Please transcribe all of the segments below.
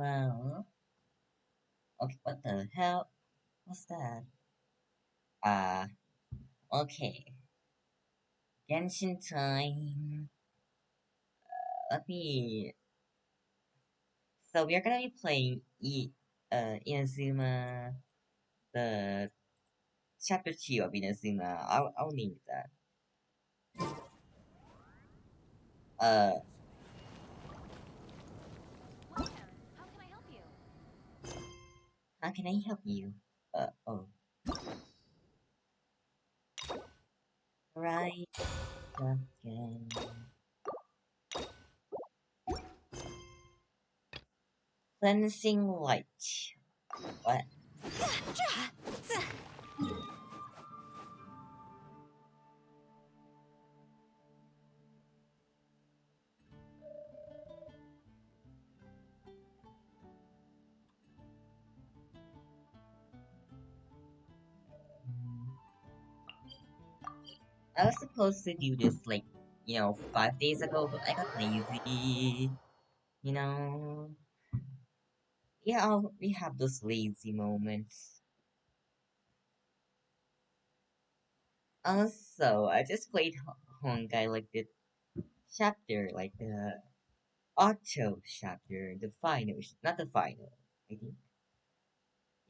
Well, okay, what the hell? What's that? Uh, okay. Genshin time. Let me. So we're gonna be playing Inazuma, the chapter 2 of Inazuma. I'll name it that. Uh, how can I help you? Oh. Right. Okay. Cleansing light. What? I was supposed to do this like, 5 days ago, but I got lazy. You know, yeah, we have those lazy moments. Also, I just played Honkai like the chapter, like the auto chapter, the final, not the final, I think.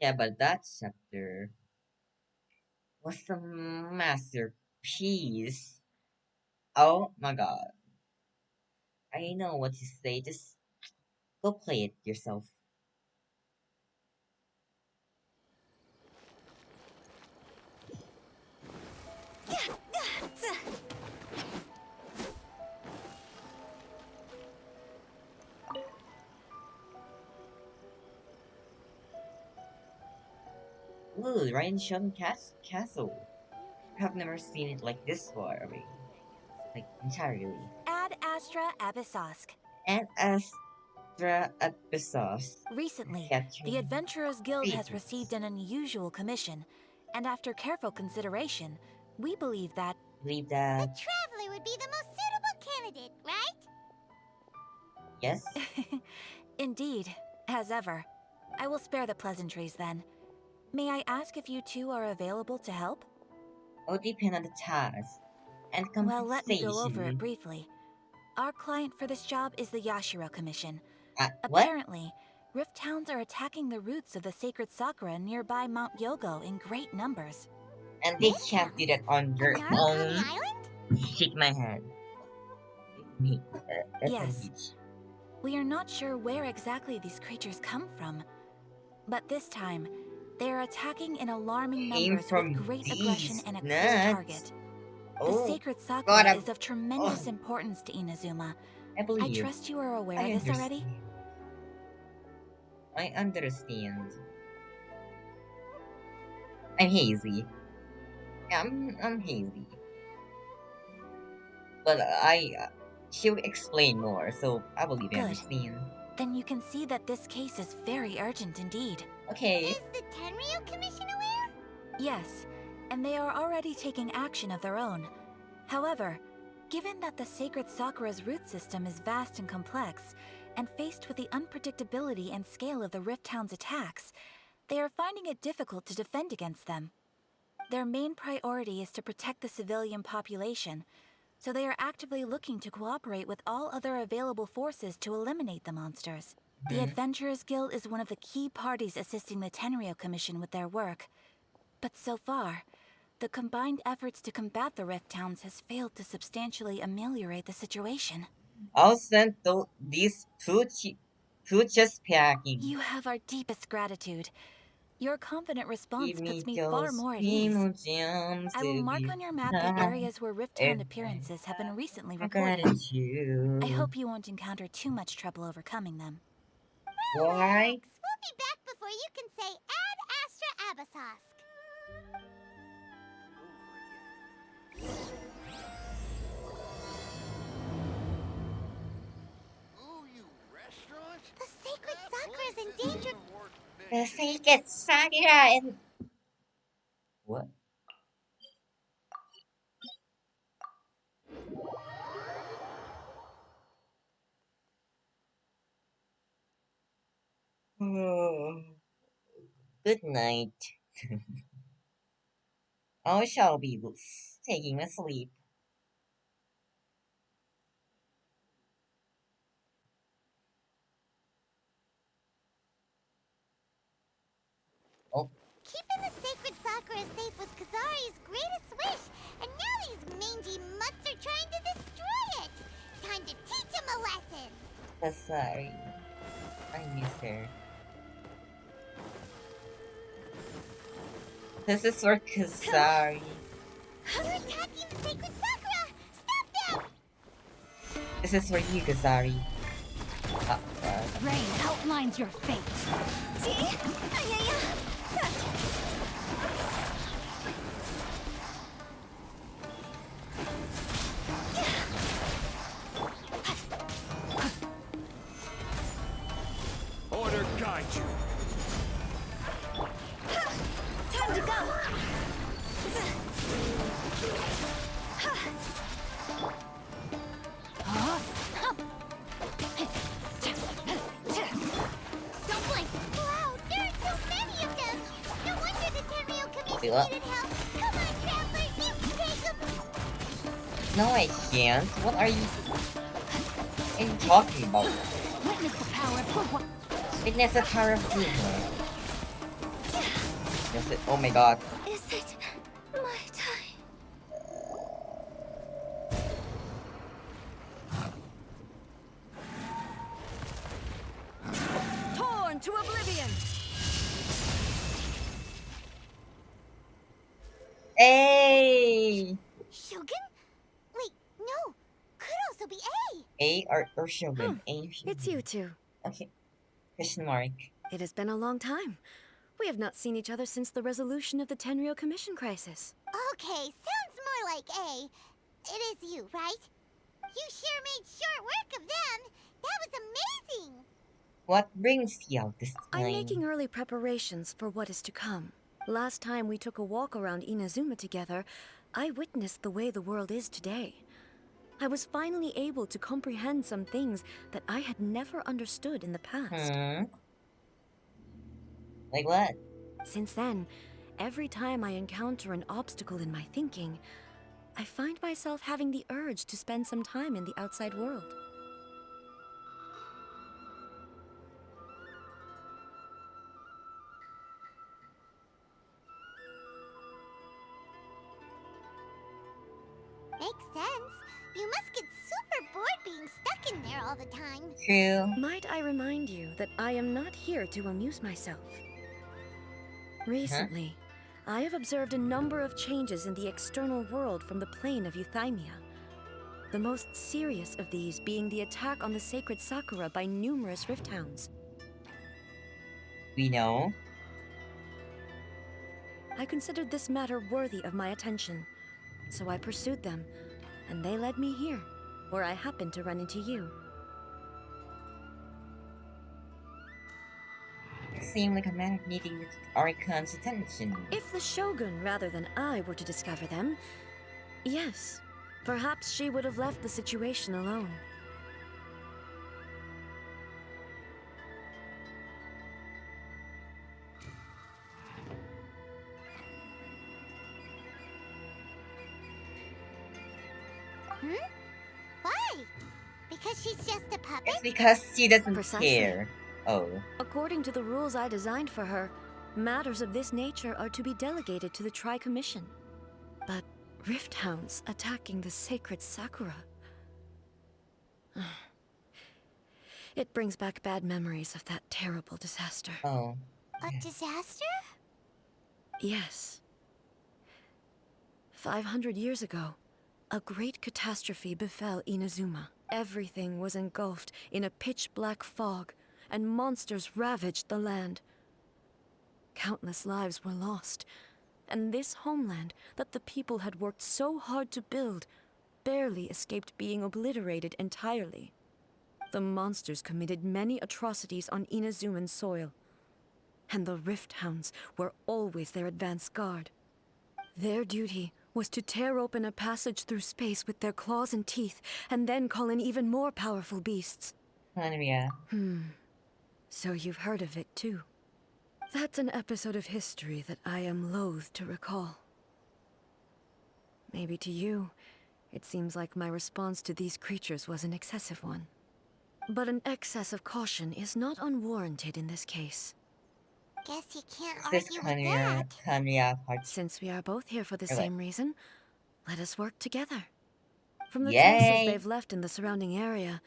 Yeah, but that chapter was a masterpiece. Oh my god. I know what to say, just go play it yourself. Ooh, Ryan Sheldon Castle. I've never seen it like this far away. Like, entirely. Ad Astra Abyssosk. And Astra Abyssos. Recently, the Catching Adventurers Guild has received favorites. an unusual commission, and after careful consideration, we believe that Believe The that, Traveler would be the most suitable candidate, right? yes? indeed, as ever. I will spare the pleasantries then. May I ask if you two are available to help? All depend on the task and Well, let me go over it compensation. briefly. Our client for this job is the Yashiro Commission. What? Apparently, Rift Towns are attacking the roots of the sacred sakura nearby Mount Yogo in great numbers. And they Rift can't do Towns? that on On their Narukami own? Island? Shake my head. Me, Yes, FMH. we are not sure where exactly these creatures come from, but this time, they are attacking in alarming Came numbers with from great aggression these and a clear nuts. target. The Oh, sacred God, sakura is of tremendous oh, importance to Inazuma. I I believe. trust you are aware I of this already? understand. I understand. I'm hazy. Yeah, I'm hazy. But she'll explain more, so I believe I Good. understand. Then you can see that this case is very urgent indeed. Okay. Is the Tenryo Commission aware? Yes, and they are already taking action of their own. However, given that the sacred Sakura's root system is vast and complex, and faced with the unpredictability and scale of the Rift Town's attacks, they are finding it difficult to defend against them. Their main priority is to protect the civilian population, so they are actively looking to cooperate with all other available forces to eliminate the monsters. The Hmm. Adventurers Guild is one of the key parties assisting the Tenryo Commission with their work. But so far, the combined efforts to combat the Rift Towns has failed to substantially ameliorate the situation. I'll send these food just packing. You have our deepest gratitude. Your confident Give response puts me me far those more at ease. Primogems I will to mark be on your map the found. areas where Rift Town If appearances have been recently I reported. I you. hope you won't encounter too much trouble overcoming them. Why? Relax. We'll be back before you can say Ad Astra Abyssosk. Ooh, you restaurant? The sacred That Sakura is place in isn't danger. even worth The mentioning. Sacred Sakura and what? Oh, good night. I shall be taking a sleep. Oh, Keeping the sacred Sakura safe was Kazari's greatest wish, and now these mangy mutts are trying to destroy it! Time to teach him a lesson! sorry. I miss her. This is for Kazari. They're attacking the sacred Sakura! Stop them! This is for you, Kazari. Ah, Rain outlines your fate. Order guide you. Time to go. Don't blink! Wow, there are so many of them! No wonder the Tenryo Commission Sila. needed help! Come on, Traveler, you can take them! no, I can't. What are you talking about? Witness the power of what? Witness the power of movement. Yes, oh my god. Is it my time? Torn to oblivion. A Shogun? Wait, no! Could also be A! A or Shogun. A or It's Shogun. you two. Okay. Question mark. It has been a long time. We have not seen each other since the resolution of the Tenryo Commission crisis. Okay, sounds more like A. It is you, right? You sure made short work of them! That was amazing! What brings you out this I'm time? making early preparations for what is to come. Last time we took a walk around Inazuma together, I witnessed the way the world is today. I was finally able to comprehend some things that I had never understood in the past. Like what? Since then, every time I encounter an obstacle in my thinking, I find myself having the urge to spend some time in the outside world. Makes sense. You must get super bored being stuck in there all the time. True. Might I remind you that I am not here to amuse myself? Recently, I have observed a number of changes in the external world from the plane of Euthymia. The most serious of these being the attack on the sacred Sakura by numerous rift hounds. We know. I considered this matter worthy of my attention, so I pursued them, and they led me here, where I happened to run into you. Seemed like a matter needing Arikan's attention. If the Shogun rather than I were to discover them, yes, perhaps she would have left the situation alone. Why? Because she's just a puppet? It's because she doesn't Precisely. care. Oh. According to the rules I designed for her, matters of this nature are to be delegated to the Tri-Commission. But rift hounds attacking the sacred Sakura... It brings back bad memories of that terrible disaster. Oh. A disaster? Yes. 500 years ago, a great catastrophe befell Inazuma. Everything was engulfed in a pitch-black fog, and monsters ravaged the land. Countless lives were lost, and this homeland that the people had worked so hard to build barely escaped being obliterated entirely. The monsters committed many atrocities on Inazuman soil, and the Rift Hounds were always their advance guard. Their duty was to tear open a passage through space with their claws and teeth, and then call in even more powerful beasts. Andrea. So you've heard of it too. That's an episode of history that I am loath to recall. Maybe to you, it seems like my response to these creatures was an excessive one. But an excess of caution is not unwarranted in this case. Guess you can't Is this argue with that. Kanya part? Since we are both here for the Or what? same reason, let us work together. From the traces Yay! they've left in the surrounding area,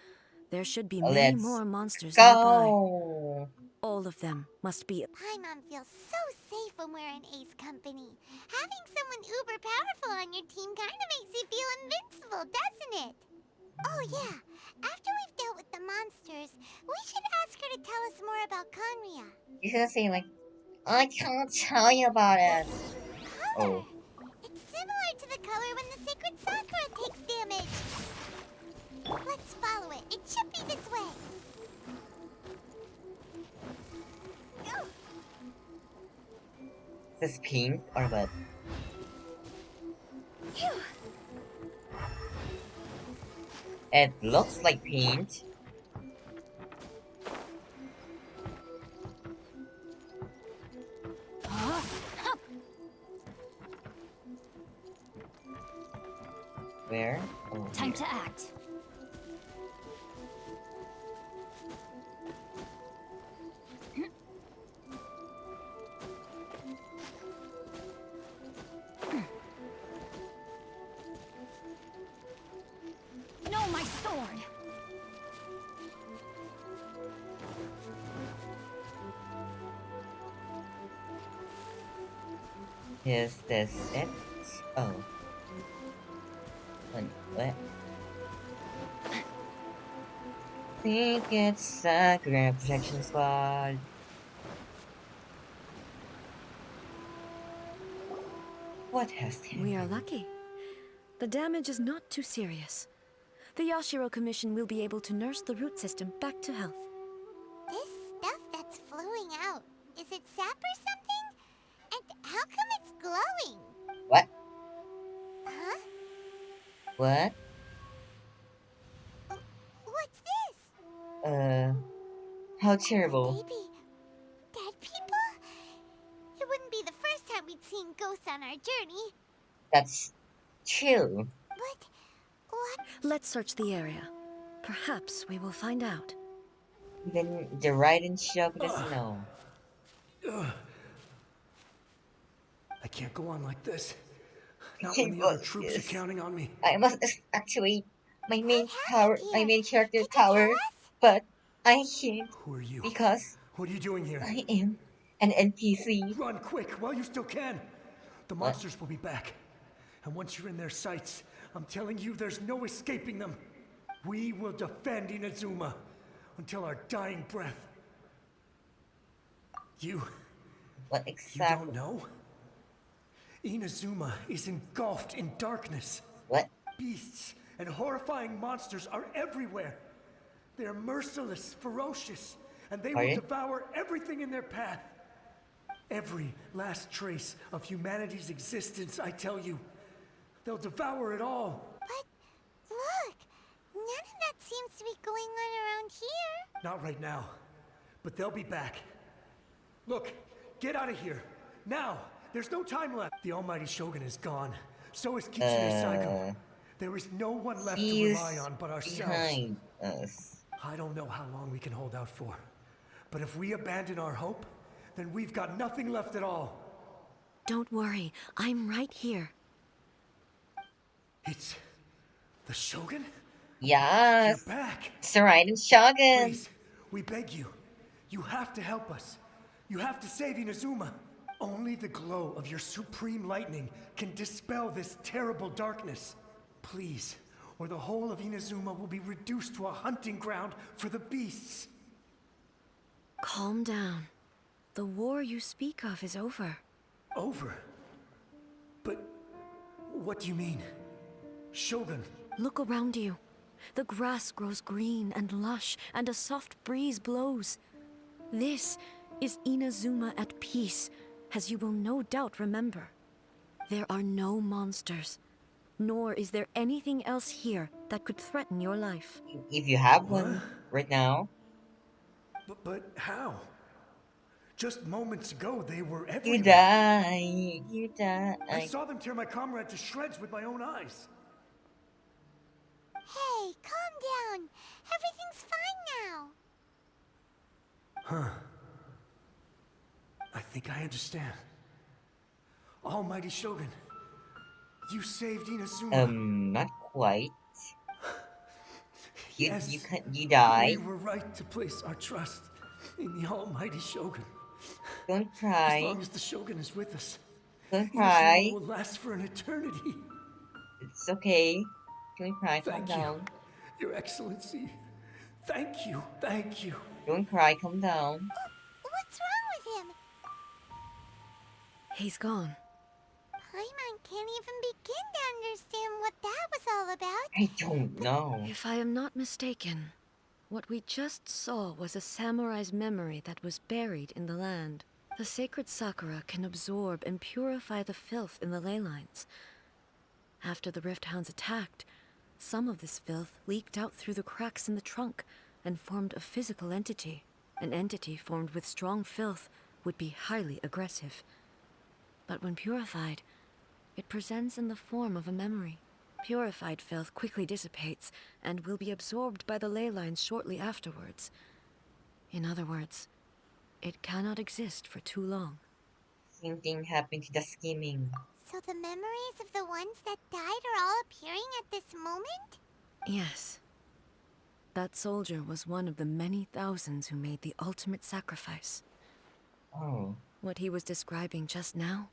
there should be many Let's more monsters nearby. go! All of them must be... Paimon feels so safe when we're in Ace company. Having someone uber powerful on your team kind of makes you feel invincible, doesn't it? Oh yeah, after we've dealt with the monsters, we should ask her to tell us more about Conria. She's gonna say like, I can't tell you about it. Color! Oh, It's similar to the color when the sacred Sakura takes damage. Let's follow it. It should be this way. Ugh. is this pink or what? Phew. It looks like pink. Where? Oh, Time here. to act. No, my sword! Is this it? Oh. What? Think it's Sakura Protection Squad. What has We are happened? lucky. The damage is not too serious. The Yashiro Commission will be able to nurse the root system back to health. This stuff that's flowing out, is it sap or something? And how come it's glowing? What? Huh? What? What's this? How terrible. Maybe dead people? It wouldn't be the first time we'd seen ghosts on our journey. That's true. But what? Let's search the area. Perhaps we will find out. Even the Raiden Shogun doesn't know. I can't go on like this. Not He when the other was- troops yes. are counting on me. I must activate my main What happened my here? main character Could you tell power, us? but I can't Who are you? because What are you doing here? I am an NPC. Run quick while you still can. The What? monsters will be back. And once you're in their sights, I'm telling you there's no escaping them. We will defend Inazuma until our dying breath. You What don't exactly? know? Inazuma is engulfed in darkness. What? Beasts and horrifying monsters are everywhere. They're merciless, ferocious, and they Are will you? devour everything in their path. Every last trace of humanity's existence, I tell you. They'll devour it all. But look, none of that seems to be going on around here. Not right now, but they'll be back. Look, get out of here. Now! There's no time left. The almighty Shogun is gone. So is Kitsune Saiko. There is no one left to He's rely on but ourselves. behind us. I don't know how long we can hold out for. But if we abandon our hope, then we've got nothing left at all. Don't worry, I'm right here. It's the Shogun? Yes, You're back. it's the Raiden Shogun. Please, we beg you. You have to help us. You have to save Inazuma. Only the glow of your supreme lightning can dispel this terrible darkness. Please, or the whole of Inazuma will be reduced to a hunting ground for the beasts. Calm down. The war you speak of is over. Over? But what do you mean? Shogun, Look around you. The grass grows green and lush, and a soft breeze blows. This is Inazuma at peace, as you will no doubt remember. There are no monsters, nor is there anything else here that could threaten your life. If you have one right now, But how? Just moments ago, they were You everywhere. die. You I die. saw them tear my comrade to shreds with my own eyes. Hey, calm down. Everything's fine now. Huh. I think I understand. Almighty Shogun, you saved Inazuma. Not quite. You Yes, can't. You we die. were right to place our trust in the Almighty Shogun. Don't As cry. long as the Shogun is with us, Don't Inazuma cry. will last for an eternity. It's okay. Don't cry. Calm Thank you, down. Your Excellency. Thank you, thank you. Don't cry. Calm down. What's wrong with him? He's gone. Paimon can't even begin to understand what that was all about. I don't know. If I am not mistaken, what we just saw was a samurai's memory that was buried in the land. The sacred sakura can absorb and purify the filth in the ley lines. After the Rift Hounds attacked, some of this filth leaked out through the cracks in the trunk and formed a physical entity. An entity formed with strong filth would be highly aggressive. But when purified, it presents in the form of a memory. Purified filth quickly dissipates and will be absorbed by the ley lines shortly afterwards. In other words, it cannot exist for too long. Same thing happened to the skimming. So the memories of the ones that died are all appearing at this moment? Yes. That soldier was one of the many thousands who made the ultimate sacrifice. Oh. What he was describing just now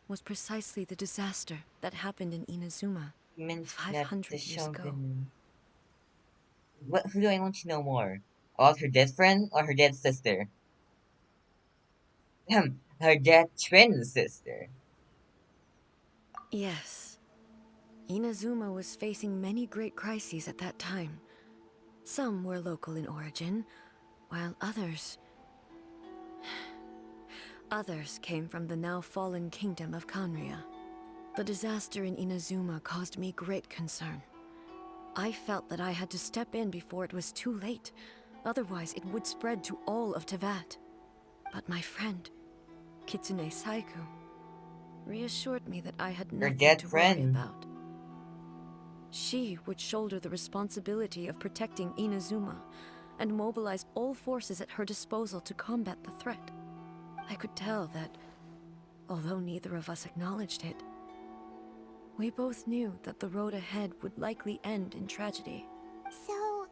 was precisely the disaster that happened in Inazuma You mentioned that the 500 years ago. Shogun. Who do I want to know more? About her dead friend or her dead sister? Her dead twin sister. Yes. Inazuma was facing many great crises at that time. Some were local in origin, while others came from the now fallen kingdom of Kanria. The disaster in Inazuma caused me great concern. I felt that I had to step in before it was too late, otherwise it would spread to all of Tevat. But my friend, Kitsune Saiku, reassured me that I had Her nothing dead to worry friend. about. She would shoulder the responsibility of protecting Inazuma and mobilize all forces at her disposal to combat the threat. I could tell that, although neither of us acknowledged it, we both knew that the road ahead would likely end in tragedy. So,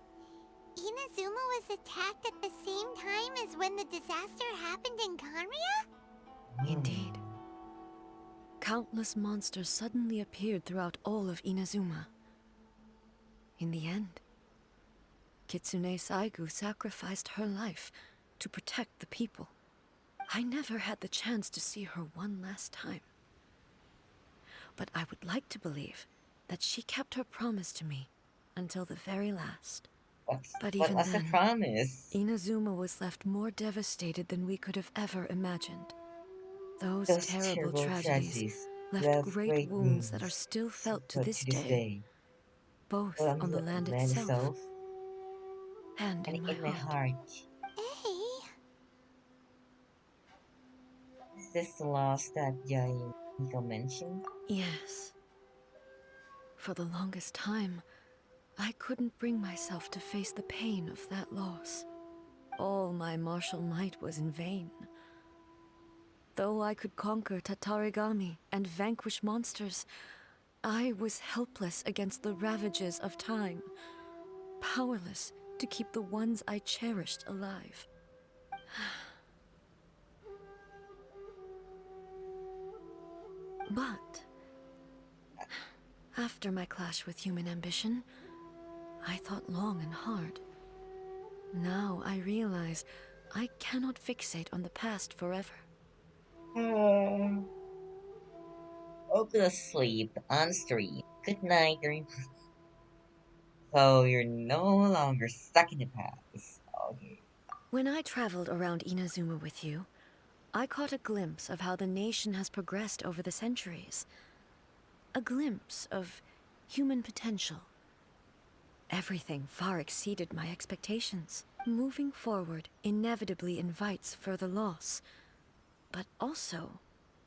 Inazuma was attacked at the same time as when the disaster happened in Kanria? Indeed. Countless monsters suddenly appeared throughout all of Inazuma. In the end, Kitsune Saigu sacrificed her life to protect the people. I never had the chance to see her one last time. But I would like to believe that she kept her promise to me until the very last. But What even was the then, promise? Inazuma was left more devastated than we could have ever imagined. Those Those terrible terrible tragedies tragedies left left great great wounds that are wounds. still felt to But this to this day, day, both on on the the land land itself itself and and in my in my heart. heart. Hey, Is this the loss that Nico mentioned? Yes. For the longest time, I couldn't bring myself to face the pain of that loss. All my martial might was in vain. Though I could conquer Tatarigami and vanquish monsters, I was helpless against the ravages of time, powerless to keep the ones I cherished alive. But after my clash with human ambition, I thought long and hard. Now I realize I cannot fixate on the past forever. Oh, go to sleep on stream. Good night. So you're no longer stuck in the past. Okay. When I traveled around Inazuma with you, I caught a glimpse of how the nation has progressed over the centuries. A glimpse of human potential. Everything far exceeded my expectations. Moving forward inevitably invites further loss, but also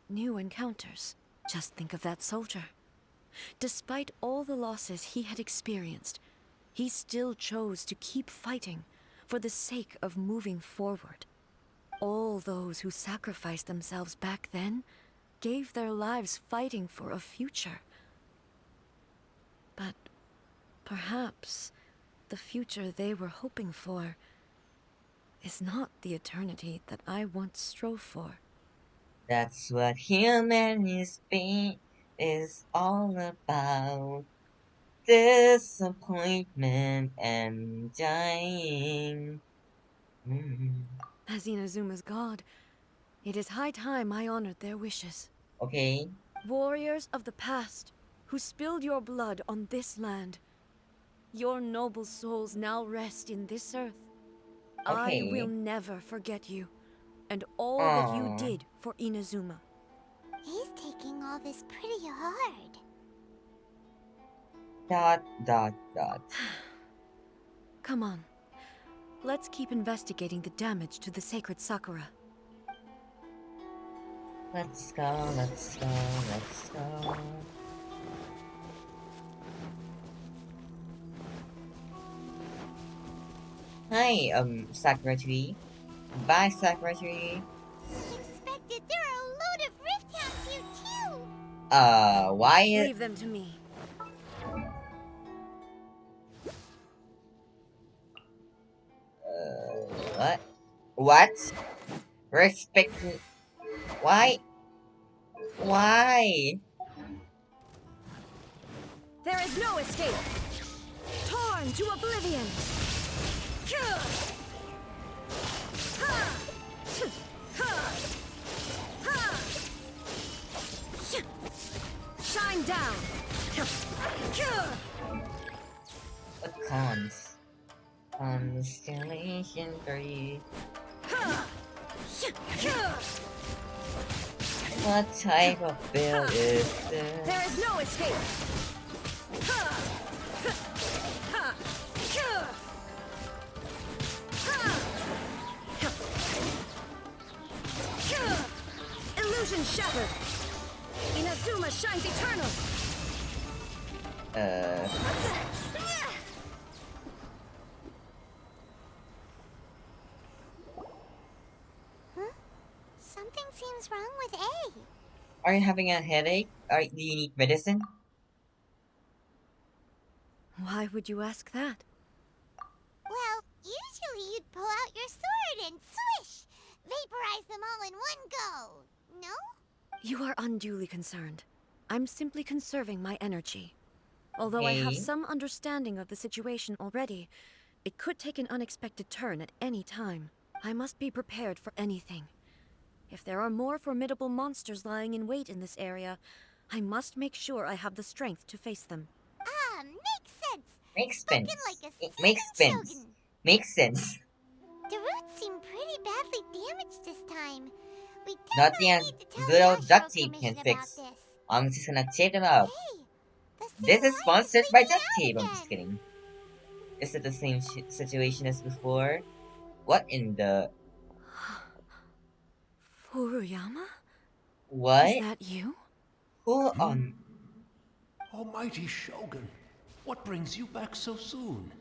new encounters. Just think of that soldier. Despite all the losses he had experienced, he still chose to keep fighting for the sake of moving forward. All those who sacrificed themselves back then gave their lives fighting for a future. But perhaps the future they were hoping for is not the eternity that I once strove for. That's what human is all about. Disappointment and dying. Mm. As Inazuma's god, it is high time I honored their wishes. Okay, Warriors of the past, who spilled your blood on this land, your noble souls now rest in this earth. I will okay. never forget you, and all that you Aww. did for Inazuma. He's taking all this pretty hard. Dot, dot, dot. Come on, let's keep investigating the damage to the sacred Sakura. Let's go, let's go, let's go. Hi, Sakura Tree. Bye, Sakura Tree. As expected, there are a load of rift hounds here too. Why? Leave them to me. What? What? Respect me. Why? Why? There is no escape! Torn to oblivion! Shine down! What cons? Constellation 3. What type of build is this? There is no escape! Illusion shattered! Inazuma shines eternal! Huh? Something seems wrong with A. Are you having a headache? Do you need medicine? Why would you ask that? Well, usually you'd pull out your sword and swish! Vaporize them all in one go! No? You are unduly concerned. I'm simply conserving my energy. Although I have Okay. some understanding of the situation already, it could take an unexpected turn at any time. I must be prepared for anything. If there are more formidable monsters lying in wait in this area, I must make sure I have the strength to face them. Ah, makes sense! Makes Spoken sense. like a It makes seasoned sense. shogun. Makes sense. The roots seem pretty badly damaged this time. We Nothing definitely a need to tell good the old duct Ashiro tape can Commission about fix. this. I'm just gonna tape them up. Hey, the same This is light sponsored by leaking duct out tape. I'm just again. kidding. Is it the same situation as before? What in the... Furuyama? Is What? that you? Who Almighty Shogun, what brings you back so soon?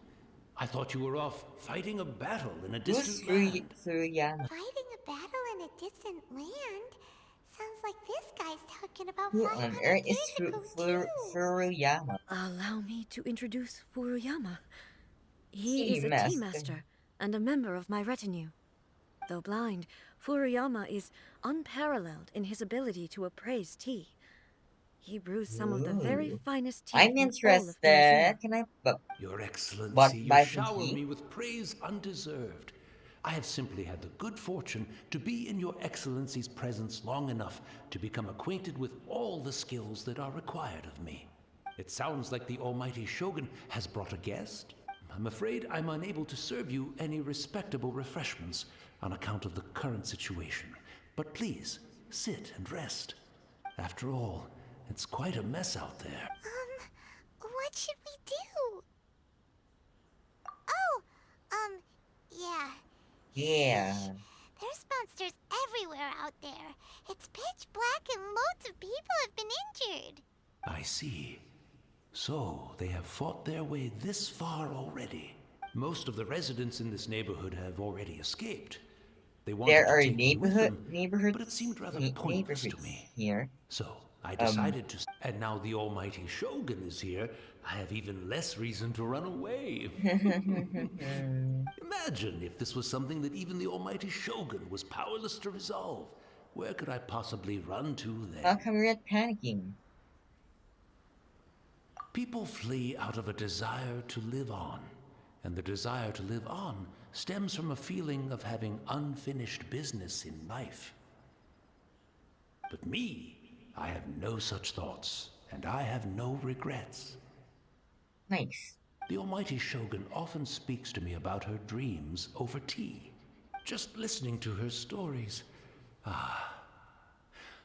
I thought you were off fighting a battle in a Who's distant land. Furuyama? Fighting a battle in a distant land? Sounds like this guy's talking about Who 500 on earth is years ago, too. Furuyama? Allow me to introduce Furuyama. He Tea is a tea master. master and a member of my retinue. Though blind, Furuyama is unparalleled in his ability to appraise tea. He brews some of the very Ooh. finest tea I'm in all of interested. Inazuma. Can I Your but Excellency, you buy some shower tea? me with praise undeserved. I have simply had the good fortune to be in Your Excellency's presence long enough to become acquainted with all the skills that are required of me. It sounds like the Almighty Shogun has brought a guest. I'm afraid I'm unable to serve you any respectable refreshments on account of the current situation. But please, sit and rest. After all, it's quite a mess out there. What should we do? Oh, Yeah. Yeah. There's monsters everywhere out there. It's pitch black and loads of people have been injured. I see. So, they have fought their way this far already. Most of the residents in this neighborhood have already escaped. They wanted There to are take me with them, but it seemed rather pointless to neighborhoods me. here. So, I Um, decided to. And now the almighty Shogun is here, I have even less reason to run away. Imagine if this was something that even the almighty Shogun was powerless to resolve. Where could I possibly run to how then? come you're not panicking? People flee out of a desire to live on, and the desire to live on stems from a feeling of having unfinished business in life. But me, I have no such thoughts, and I have no regrets. Nice. The almighty Shogun often speaks to me about her dreams over tea. Just listening to her stories.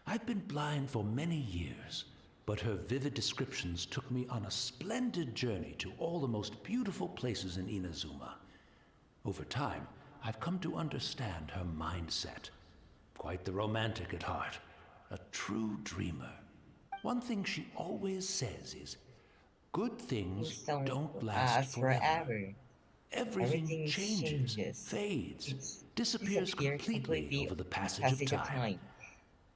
I've been blind for many years, but her vivid descriptions took me on a splendid journey to all the most beautiful places in Inazuma. Over time, I've come to understand her mindset. Quite the romantic at heart, a true dreamer. One thing she always says is, good things Things don't don't last last forever. forever. Everything Everything changes, changes. fades, It disappears disappears completely completely over the with passage of passage of time. time.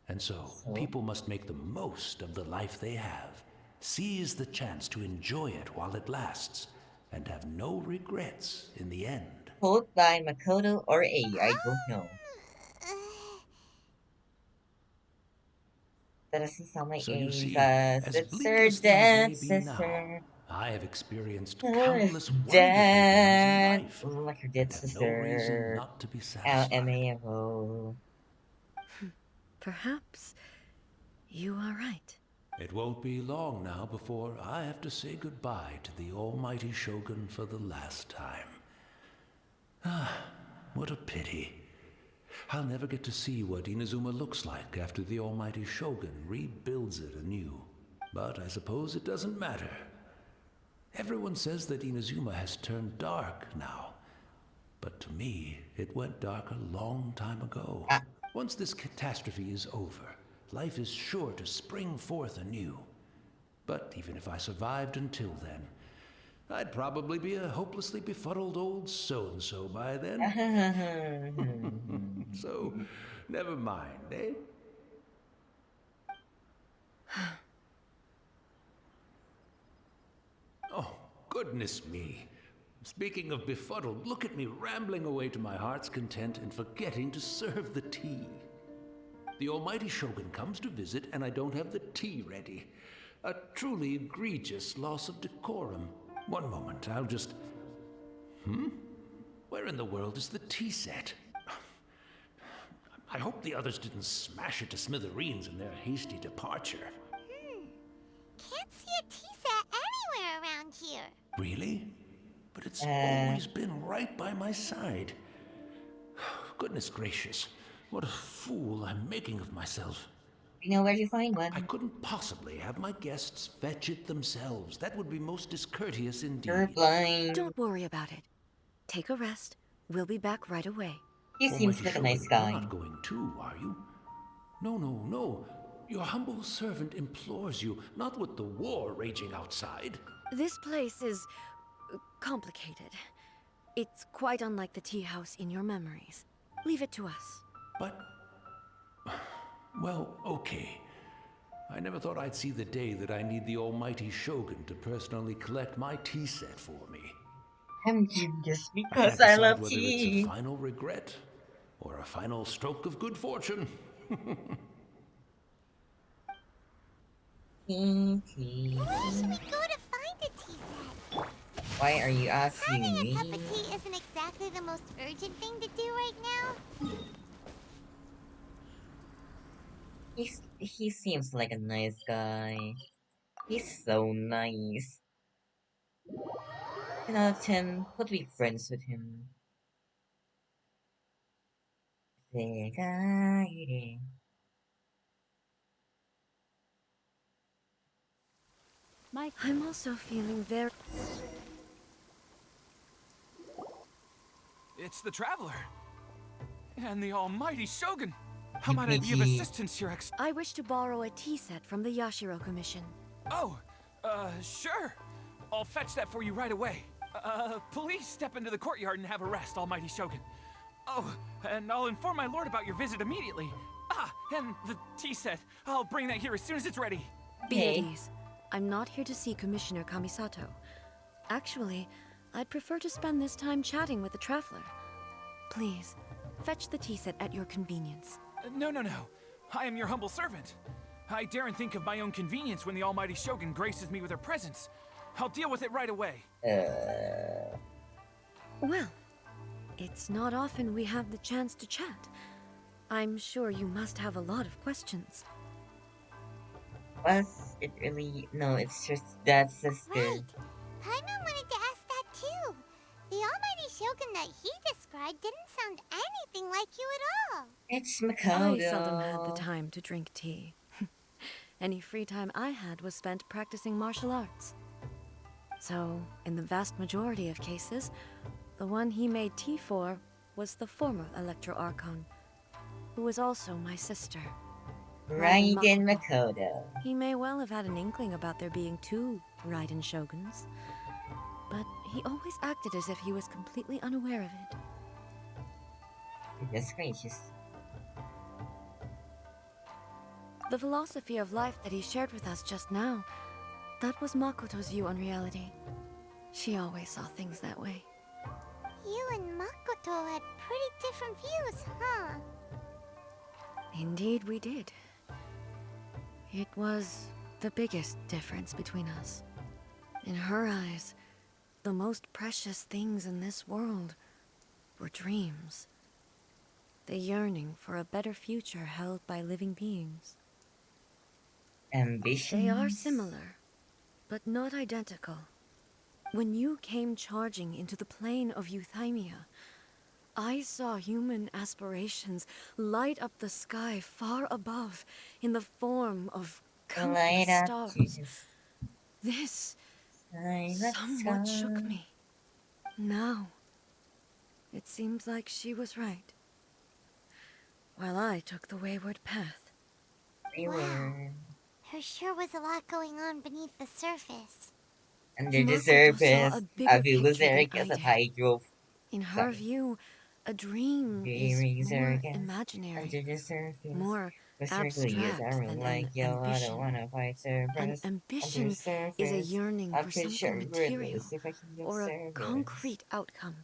And so, So, people must make the most of the life they have, seize the chance to enjoy it while it lasts, and have no regrets in the end. quote by Makoto or A, I don't know. Uh, That doesn't sound like So you A, see, cause as it's bleak her as things may dance be now, sister. I have experienced Her countless wonderful things in dad, life, like her and dead have no reason sister. not to be satisfied. LMAO. Perhaps you are right. It won't be long now before I have to say goodbye to the almighty Shogun for the last time. What a pity. I'll never get to see what Inazuma looks like after the almighty Shogun rebuilds it anew. But I suppose it doesn't matter. Everyone says that Inazuma has turned dark now. But to me, it went dark a long time ago. Ah, Once this catastrophe is over, life is sure to spring forth anew. But even if I survived until then, I'd probably be a hopelessly befuddled old so-and-so by then. So, never mind, eh? Oh, goodness me. Speaking of befuddled, look at me rambling away to my heart's content and forgetting to serve the tea. The almighty Shogun comes to visit and I don't have the tea ready. A truly egregious loss of decorum. One moment, I'll just... Where in the world is the tea set? I hope the others didn't smash it to smithereens in their hasty departure. can't see a tea set anywhere around here. Really? But it's uh, always been right by my side. Goodness gracious, what a fool I'm making of myself. you know where you find I one. couldn't possibly have my guests fetch it themselves. That would be most discourteous You're indeed. blind. Don't worry about it. Take a rest. We'll be back right away. He seems Almighty like a nice Shogun, you're guy. not going too, are you? No, no, no. Your humble servant implores you, not with the war raging outside. This place is complicated. It's quite unlike the tea house in your memories. Leave it to us. But, well, okay. I never thought I'd see the day that I need the almighty Shogun to personally collect my tea set for me. I'm just I because can't I decide love whether it's a tea. final regret or a final stroke of good fortune. Tea. Where should we go to find a tea set? Why are you asking Having a me? cup of tea isn't exactly the most urgent thing to do right now. He seems like a nice guy. He's so nice. 10 out of 10 would be friends with him. 世界で I'm also feeling very... It's the Traveler. And the almighty Shogun. How might I be of Yuki. assistance, Your Ex- I wish to borrow a tea set from the Yashiro Commission. Oh, sure. I'll fetch that for you right away. Please step into the courtyard and have a rest, almighty Shogun. Oh, and I'll inform my lord about your visit immediately. Ah, and the tea set. I'll bring that here as soon as it's ready. Be at Okay. ease. I'm not here to see Commissioner Kamisato. Actually, I'd prefer to spend this time chatting with the Traveler. Please, fetch the tea set at your convenience. No. I am your humble servant. I daren't think of my own convenience when the almighty Shogun graces me with her presence. I'll deal with it right away. Well, it's not often we have the chance to chat. I'm sure you must have a lot of questions. Was it really? No, it's just that sister. Right. Paimon wanted to ask that too. The almighty Shogun that he described didn't sound anything like you at all. It's I seldom had the Makoto. time to drink tea. Any free time I had was spent practicing martial arts. So, in the vast majority of cases, the one he made tea for was the former Electro Archon, who was also my sister. Raiden Makoto. He may well have had an inkling about there being two Raiden Shoguns, but he always acted as if he was completely unaware of it. Goodness gracious. The philosophy of life that he shared with us just now, that was Makoto's view on reality. She always saw things that way. You and Makoto had pretty different views, huh? Indeed, we did. It was the biggest difference between us. In her eyes, the most precious things in this world were dreams. The yearning for a better future held by living beings. Ambition. They are similar, but not identical. When you came charging into the plane of Euthymia, I saw human aspirations light up the sky far above in the form of Light countless up, stars. Jesus. This Let's somewhat shook go. me. Now, it seems like she was right, while I took the wayward path. Reward. There sure was a lot going on beneath the surface. Under the Makoto saw surface a bigger of the picture than Lizaricus I of did. Hydro. In her Sorry. view, a dream is Dreaming more circus. imaginary, Under the surface. more But circles abstract are than like an yo, I don't ambition. wanna fight An surface. Under ambition the surface. is a yearning I'm for pretty sure something we're material if I can get or a service. concrete outcome.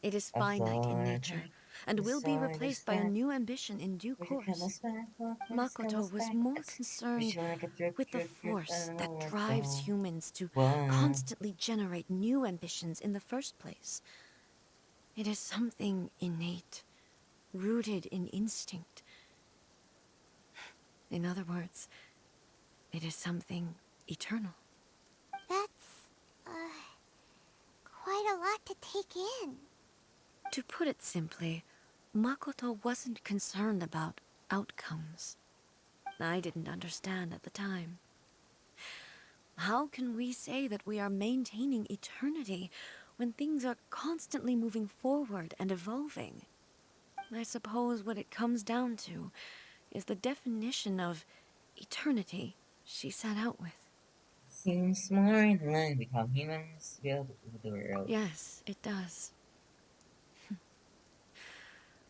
It is A finite in sword, nature and a will be sword, a replaced by a staff. new ambition in due We could come course. back, Makoto was more concerned like a drip, with the drip, drip, force and that a drives waterfall. humans to Wow. constantly generate new ambitions in the first place. It is something innate, rooted in instinct. In other words, it is something eternal. That's, quite a lot to take in. To put it simply, Makoto wasn't concerned about outcomes. I didn't understand at the time. How can we say that we are maintaining eternity when things are constantly moving forward and evolving? I suppose what it comes down to is the definition of eternity she set out with. Seems more in line with how humans build the world. Yes, it does.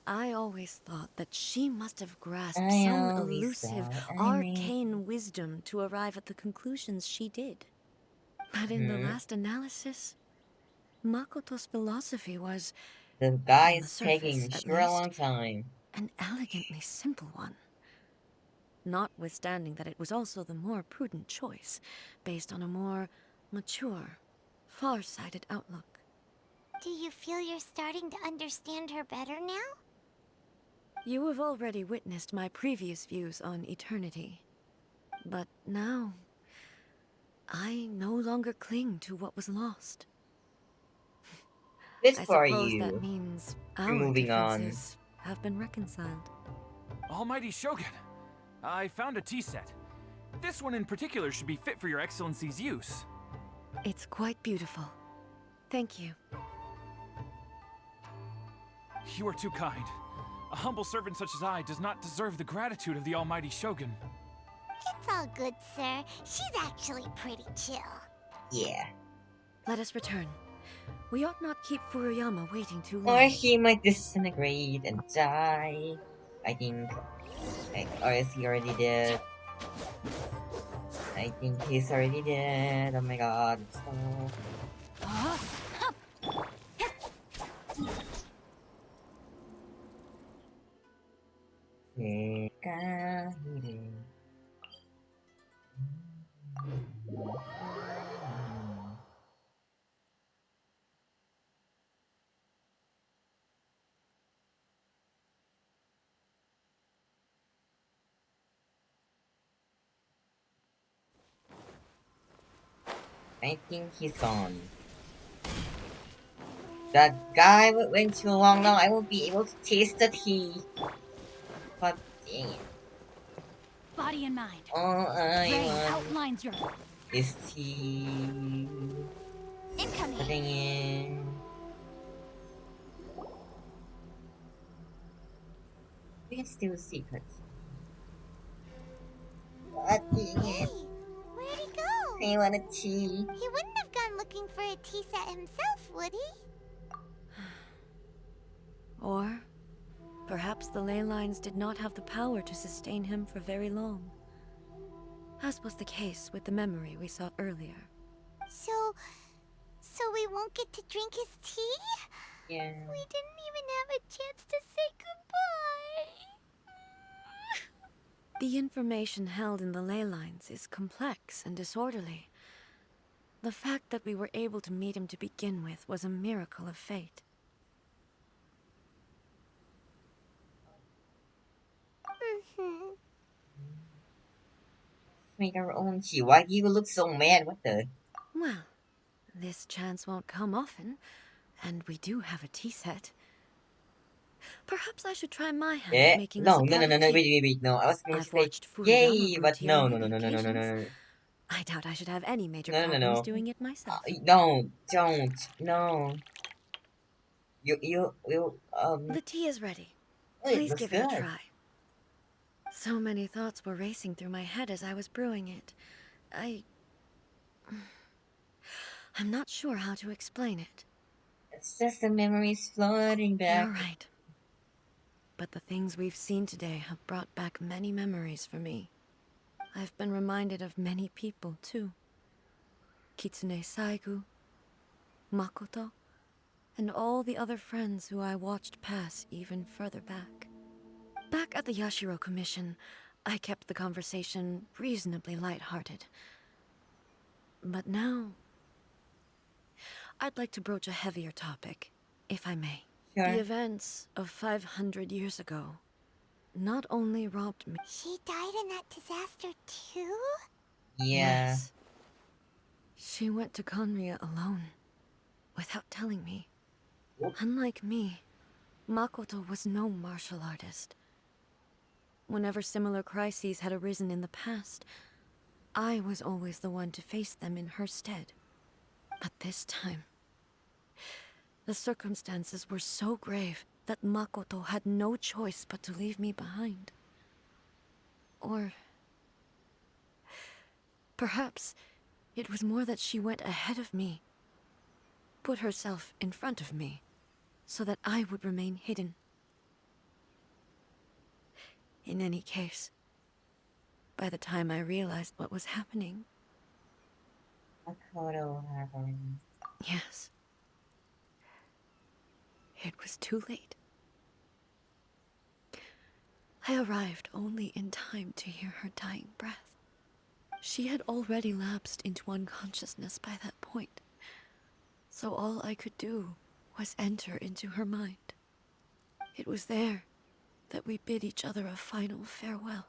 I always thought that she must have grasped I some always elusive, thought, arcane wisdom to arrive at the conclusions she did. But in the last analysis, Makoto's philosophy was, the on guy the is surface taking at sure a least, long time. an elegantly simple one. Notwithstanding that it was also the more prudent choice, based on a more mature, far-sighted outlook. Do you feel you're starting to understand her better now? You have already witnessed my previous views on eternity. But now, I no longer cling to what was lost. Good I for suppose you. that means We're our moving on. differences have been reconciled. Almighty Shogun, I found a tea set. This one in particular should be fit for your Excellency's use. It's quite beautiful. Thank you. You are too kind. A humble servant such as I does not deserve the gratitude of the almighty Shogun. It's all good, sir. She's actually pretty chill. Yeah. Let us return. We ought not keep Furuyama waiting too Or long. he might disintegrate and die. I think. Or is he already dead? I think he's already dead. Oh my god. So... I think he's gone. That guy went too long now. I won't be able to taste the tea. But dang it. Body and mind. All I Ray want outlines your is tea. incoming. But dang it. We can steal secrets. But dang Hey, it. where'd he go? I want a tea. He wouldn't have gone looking for a tea set himself, would he? Or perhaps the ley lines did not have the power to sustain him for very long. As was the case with the memory we saw earlier. So we won't get to drink his tea? Yeah. We didn't even have a chance to say goodbye. The information held in the ley lines is complex and disorderly. The fact that we were able to meet him to begin with was a miracle of fate. Make our own tea. Why do you look so mad? What the? Well, this chance won't come often, and we do have a tea set. Perhaps I should try my hand at making us No, a no, pot no, no, of no, tea. wait, no. I was going to I've say, watched Furuyama yay, brew but tea on no, no, no, many no, no, no, no, occasions. no, I doubt I should have any major no, no, no, problems no. doing it myself. No, don't, no. The tea is ready. It Please looks give it a good. try. So many thoughts were racing through my head as I was brewing it. I'm not sure how to explain it. It's just the memories flooding back. You're right. But the things we've seen today have brought back many memories for me. I've been reminded of many people, too. Kitsune Saigu, Makoto, and all the other friends who I watched pass even further back. Back at the Yashiro Commission, I kept the conversation reasonably lighthearted. But now, I'd like to broach a heavier topic, if I may. Sure. The events of 500 years ago not only robbed me... She died in that disaster too? Yeah. Yes. She went to Conria alone, without telling me. Unlike me, Makoto was no martial artist. Whenever similar crises had arisen in the past, I was always the one to face them in her stead. But this time, the circumstances were so grave that Makoto had no choice but to leave me behind. Or perhaps it was more that she went ahead of me, put herself in front of me, so that I would remain hidden. In any case, by the time I realized what was happening... Makoto happened. Yes. It was too late. I arrived only in time to hear her dying breath. She had already lapsed into unconsciousness by that point, so all I could do was enter into her mind. It was there that we bid each other a final farewell.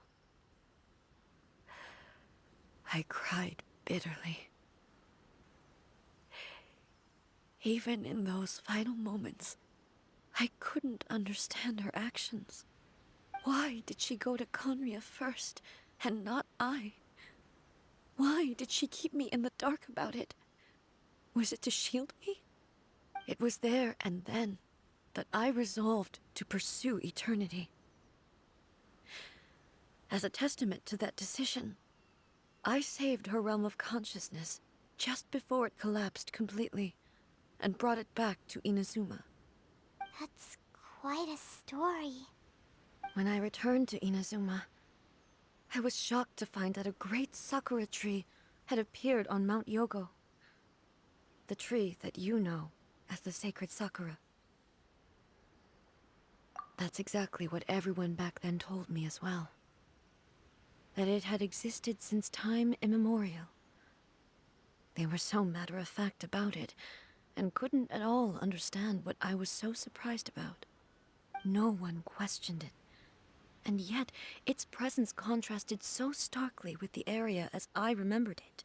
I cried bitterly. Even in those final moments, I couldn't understand her actions. Why did she go to Conria first, and not I? Why did she keep me in the dark about it? Was it to shield me? It was there and then that I resolved to pursue eternity. As a testament to that decision, I saved her realm of consciousness just before it collapsed completely and brought it back to Inazuma. That's quite a story. When I returned to Inazuma, I was shocked to find that a great sakura tree had appeared on Mount Yogo. The tree that you know as the sacred sakura. That's exactly what everyone back then told me as well. That it had existed since time immemorial. They were so matter-of-fact about it, and couldn't at all understand what I was so surprised about. No one questioned it. And yet, its presence contrasted so starkly with the area as I remembered it.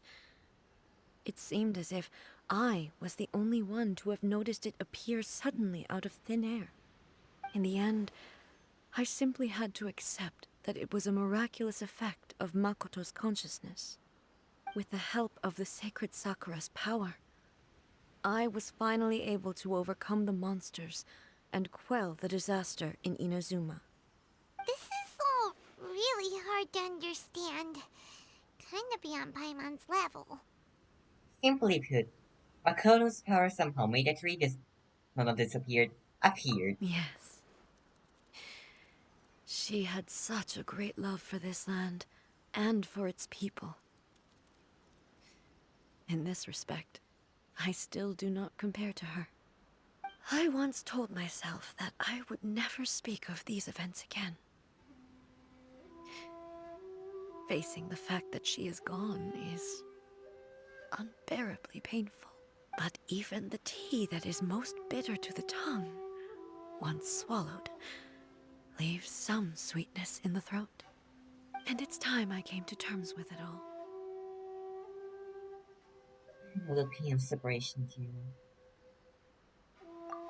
It seemed as if I was the only one to have noticed it appear suddenly out of thin air. In the end, I simply had to accept that it was a miraculous effect of Makoto's consciousness. With the help of the sacred Sakura's power, I was finally able to overcome the monsters and quell the disaster in Inazuma. This is all really hard to understand. Kinda beyond Paimon's level. Simply put, Makoto's power somehow made the tree not disappeared, appeared. Yes. She had such a great love for this land, and for its people. In this respect, I still do not compare to her. I once told myself that I would never speak of these events again. Facing the fact that she is gone is unbearably painful. But even the tea that is most bitter to the tongue, once swallowed, leaves some sweetness in the throat. And it's time I came to terms with it all. The pain of separation too.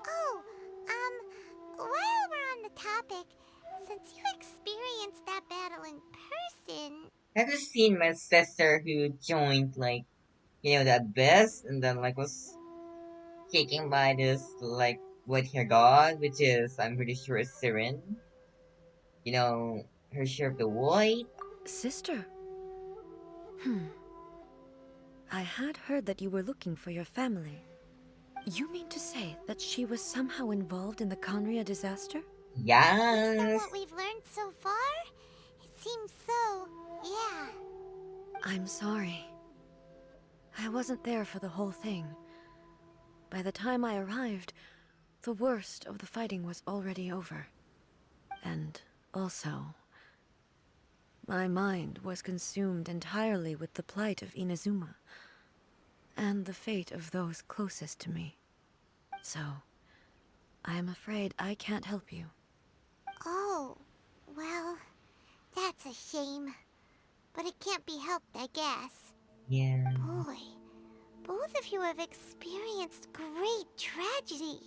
Oh, while we're on the topic, since you experienced that battle in person, Have you seen my sister who joined the abyss and then was taken by this with her god, which is I'm pretty sure is Siren. Her share of the void. Sister? I had heard that you were looking for your family. You mean to say that she was somehow involved in the Conria disaster? based on Yes. what we've learned so far, it seems so, yeah. I'm sorry. I wasn't there for the whole thing. By the time I arrived, the worst of the fighting was already over. And also, my mind was consumed entirely with the plight of Inazuma, and the fate of those closest to me. So, I am afraid I can't help you. Oh, well, that's a shame. But it can't be helped, I guess. Yeah. Boy, both of you have experienced great tragedy.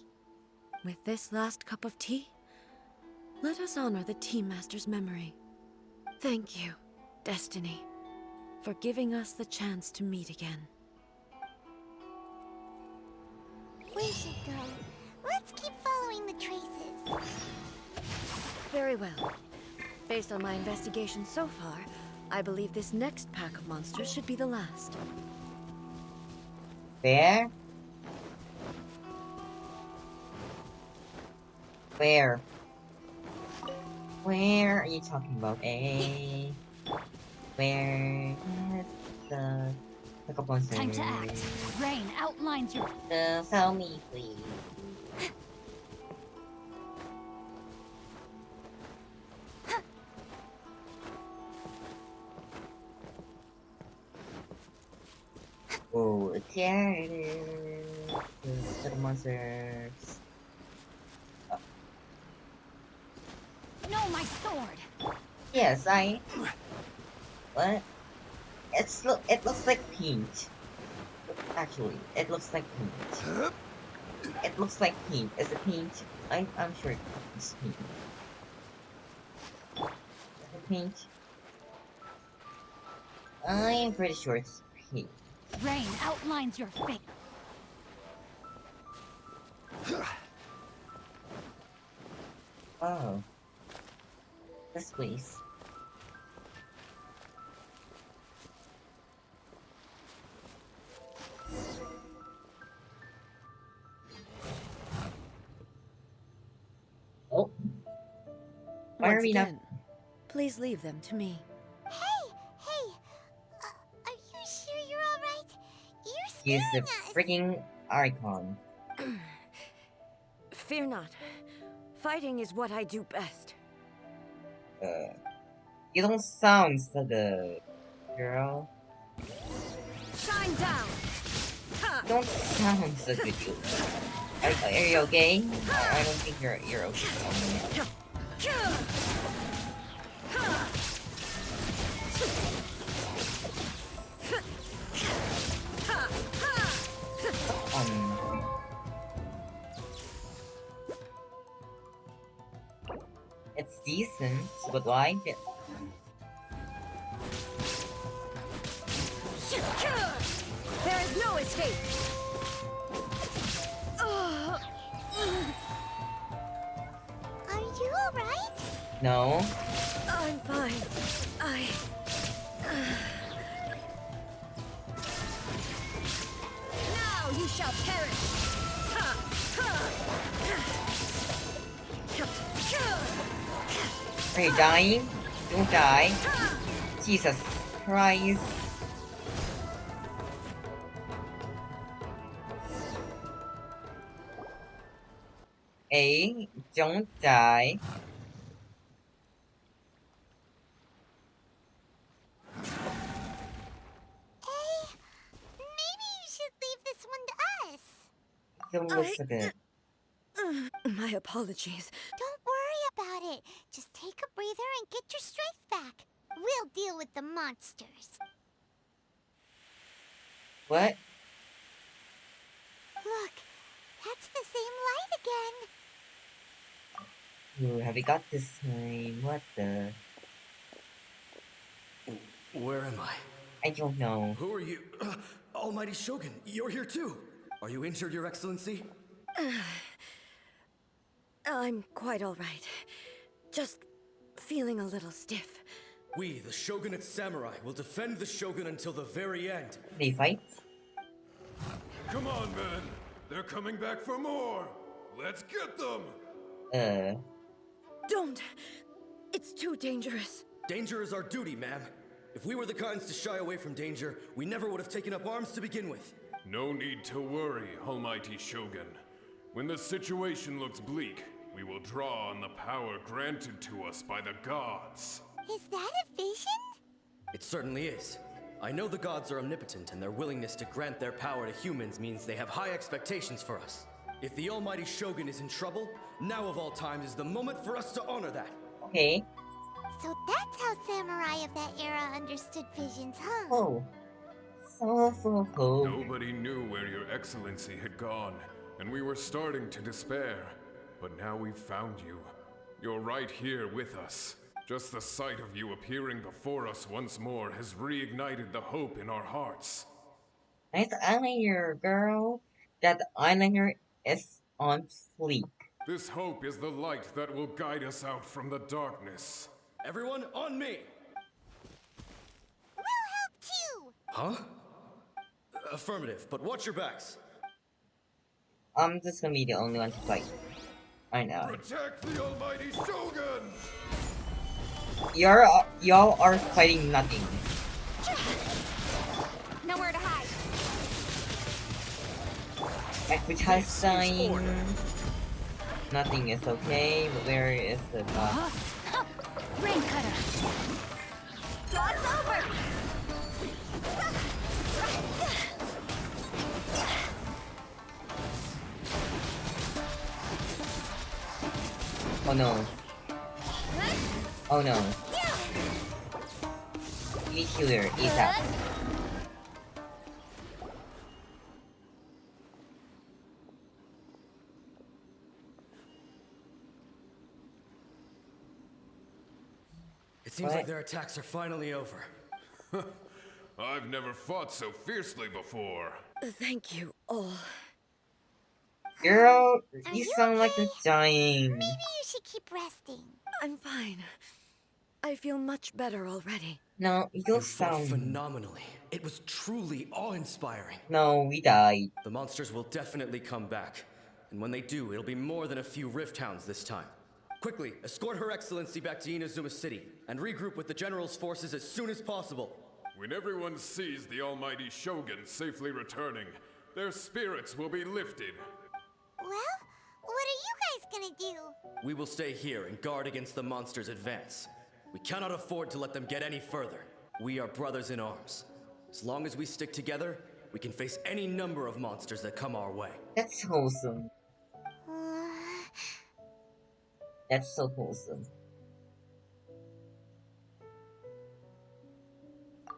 With this last cup of tea, let us honor the Tea Master's memory. Thank you, Destiny, for giving us the chance to meet again. We should go. Let's keep following the traces. Very well. Based on my investigation so far, I believe this next pack of monsters should be the last. Where? Where? Where are you talking about? Where is the couple monsters? Time to act. Rain outlines your... Tell me, please. Oh, there it is. The little monsters. No, my sword! Yes, What? It looks like paint. Actually, it looks like paint. It looks like paint. Is it paint? I'm sure it's paint. Is it paint? I'm pretty sure it's paint. Rain outlines your fate. Oh, this place. Oh, why are Once we not? again, please leave them to me. Hey, are you sure you're alright? You're Use the scaring us. freaking icon. Fear not. Fighting is what I do best. You don't sound so good, girl. Shine down! Ha! You don't sound so good. Are you okay? I don't think you're okay. Um, it's decent, but why? There is no escape! Are you alright? No. I'm fine. Now you shall perish! Ha! Are you dying? Don't die. Jesus Christ. A, don't die. Hey, maybe you should leave this one to us. Don't look so good. My apologies. Don't worry about it. Just take a breather and get your strength back. We'll deal with the monsters. What? Look, that's the same light again. Who have we got this time? What the? Where am I? I don't know. Who are you? Almighty Shogun, you're here too. Are you injured, Your Excellency? I'm quite all right. Just feeling a little stiff. We, the Shogunate Samurai, will defend the Shogun until the very end. They fight? Come on, men. They're coming back for more. Let's get them. Don't! It's too dangerous. Danger is our duty, ma'am. If we were the kinds to shy away from danger, we never would have taken up arms to begin with. No need to worry, Almighty Shogun. When the situation looks bleak, we will draw on the power granted to us by the gods. Is that a vision? It certainly is. I know the gods are omnipotent, and their willingness to grant their power to humans means they have high expectations for us. If the Almighty Shogun is in trouble, now of all times is the moment for us to honor that. Okay. So that's how samurai of that era understood visions, huh? Oh. So. Nobody knew where your excellency had gone, and we were starting to despair. But now we've found you. You're right here with us. Just the sight of you appearing before us once more has reignited the hope in our hearts. Nice eyeliner, girl. That eyeliner is on fleek. This hope is the light that will guide us out from the darkness. Everyone, on me! We'll help too! Huh? Affirmative, but watch your backs. I'm just gonna be the only one to fight. I know. Protect the Almighty Shogun! Y'all are fighting nothing. Nowhere to hide. Equitized sign. Nothing is okay, but where is the god? Rain cutter. Draw's over. Oh no. Oh no. You need healer, ASAP. It seems What? like their attacks are finally over. I've never fought so fiercely before. Thank you all. Girl, Are you you sound like you're dying. Maybe you should should keep resting. I'm fine. I feel much better already. No, you You don't fought sound. phenomenally. It was truly awe-inspiring. No, we died. The monsters will definitely come back. And when they do, it'll be more than a few Rift Hounds this time. Quickly, escort Her Excellency back to Inazuma City and regroup with the General's forces as soon as possible. When everyone sees the almighty Shogun safely returning, their spirits will be lifted. Well, what are you guys gonna do? We will stay here and guard against the monsters' advance. We cannot afford to let them get any further. We are brothers in arms. As long as we stick together, we can face any number of monsters that come our way. That's wholesome. Uh, That's so wholesome.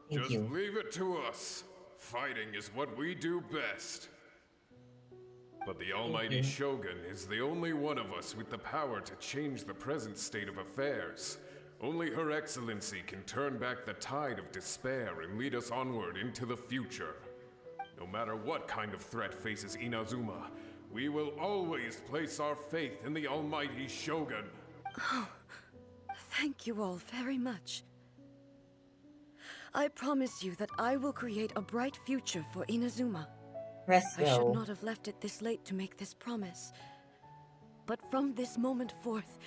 Thank Just you. leave it to us. Fighting is what we do best. But the almighty Shogun is the only one of us with the power to change the present state of affairs. Only Her Excellency can turn back the tide of despair and lead us onward into the future. No matter what kind of threat faces Inazuma, we will always place our faith in the almighty Shogun. Oh, thank you all very much. I promise you that I will create a bright future for Inazuma. Press I should go. not have left it this late to make this promise. But from this moment forth,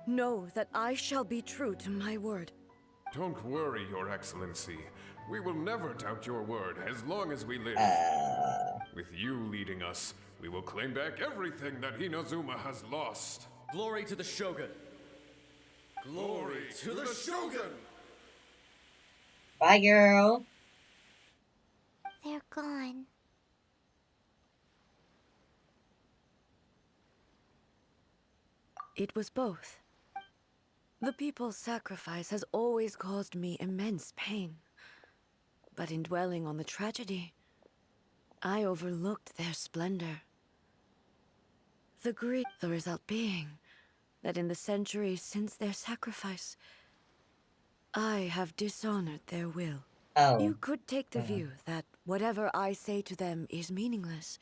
know that I shall be true to my word. Don't worry, Your Excellency. We will never doubt your word as long as we live. With you leading us, we will claim back everything that Inazuma has lost. Glory to the Shogun! Glory to the Shogun! Bye, girl. they're gone. It was both. The people's sacrifice has always caused me immense pain. But in dwelling on the tragedy, I overlooked their splendor. The result being that in the centuries since their sacrifice, I have dishonored their will. Oh. You could take the view that whatever I say to them is meaningless,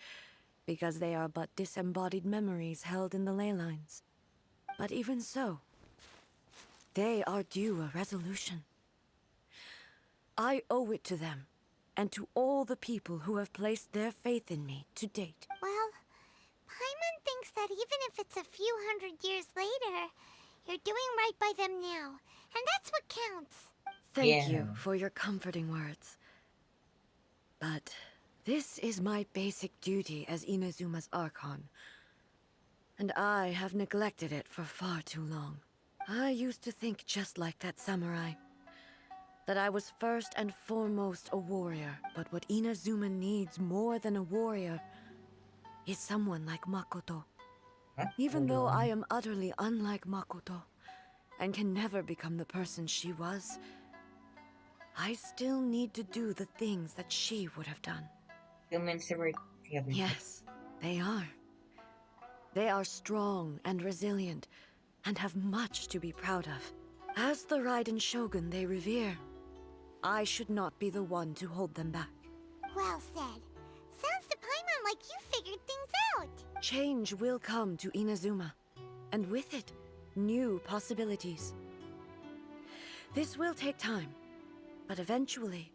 because they are but disembodied memories held in the ley lines. But even so, they are due a resolution. I owe it to them, and to all the people who have placed their faith in me to date. Well, Paimon thinks that even if it's a few hundred years later, you're doing right by them now, and that's what counts. Thank Yeah. you for your comforting words. But this is my basic duty as Inazuma's Archon, and I have neglected it for far too long. I used to think just like that samurai, that I was first and foremost a warrior, but what Inazuma needs more than a warrior is someone like Makoto. Huh? Even Hold though on. I am utterly unlike Makoto, and can never become the person she was, I still need to do the things that she would have done. Humans are together. Yes, they are. They are strong and resilient, and have much to be proud of. As the Raiden Shogun they revere, I should not be the one to hold them back. Well said. Sounds to Paimon like you figured things out. Change will come to Inazuma, and with it, new possibilities. This will take time, but eventually,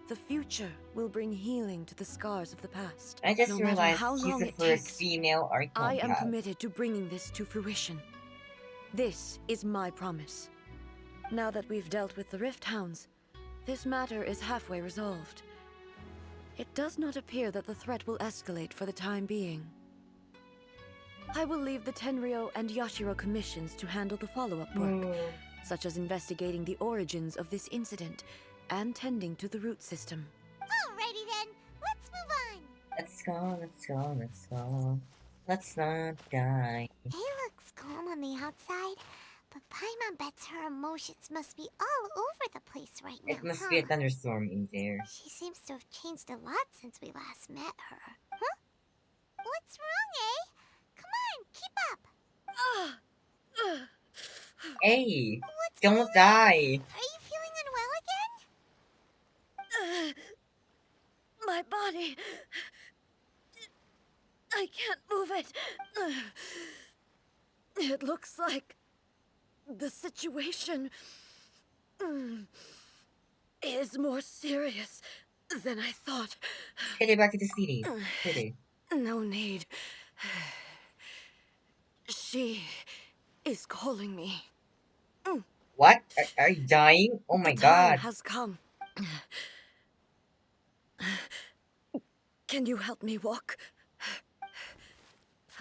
the future will bring healing to the scars of the past. I just No matter realized how she's long the it first takes, female Archon. I am we have. committed to bringing this to fruition. This is my promise. Now that we've dealt with the Rift Hounds, this matter is halfway resolved. It does not appear that the threat will escalate for the time being. I will leave the Tenryo and Yashiro commissions to handle the follow-up work, such as investigating the origins of this incident and tending to the root system. Alrighty then, let's move on. Let's go, let's go, let's go. Let's not die. He looks calm on the outside, but Paimon bets her emotions must be all over the place right now, It must be a thunderstorm in there. She seems to have changed a lot since we last met her. Huh? What's wrong, eh? Come on, keep up. Hey, What's don't going on? die. Are you feeling unwell again? My body... I can't move it. It looks like the situation is more serious than I thought. Headed back to the city. City. No need. She is calling me. What? Are you dying? Oh The my time god. has come. Can you help me walk?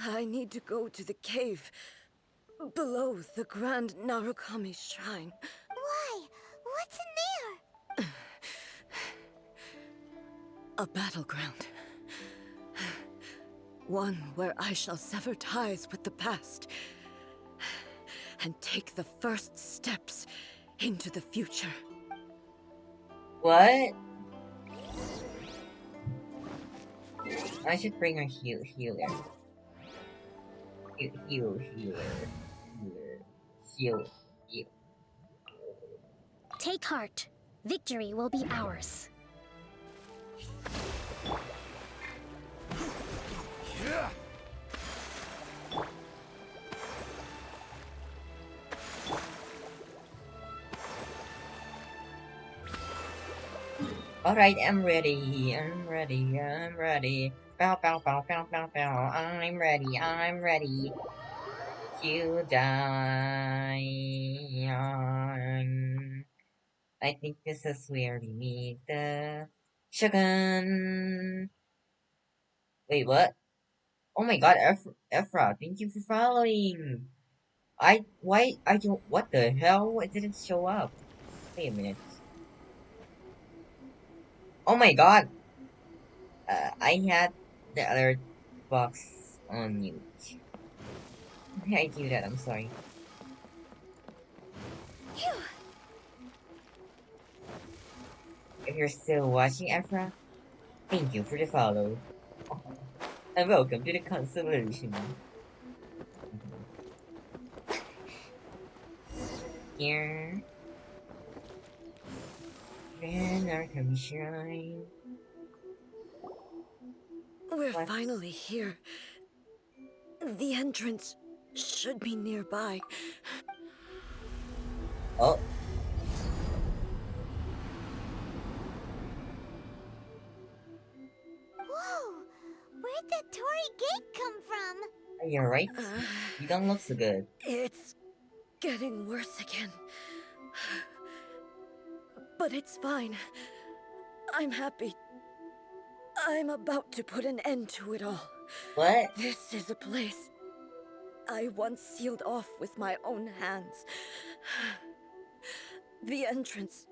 I need to go to the cave below the Grand Narukami Shrine. Why? What's in there? A battleground. One where I shall sever ties with the past and take the first steps into the future. What? I should bring a healer. Heal. Take heart. Victory will be ours. Alright, I'm ready. I'm ready. Bow, bow, bow, bow, bow, bow. I'm ready. To die. I think this is where we meet the Shogun. Wait, what? Oh my god, Ephra, thank you for following. What the hell? It didn't show up. Wait a minute. Oh my god, I had the alert box on mute. I do that, I'm sorry. If you're still watching, Ephra, thank you for the follow. And welcome to the constellation. Here. Grand Arkham Shrine. We're What? finally here. The entrance should be nearby. Oh, Whoa! Where'd that Torii gate come from? are you alright? You don't look so good. It's getting worse again. But it's fine. I'm happy. I'm about to put an end to it all. What? This is a place I once sealed off with my own hands. The entrance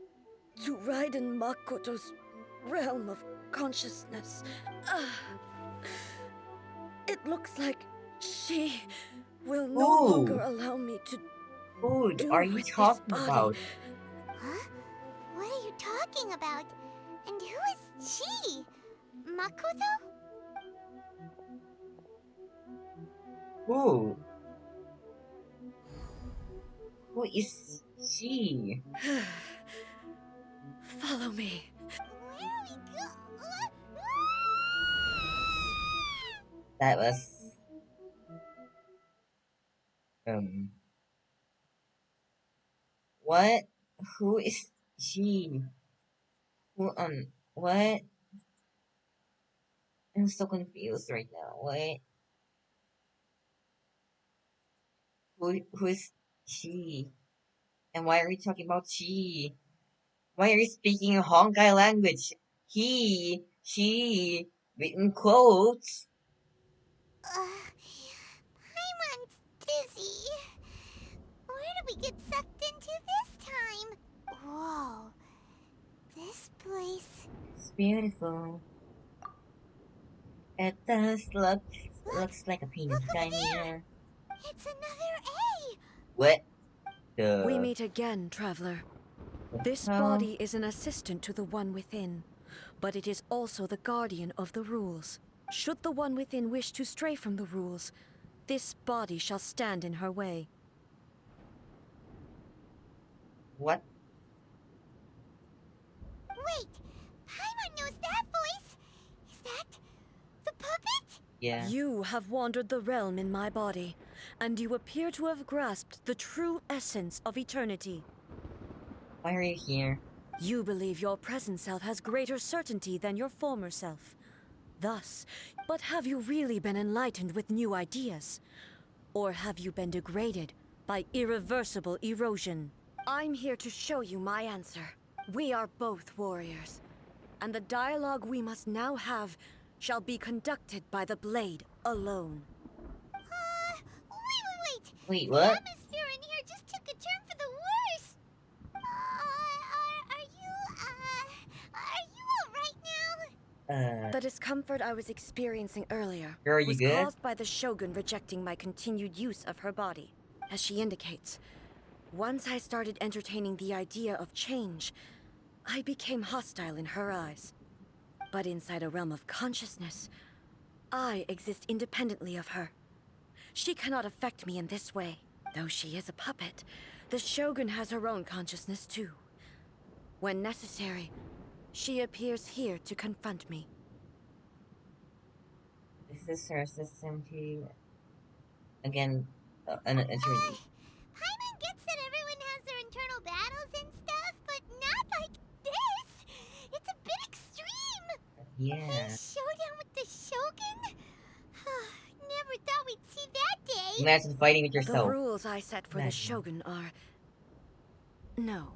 to Raiden Makoto's realm of consciousness. It looks like she will no longer allow me to Who do are you with this talking body. about? Huh? What are you talking about? And who is she? Makoto? Who? Who is she? Follow me. Where are we That was um what? Who is she? What? I'm so confused right now. What? Who is she? And why are we talking about she? Why are you speaking Honkai language? He, she, written quotes. Paimon's dizzy. Where did we get sucked into this time? Whoa. This place... It's beautiful. It does looks like a penis Look over sky there! mirror. It's another A! What We the meet again, traveler. This hell? body is an assistant to the one within, but it is also the guardian of the rules. Should the one within wish to stray from the rules, this body shall stand in her way. What? Wait! Paimon knows that voice! Is that... the puppet? Yeah. You have wandered the realm in my body, and you appear to have grasped the true essence of eternity. Why are you here? You believe your present self has greater certainty than your former self. Thus, but have you really been enlightened with new ideas? Or have you been degraded by irreversible erosion? I'm here to show you my answer. We are both warriors, and the dialogue we must now have shall be conducted by the blade alone. Wait. Wait, The what? atmosphere in here just took a turn for the worse. Are you alright now? The discomfort I was experiencing earlier Girl, are you was good? caused by the Shogun rejecting my continued use of her body. As she indicates, once I started entertaining the idea of change, I became hostile in her eyes. But inside a realm of consciousness, I exist independently of her. She cannot affect me in this way. Though she is a puppet, the Shogun has her own consciousness too. When necessary, she appears here to confront me. This is her system to, again, an eternity. Paimon gets that everyone has their internal battles and stuff, but not like this. It's a bit extreme. Yeah. A showdown with the Shogun? Never thought we'd see that day. Imagine fighting with The yourself. rules I set for the Shogun are... No.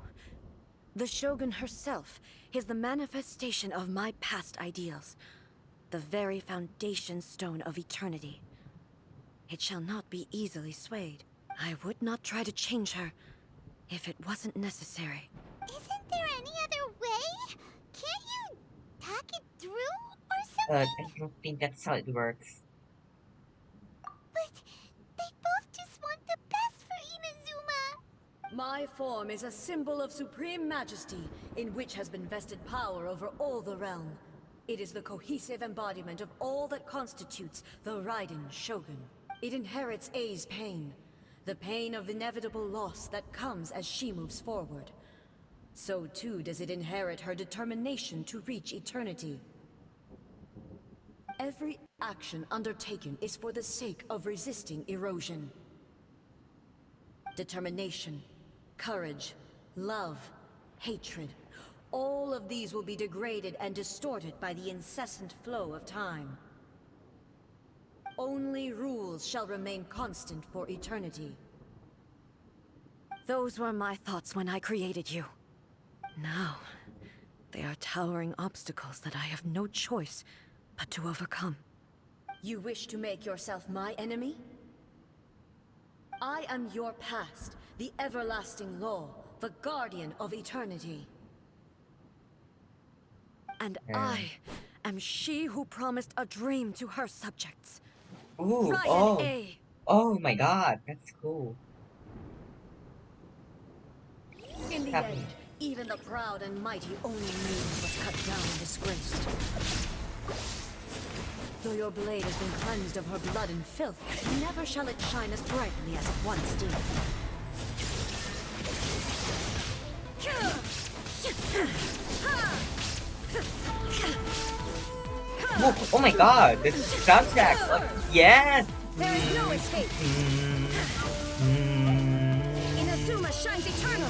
The Shogun herself is the manifestation of my past ideals. The very foundation stone of eternity. It shall not be easily swayed. I would not try to change her if it wasn't necessary. Isn't there any other way? Can't you talk it through or something? I don't think that's how it works. But they both just want the best for Inazuma. My form is a symbol of supreme majesty, in which has been vested power over all the realm. It is the cohesive embodiment of all that constitutes the Raiden Shogun. It inherits Ei's pain, the pain of inevitable loss that comes as she moves forward. So too does it inherit her determination to reach eternity. Every action undertaken is for the sake of resisting erosion. Determination, courage, love, hatred, all of these will be degraded and distorted by the incessant flow of time. Only rules shall remain constant for eternity. Those were my thoughts when I created you. Now, they are towering obstacles that I have no choice but to overcome. You wish to make yourself my enemy? I am your past, the everlasting law, the guardian of eternity. And I am she who promised a dream to her subjects. Ooh, Raiden A. Oh my god, that's cool. In the end, even the proud and mighty Oni was cut down and disgraced. Though your blade has been cleansed of her blood and filth, never shall it shine as brightly as it once did. Oh my god, this soundtrack! Like, yes! There is no escape! Inazuma shines eternal!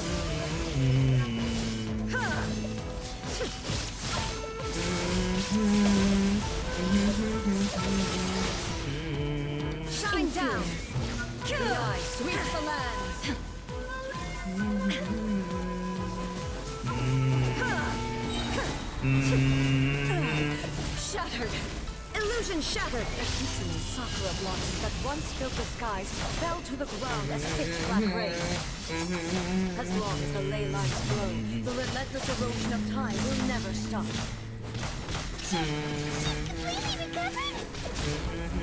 Shine down! The eye sweeps the lands! Shattered! Illusion shattered! The Kitsune sakura blossoms that once filled the skies fell to the ground as pitch black rain. As long as the ley lines flow, the relentless erosion of time will never stop. Completely recovered?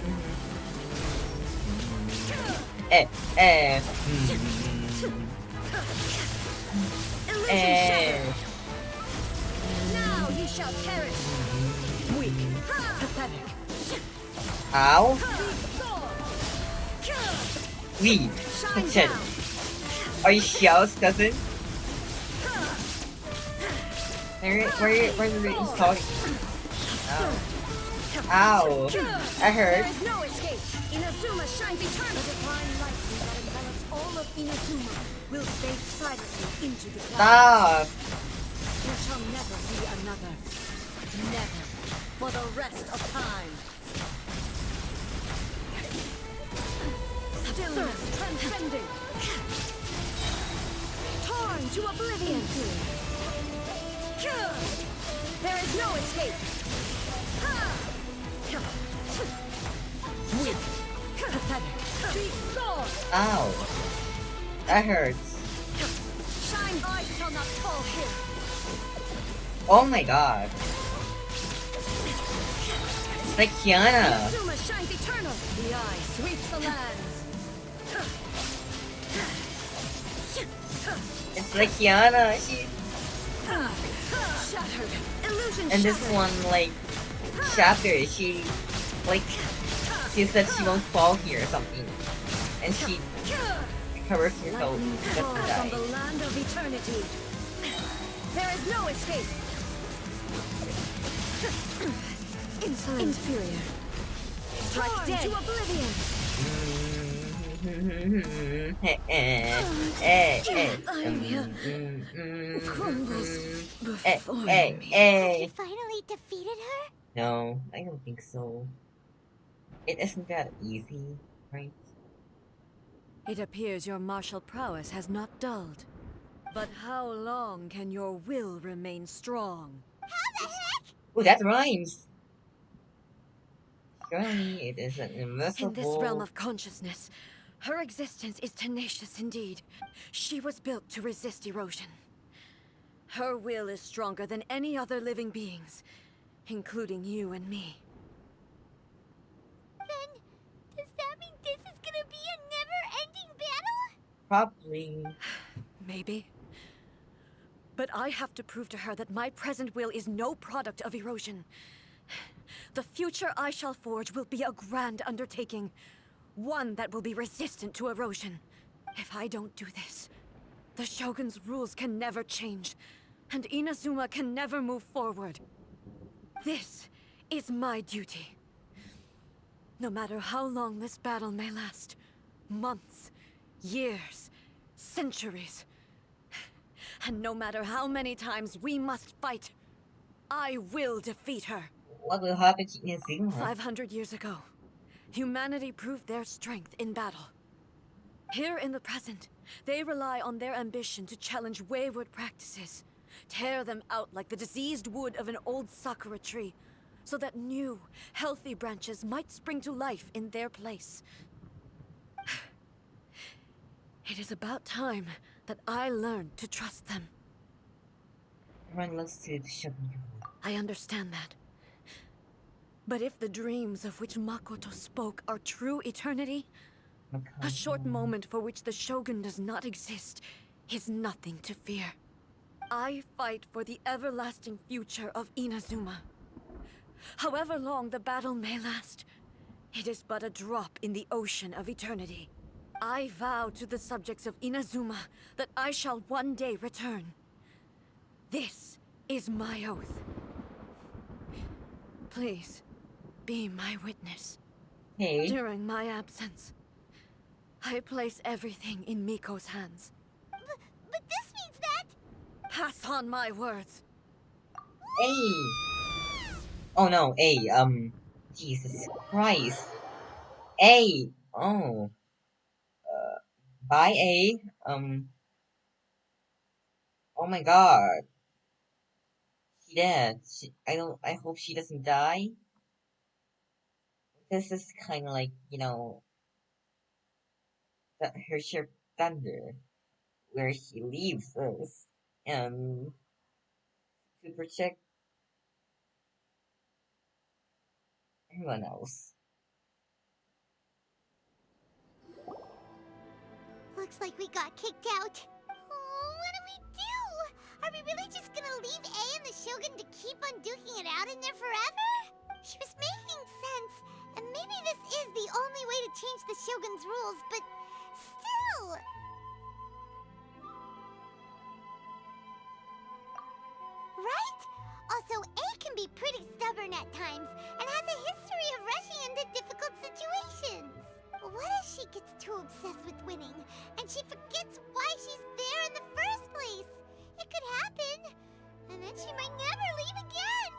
Illusion shattered! Now you shall perish! Weak, pathetic. Ow! Weak, Shine pathetic. down! Are you Xiao's cousin? Where are you installing? Ow. Ow! I There heard. is no escape! Inazuma shines eternal. The divine lightning that envelops all of Inazuma will fade silently into the clouds. Stop! There shall never be another. Never. For the rest of time. Stillness transcending. Torn to oblivion. There is no escape. Weak. Pathetic. Be gone. Ow. That hurts. Shine I shall not fall here. Oh my god. It's like Kiana. Inazuma shines eternal. The eye sweeps the lands. It's like Kiana. She Shattered. Illusion and this shattered. one like chapter. She like she said she won't fall here or something, and she covers herself Lightning just to falls on die. the land of eternity. There is no escape. Insolent. Inferior. Strike dead. To oblivion. Crumbles before me. You finally defeated her? No, I don't think so. It isn't that easy, right? It appears your martial prowess has not dulled. But how long can your will remain strong? How the heck? Oh, that rhymes! Surely it is an invisible... In this realm of consciousness, her existence is tenacious indeed. She was built to resist erosion. Her will is stronger than any other living beings, including you and me. Then, does that mean this is gonna be a never-ending battle? Probably. Maybe. But I have to prove to her that my present will is no product of erosion. The future I shall forge will be a grand undertaking. One that will be resistant to erosion. If I don't do this, the Shogun's rules can never change, and Inazuma can never move forward. This is my duty. No matter how long this battle may last, months, years, centuries, and no matter how many times we must fight, I will defeat her. What will happen to Inazuma? 500 years ago, humanity proved their strength in battle. Here in the present, they rely on their ambition to challenge wayward practices, tear them out like the diseased wood of an old sakura tree, so that new, healthy branches might spring to life in their place. It is about time that I learned to trust them. Everyone loves to Shogun. I understand that. But if the dreams of which Makoto spoke are true eternity, a short moment for which the Shogun does not exist is nothing to fear. I fight for the everlasting future of Inazuma. However long the battle may last, it is but a drop in the ocean of eternity. I vow to the subjects of Inazuma that I shall one day return. This is my oath. Please, be my witness. Hey. During my absence, I place everything in Miko's hands. But this means that... Pass on my words. Hey! Oh no, hey, Jesus Christ. Hey! Oh. Bye, A. Oh my god. She dead. I hope she doesn't die. This is kinda like, you know, her ship Thunder, where she leaves us, to protect everyone else. Looks like we got kicked out. Oh, what do we do? Are we really just gonna leave A and the Shogun to keep on duking it out in there forever? She was making sense, and maybe this is the only way to change the Shogun's rules, but still... Right? Also, A can be pretty stubborn at times, and has a history of rushing into difficult situations. What if she gets too obsessed with winning and she forgets why she's there in the first place? It could happen. And then she might never leave again.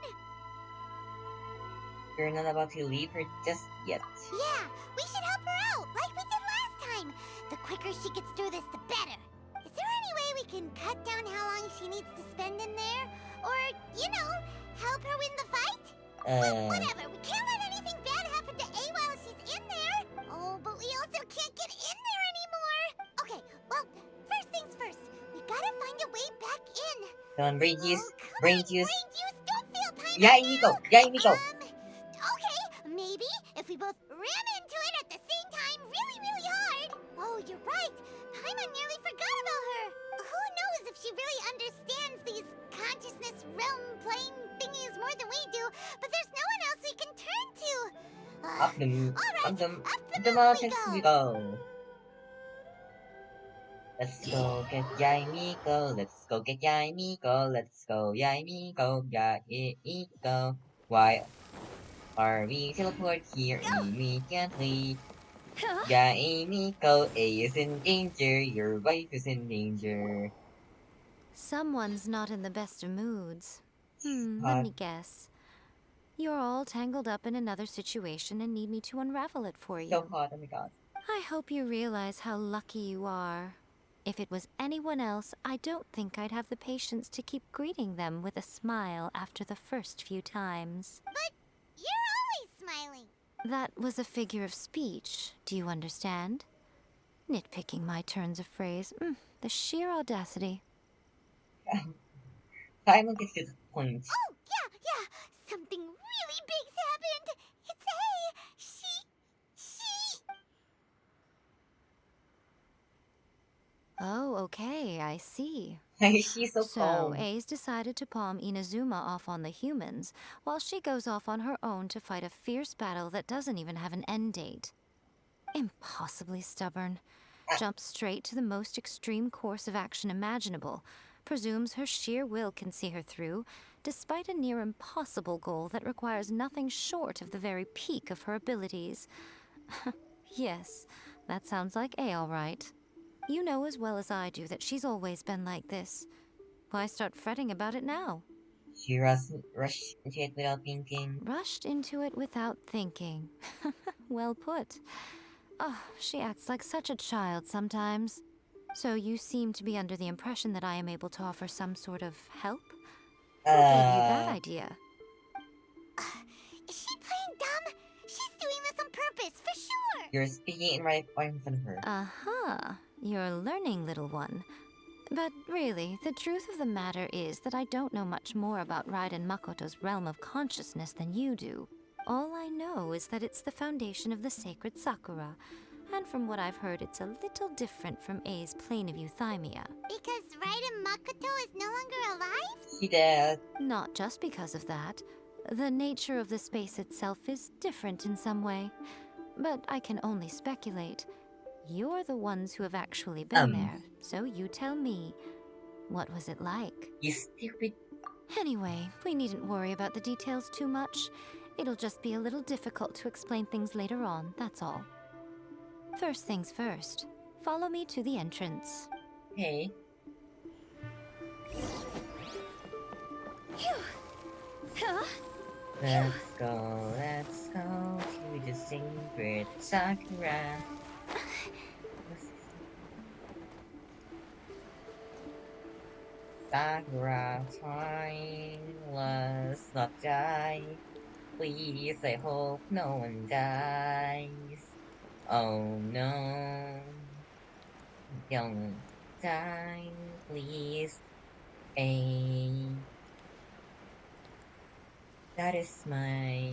You're not about to leave her just yet. Yeah, we should help her out, like we did last time. The quicker she gets through this, the better. Is there any way we can cut down how long she needs to spend in there? Or, help her win the fight? Whatever, we can't let anything bad happen to A while she's in there. Oh, but we also can't get in there anymore. Okay, well, first things first. We gotta find a way back in. Come on, brain juice. Oh, come Brain on, juice. brain juice, don't feel time Yay, right Miko! now. Yay, Miko! Okay, maybe if we both ram into it at the same time really, really hard. Oh, you're right. Paimon nearly forgot about her. Who knows if she really understands these consciousness realm plane thingies more than we do, but there's no one else we can turn to. Up the, Alright, up the mountains we go. Let's go get Yay Miko. Let's go get Yay Miko. Let's go Yay Miko. Yay Miko. Why are we teleport here immediately? Yay Miko. A is in danger. Your wife is in danger. Someone's not in the best of moods. Let me guess. You're all tangled up in another situation and need me to unravel it for you. So hot, oh my god. I hope you realize how lucky you are. If it was anyone else, I don't think I'd have the patience to keep greeting them with a smile after the first few times. But you're always smiling. That was a figure of speech, do you understand? Nitpicking my turns of phrase. The sheer audacity. Paimon gets to the point. Oh, yeah. Something really big's happened. It's A. She... Oh, okay, I see. She's so So, calm. A's decided to palm Inazuma off on the humans, while she goes off on her own to fight a fierce battle that doesn't even have an end date. Impossibly stubborn. Jumps straight to the most extreme course of action imaginable, presumes her sheer will can see her through, despite a near impossible goal that requires nothing short of the very peak of her abilities. Yes, that sounds like A all right. You know as well as I do that she's always been like this. Why start fretting about it now? She rushed into it without thinking. Rushed into it without thinking. Well put. Oh, she acts like such a child sometimes. So you seem to be under the impression that I am able to offer some sort of help? Who gave you that idea? Is she playing dumb? She's doing this on purpose, for sure. You're speaking in right in front of her. Uh-huh. You're learning, little one. But really, the truth of the matter is that I don't know much more about Raiden Makoto's realm of consciousness than you do. All I know is that it's the foundation of the sacred Sakura, and from what I've heard, it's a little different from A's plane of euthymia. Because Raiden Makoto is no longer alive? She did. Not just because of that. The nature of the space itself is different in some way. But I can only speculate. You're the ones who have actually been there, so you tell me. What was it like? You stupid. Anyway, we needn't worry about the details too much. It'll just be a little difficult to explain things later on, that's all. First things first. Follow me to the entrance. Hey. Let's go to the sacred Sakura. Sakura time, let's not die. Please, I hope no one dies. Oh no. Don't die, please. That is my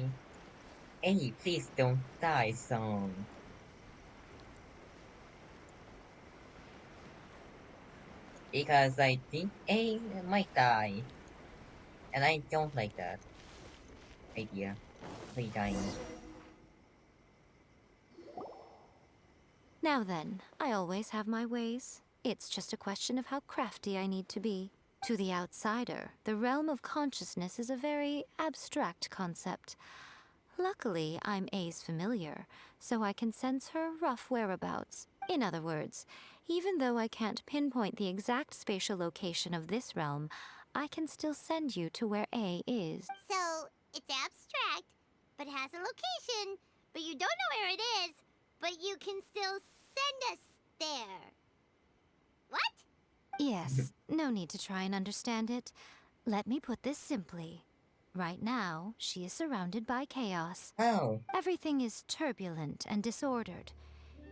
please don't die song. Because I think A might die. And I don't like that idea. They dying. Now then, I always have my ways. It's just a question of how crafty I need to be. To the outsider, the realm of consciousness is a very abstract concept. Luckily, I'm A's familiar, so I can sense her rough whereabouts. In other words, even though I can't pinpoint the exact spatial location of this realm, I can still send you to where A is. So, it's abstract, but has a location, but you don't know where it is, but you can still send us there. What? Yes, no need to try and understand it. Let me put this simply. Right now, she is surrounded by chaos. Oh, Everything is turbulent and disordered.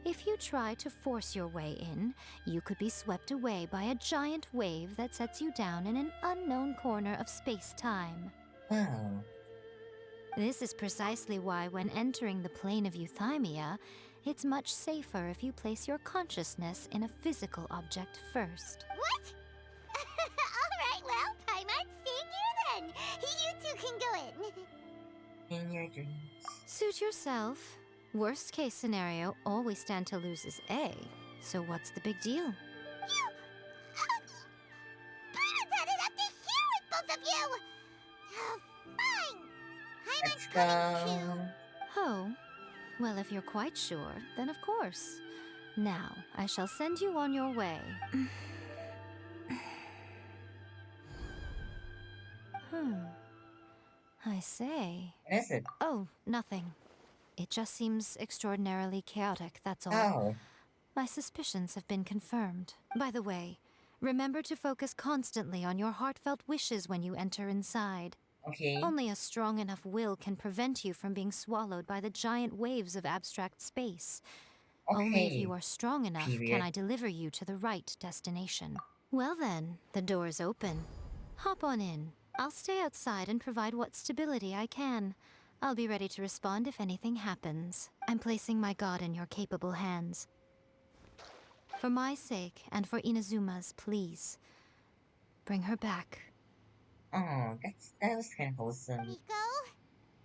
If you try to force your way in, you could be swept away by a giant wave that sets you down in an unknown corner of space-time. wow. This is precisely why when entering the plane of Euthymia, it's much safer if you place your consciousness in a physical object first. What? Alright, well, Paimon's staying here then. You two can go in. In your dreams. Suit yourself. Worst case scenario, all we stand to lose is A. So what's the big deal? Paimon's had it up to here with both of you! Oh, fine! Let's Paimon's coming go. too. Oh, well, if you're quite sure, then of course. Now, I shall send you on your way. I say. What is it? Oh, nothing. It just seems extraordinarily chaotic, that's all. Oh, My suspicions have been confirmed. By the way, remember to focus constantly on your heartfelt wishes when you enter inside. okay. Only a strong enough will can prevent you from being swallowed by the giant waves of abstract space. Only if Okay. you are strong enough can Period. I deliver you to the right destination. Well then, the door's open. Hop on in. I'll stay outside and provide what stability I can. I'll be ready to respond if anything happens. I'm placing my god in your capable hands. For my sake, and for Inazuma's, please. Bring her back. Oh, that was kind of wholesome. Miko,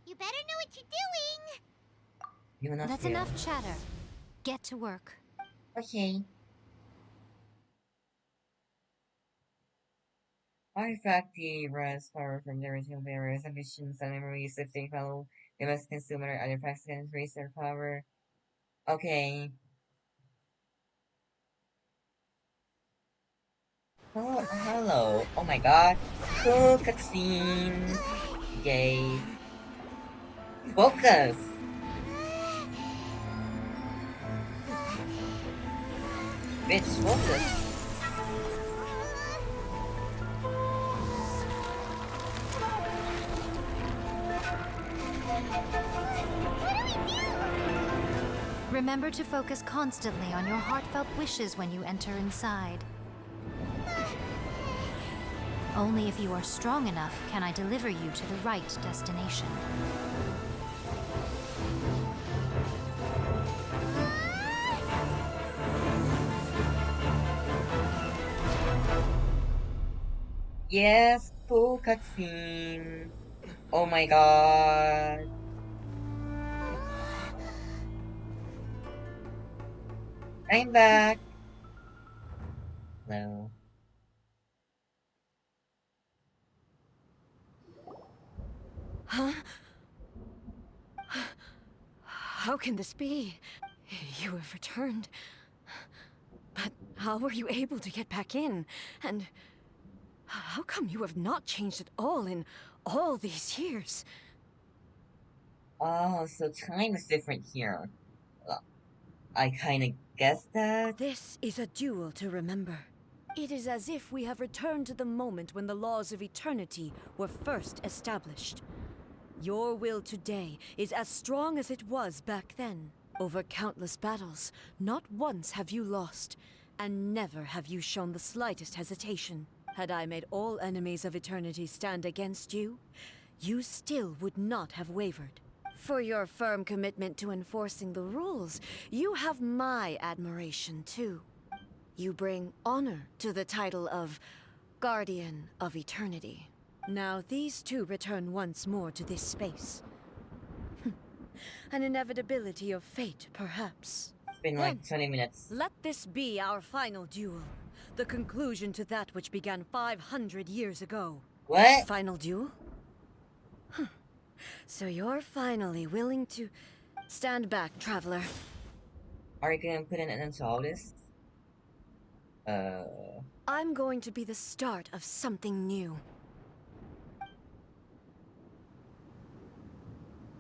you better know what you're doing! You will not That's fail. enough chatter. Get to work. Okay. Artifact the rest power from the original bearers, ambitions, and memories if they follow. They must consume other artifacts can raise their power. Okay. Oh, hello. Oh my god. Cool cutscene. Yay. Focus. Bitch, focus. Remember to focus constantly on your heartfelt wishes when you enter inside. Only if you are strong enough can I deliver you to the right destination. Yes, cool cutscene. Oh my god. I'm back. Hello. Huh? How can this be? You have returned. But how were you able to get back in? And how come you have not changed at all in all these years? Oh, so time is different here. Well, I kinda guessed that. This is a duel to remember. It is as if we have returned to the moment when the laws of eternity were first established. Your will today is as strong as it was back then. Over countless battles, not once have you lost, and never have you shown the slightest hesitation. Had I made all enemies of eternity stand against you, you still would not have wavered. For your firm commitment to enforcing the rules, you have my admiration too. You bring honor to the title of Guardian of Eternity. Now these two return once more to this space. An inevitability of fate, perhaps. It's been like 20 minutes. Let this be our final duel. The conclusion to that which began 500 years ago. What? Final duel? So you're finally willing to stand back, traveler. Are you gonna put an end to all this? I'm going to be the start of something new.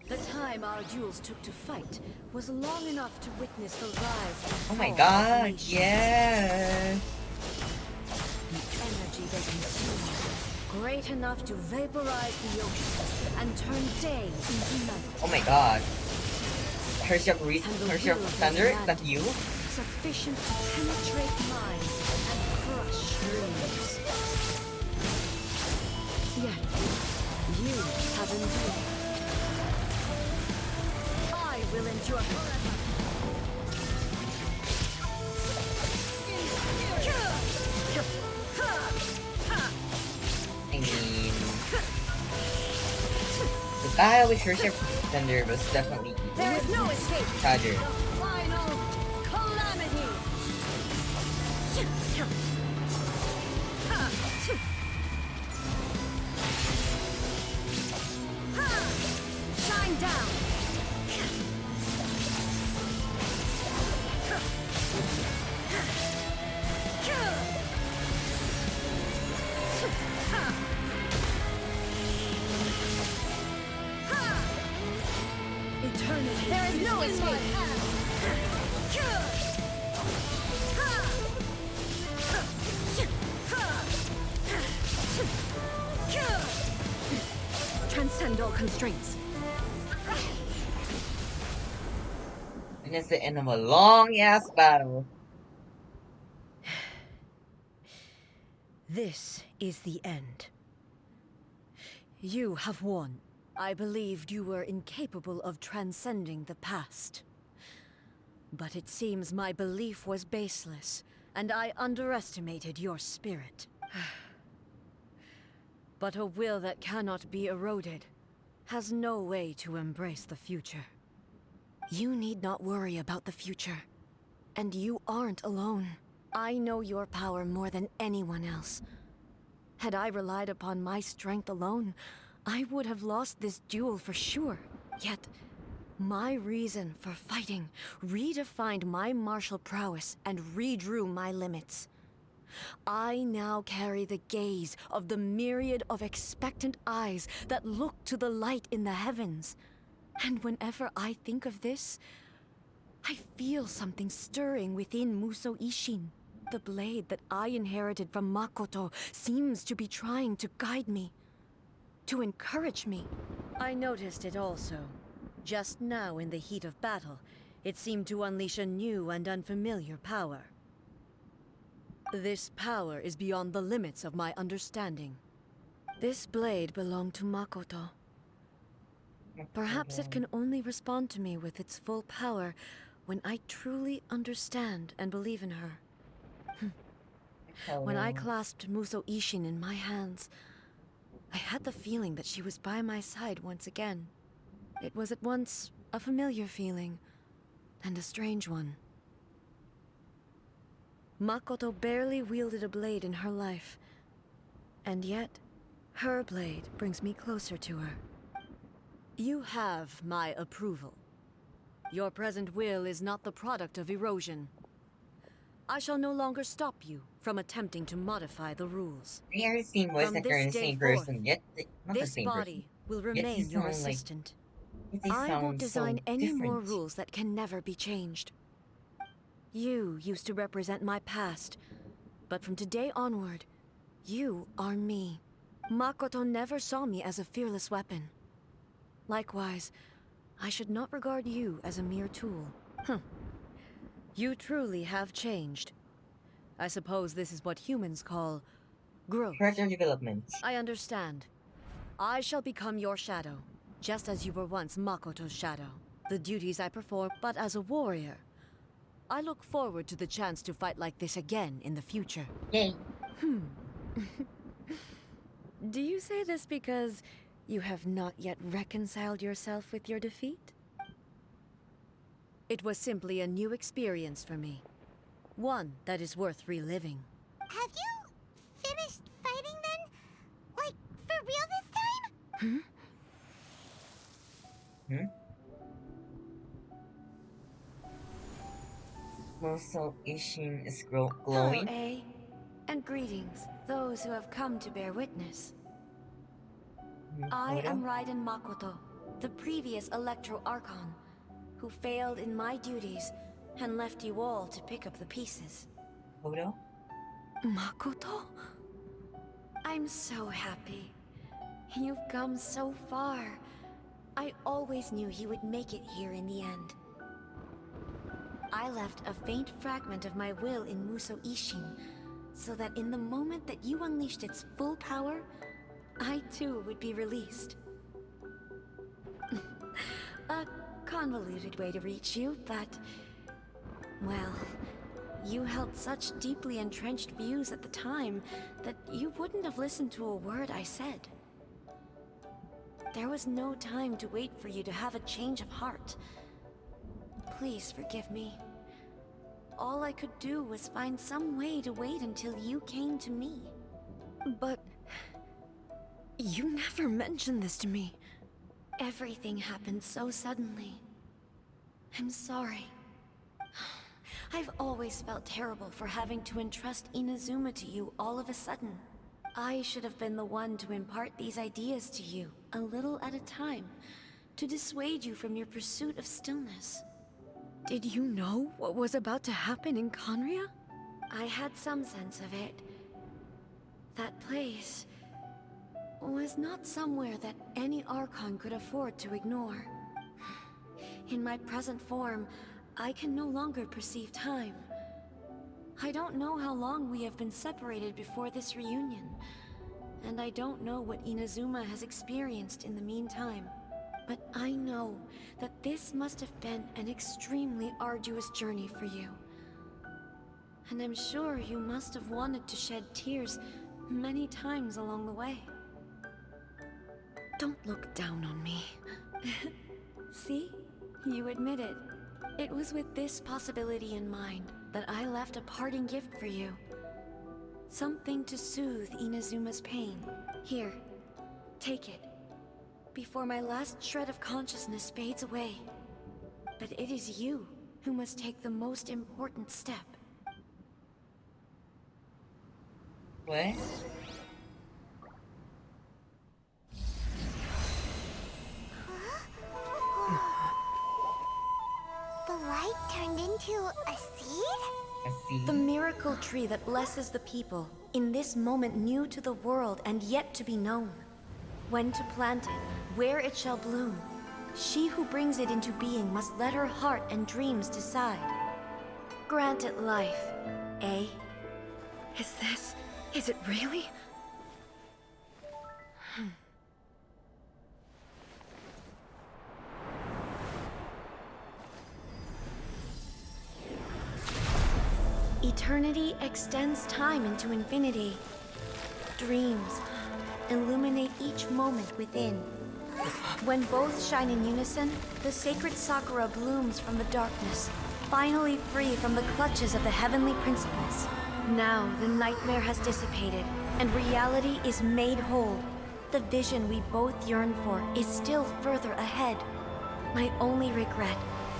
The time our duels took to fight was long enough to witness the rise and Oh my fall of god, nations. yes! The energy they consume, great enough to vaporize the ocean and turn day into night. Oh my god. Hershey of Thunder, is that you? Sufficient to penetrate minds and crush dreams. Yet, you have endured. I will endure forever. I mean, the battle with Hershey of Thunder was definitely There is no escape. Roger. Final calamity. Shine down. Eternity. There is no escape. Transcend all constraints. And it's the end of a long ass battle. This is the end. You have won. I believed you were incapable of transcending the past. But it seems my belief was baseless, and I underestimated your spirit. But a will that cannot be eroded has no way to embrace the future. You need not worry about the future. And you aren't alone. I know your power more than anyone else. Had I relied upon my strength alone, I would have lost this duel for sure. Yet, my reason for fighting redefined my martial prowess and redrew my limits. I now carry the gaze of the myriad of expectant eyes that look to the light in the heavens. And whenever I think of this, I feel something stirring within Muso Ishin. The blade that I inherited from Makoto seems to be trying to guide me, to encourage me. I noticed it also. Just now in the heat of battle, it seemed to unleash a new and unfamiliar power. This power is beyond the limits of my understanding. This blade belonged to Makoto. Perhaps it can only respond to me with its full power when I truly understand and believe in her. When I clasped Muso Ishin in my hands, I had the feeling that she was by my side once again. It was at once a familiar feeling and a strange one. Makoto barely wielded a blade in her life, and yet her blade brings me closer to her. You have my approval. Your present will is not the product of erosion. I shall no longer stop you from attempting to modify the rules. They are the same voice From that they're the this day same forth, person, yet not the this same body will person. Yet they remain your sound like- assistant. yet they I sound won't design so any more different. rules that can never be changed. You used to represent my past, but from today onward, you are me. Makoto never saw me as a fearless weapon. Likewise, I should not regard you as a mere tool. You truly have changed. I suppose this is what humans call growth. Character development. I understand. I shall become your shadow, just as you were once Makoto's shadow. The duties I perform, but as a warrior. I look forward to the chance to fight like this again in the future. Yay. Do you say this because you have not yet reconciled yourself with your defeat? It was simply a new experience for me. One that is worth reliving. Have you finished fighting then? Like, for real this time? Hmm? Muscle Ishin is Hello, glowing? A. And greetings, those who have come to bear witness. I am Photo? Raiden Makoto, the previous Electro Archon, who failed in my duties and left you all to pick up the pieces. Photo? Makoto? I'm so happy. You've come so far. I always knew you would make it here in the end. I left a faint fragment of my will in Muso Ishin, so that in the moment that you unleashed its full power, I too would be released. A convoluted way to reach you, but... well, you held such deeply entrenched views at the time that you wouldn't have listened to a word I said. There was no time to wait for you to have a change of heart. Please forgive me. All I could do was find some way to wait until you came to me. But... you never mentioned this to me. Everything happened so suddenly. I'm sorry. I've always felt terrible for having to entrust Inazuma to you all of a sudden. I should have been the one to impart these ideas to you, a little at a time, to dissuade you from your pursuit of stillness. Did you know what was about to happen in Conria? I had some sense of it. That place was not somewhere that any Archon could afford to ignore. In my present form, I can no longer perceive time. I don't know how long we have been separated before this reunion, and I don't know what Inazuma has experienced in the meantime. But I know that this must have been an extremely arduous journey for you. And I'm sure you must have wanted to shed tears many times along the way. Don't look down on me. See? You admit it. It was with this possibility in mind that I left a parting gift for you. Something to soothe Inazuma's pain. Here, take it. Before my last shred of consciousness fades away. But it is you who must take the most important step. What? The light turned into a seed? A seed? The miracle tree that blesses the people, in this moment new to the world and yet to be known. When to plant it, where it shall bloom. She who brings it into being must let her heart and dreams decide. Grant it life, eh? Is it really? Eternity extends time into infinity. Dreams illuminate each moment within. When both shine in unison, the sacred Sakura blooms from the darkness, finally free from the clutches of the heavenly principles. Now the nightmare has dissipated, and reality is made whole. The vision we both yearn for is still further ahead. My only regret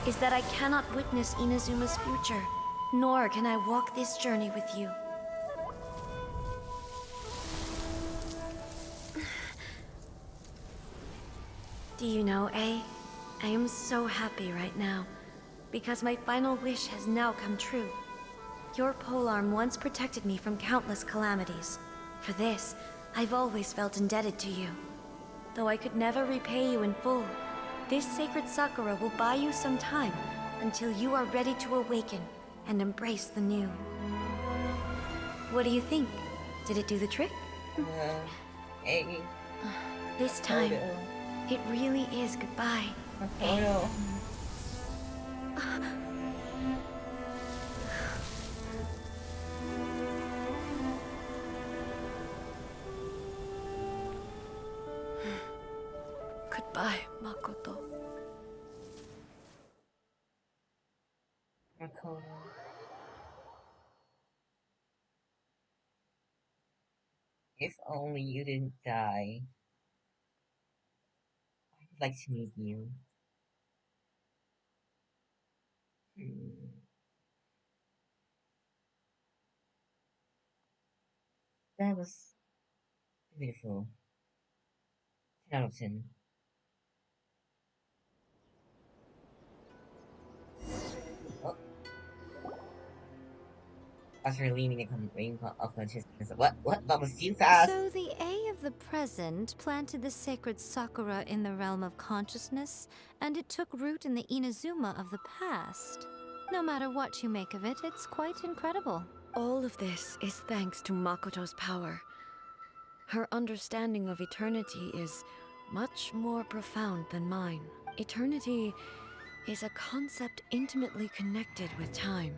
is that I cannot witness Inazuma's future, nor can I walk this journey with you. Do you know, A? I am so happy right now, because my final wish has now come true. Your polearm once protected me from countless calamities. For this, I've always felt indebted to you. Though I could never repay you in full, this sacred Sakura will buy you some time until you are ready to awaken and embrace the new. What do you think? Did it do the trick? Hey. This time, it really is goodbye. Photo. Goodbye, Makoto. Makoto. If only you didn't die. I'd like to meet you. Hmm, that was beautiful. 10 out of 10. Oh, after leaning a ring of consciousness. What? That was too fast! So the A of the present planted the sacred Sakura in the realm of consciousness, and it took root in the Inazuma of the past. No matter what you make of it, it's quite incredible. All of this is thanks to Makoto's power. Her understanding of eternity is much more profound than mine. Eternity is a concept intimately connected with time.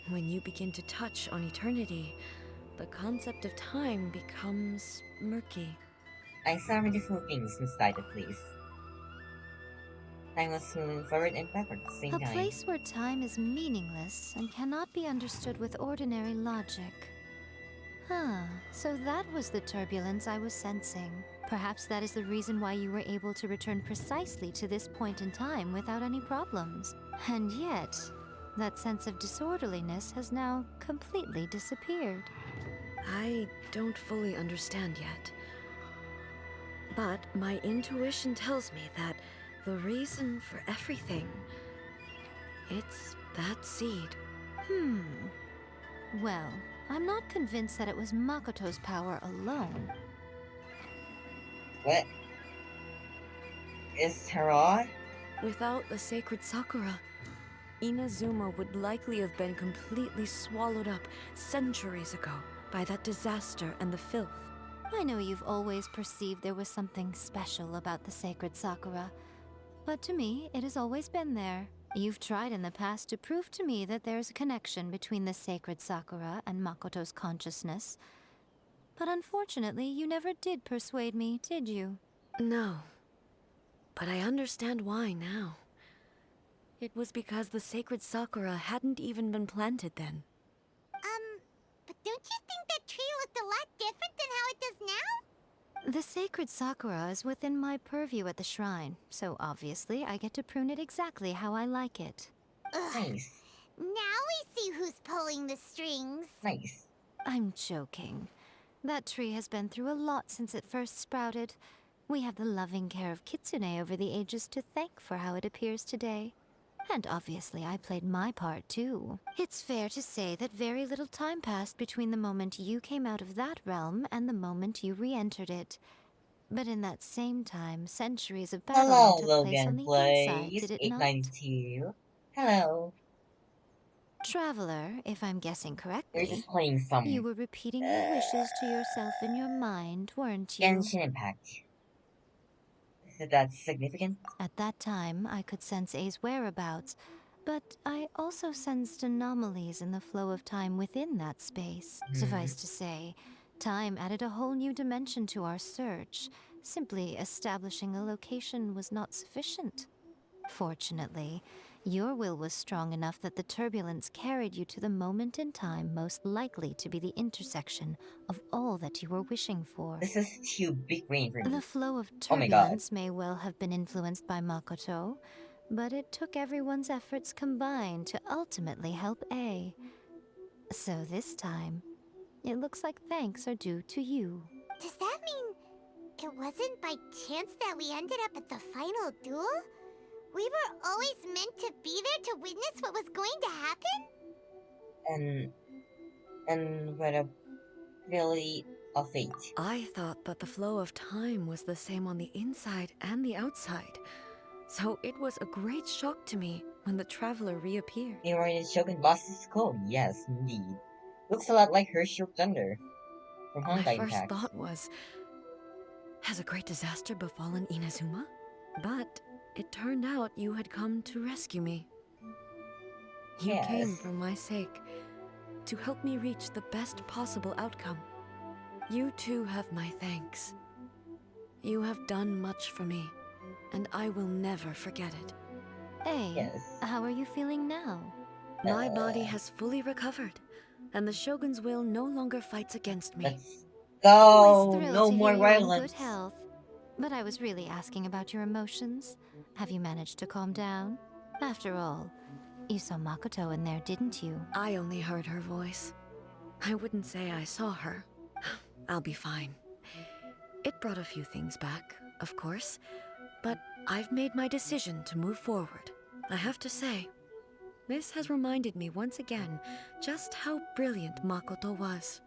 When you begin to touch on eternity, the concept of time becomes murky. I saw beautiful things inside the place. Time was moving forward and backward at the same A time. place where time is meaningless and cannot be understood with ordinary logic. Huh, so that was the turbulence I was sensing. Perhaps that is the reason why you were able to return precisely to this point in time without any problems. And yet, that sense of disorderliness has now completely disappeared. I don't fully understand yet. But my intuition tells me that the reason for everything, it's that seed. Well, I'm not convinced that it was Makoto's power alone. What? Is Tara? Without the sacred Sakura, Inazuma would likely have been completely swallowed up centuries ago by that disaster and the filth. I know you've always perceived there was something special about the sacred Sakura, but to me, it has always been there. You've tried in the past to prove to me that there's a connection between the sacred Sakura and Makoto's consciousness, but unfortunately, you never did persuade me, did you? No, but I understand why now. It was because the sacred Sakura hadn't even been planted then. But don't you think that tree looked a lot different than how it does now? The sacred Sakura is within my purview at the shrine, so obviously I get to prune it exactly how I like it. Ugh. Nice. Now we see who's pulling the strings. Nice. I'm joking. That tree has been through a lot since it first sprouted. We have the loving care of Kitsune over the ages to thank for how it appears today. And obviously I played my part too. It's fair to say that very little time passed between the moment you came out of that realm and the moment you re-entered it. But in that same time, centuries of battling Hello, took place on Logan the inside, plays did it not? 892. Hello. Traveler, if I'm guessing You're correctly, just playing you some were repeating your uh, wishes to yourself in your mind, weren't you? Genshin Impact. Is that significant? At that time, I could sense A's whereabouts, but I also sensed anomalies in the flow of time within that space. Hmm. Suffice to say, time added a whole new dimension to our search. Simply establishing a location was not sufficient. Fortunately, your will was strong enough that the turbulence carried you to the moment in time most likely to be the intersection of all that you were wishing for. This is too big brain for The me. flow of Oh my god. turbulence may well have been influenced by Makoto, but it took everyone's efforts combined to ultimately help A. So this time, it looks like thanks are due to you. Does that mean it wasn't by chance that we ended up at the final duel? We were always meant to be there to witness what was going to happen? And what a really a fate. I thought that the flow of time was the same on the inside and the outside. So it was a great shock to me when the traveler reappeared. You are in Shogun Boss's code. Yes, indeed. Looks a lot like Hershey Thunder from My Honkai first Impact. thought was, has a great disaster befallen Inazuma? But it turned out you had come to rescue me. You Yes. came for my sake, to help me reach the best possible outcome. You too have my thanks. You have done much for me, and I will never forget it. A, Yes. how are you feeling now? My body has fully recovered, and the Shogun's will no longer fights against me. Let's Always go. thrilled No to more hear you're in good violence. health. But I was really asking about your emotions. Have you managed to calm down? After all, You saw Makoto in there, didn't you? I only heard her voice. I wouldn't say I saw her. I'll be fine. It brought a few things back, of course, but I've made my decision to move forward. I have to say, this has reminded me once again just how brilliant Makoto was.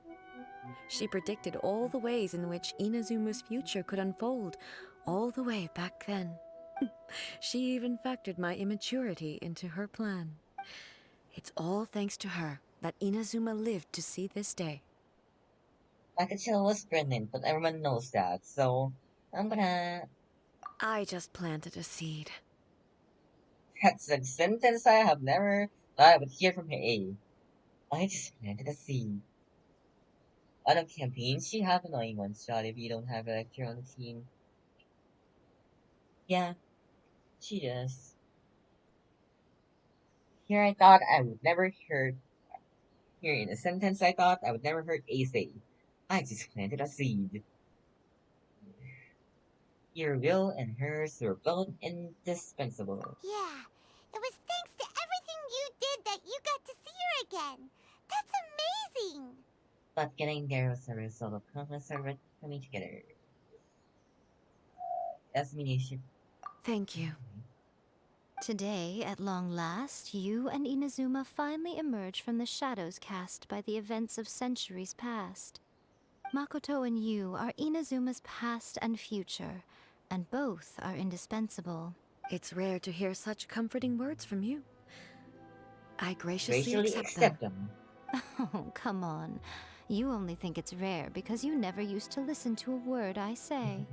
She predicted all the ways in which Inazuma's future could unfold, all the way back then. She even factored my immaturity into her plan. It's all thanks to her that Inazuma lived to see this day. Pakachu was brilliant, but everyone knows that, so I'm gonna. I just planted a seed. That's a sentence I have never thought I would hear from A. I just planted a seed. On a campaign, she have annoying one shot if you don't have a lecture on the team. Yeah, she does. Here I thought I would never hear. Here in a sentence I thought I would never heard A say. I just planted a seed. Your will and hers were both indispensable. Yeah, it was thanks to everything you did that you got to see her again. That's amazing! But getting there was a result of countless effort coming together. Assimilation. Thank you. Today, at long last, you and Inazuma finally emerge from the shadows cast by the events of centuries past. Makoto and you are Inazuma's past and future, and both are indispensable. It's rare to hear such comforting words from you. I graciously Graciously accept them. accept them. Oh, come on. You only think it's rare because you never used to listen to a word I say.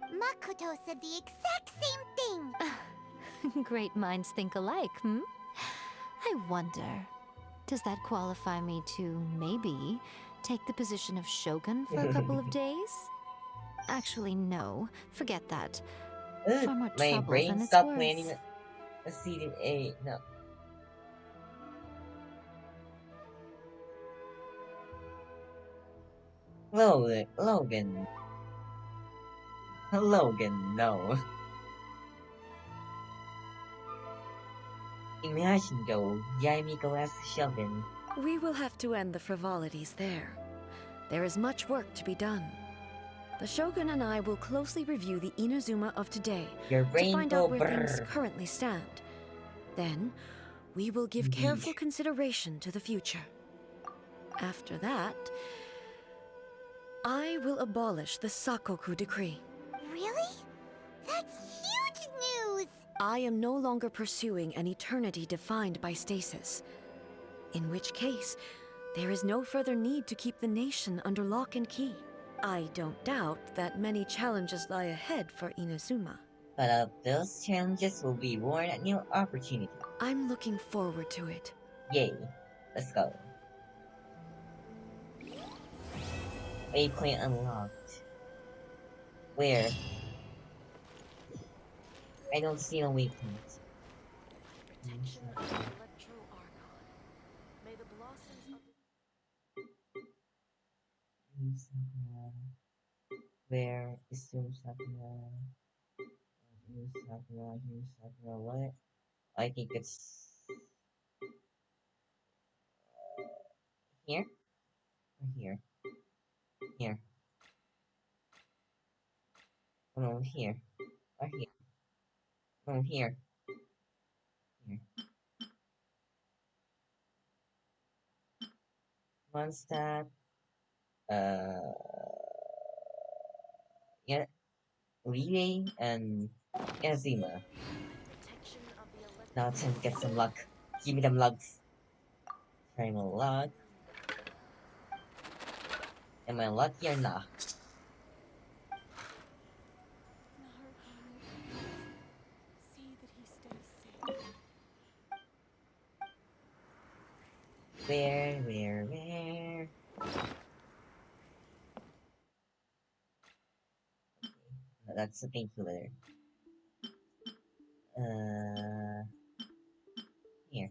Makoto said the exact same thing! Great minds think alike, hmm? I wonder, does that qualify me to, maybe, take the position of Shogun for a couple of days? Actually, no. Forget that. Far more My trouble brain than it's stopped worth. planning a seed in A. No. Logan. Logan, no. Imagine though, Yaimiko as the Shogun. We will have to end the frivolities there. There is much work to be done. The Shogun and I will closely review the Inazuma of today Your to brain find go out where things brrr. currently stand. Then, we will give Indeed. careful consideration to the future. After that, I will abolish the Sakoku decree. Really? That's huge news! I am no longer pursuing an eternity defined by stasis. In which case, there is no further need to keep the nation under lock and key. I don't doubt that many challenges lie ahead for Inazuma. But those challenges will be born at new opportunity. I'm looking forward to it. Yay. Let's go. Waypoint unlocked. Where? I don't see no waypoint. Where is Sakura? Sakura, what? I think it's here? Or here? Here. Oh, no, here. Or here. No, here. Here. Mondstadt. Uh, yeah, Relay and Inazuma. Now it's time to get some luck. Give me them lugs. Primal luck. Am I lucky or not? Where? No, that's a painkiller. Here.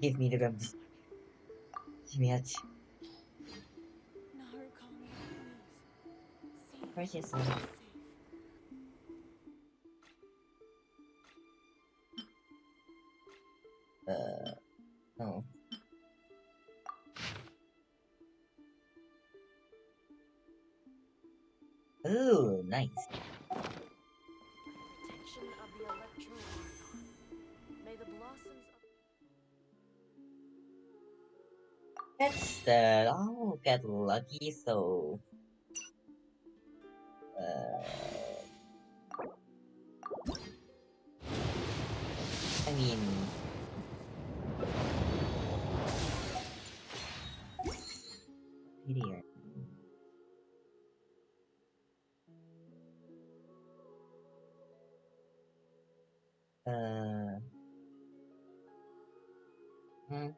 Give me the rubs. Give me that. precious. Oh. Ooh, nice. Protection of the electro-ion. May the blossoms of Instead, I'll get lucky, so... I mean... Here.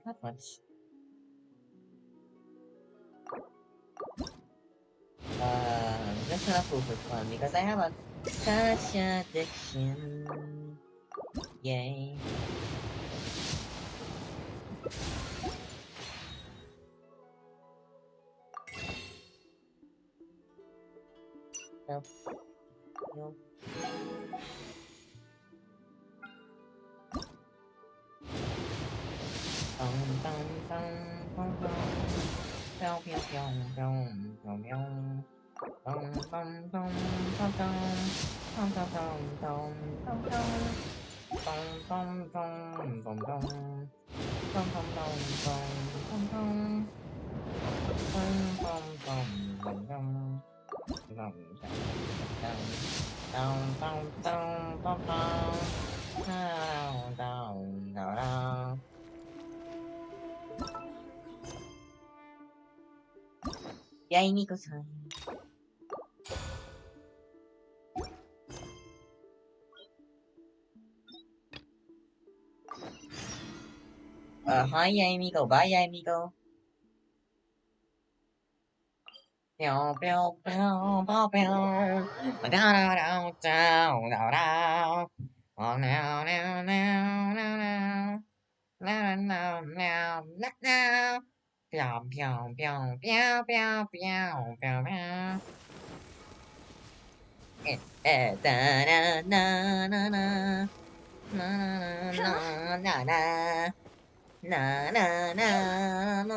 Not much. Just gonna pull for fun because I have a such addiction. Yay. Nope. Nope. Yay, Miko-san. Hi, Yay, Miko. Bye, Yay, Miko. Pew, pew, pew, pew, pew. Da, da, da, da, da, da. Oh, no, no, no, no, no. No, no, no, no, no. Pew, pew, pew, pew, pew, pew, pew, pew. Da, da, na, na, na. Na, na, na, na, na. Na, na, na, no.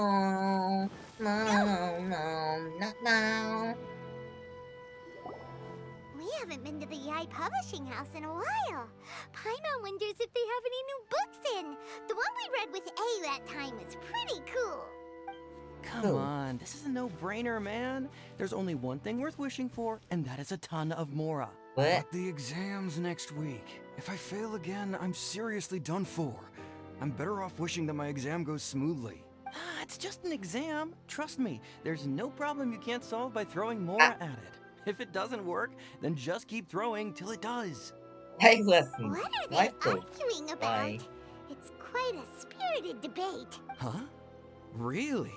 No, no, no, no, no. We haven't been to the Yai Publishing House in a while. Paimon wonders if they have any new books in. The one we read with A that time was pretty cool. Come on, this is a no-brainer, man. There's only one thing worth wishing for, and that is a ton of Mora. What? But the exam's next week. If I fail again, I'm seriously done for. I'm better off wishing that my exam goes smoothly. Ah, it's just an exam. Trust me, there's no problem you can't solve by throwing Mora at it. If it doesn't work, then just keep throwing till it does. Hey, listen. What are they What the? arguing about? Why? It's quite a spirited debate. Huh? Really?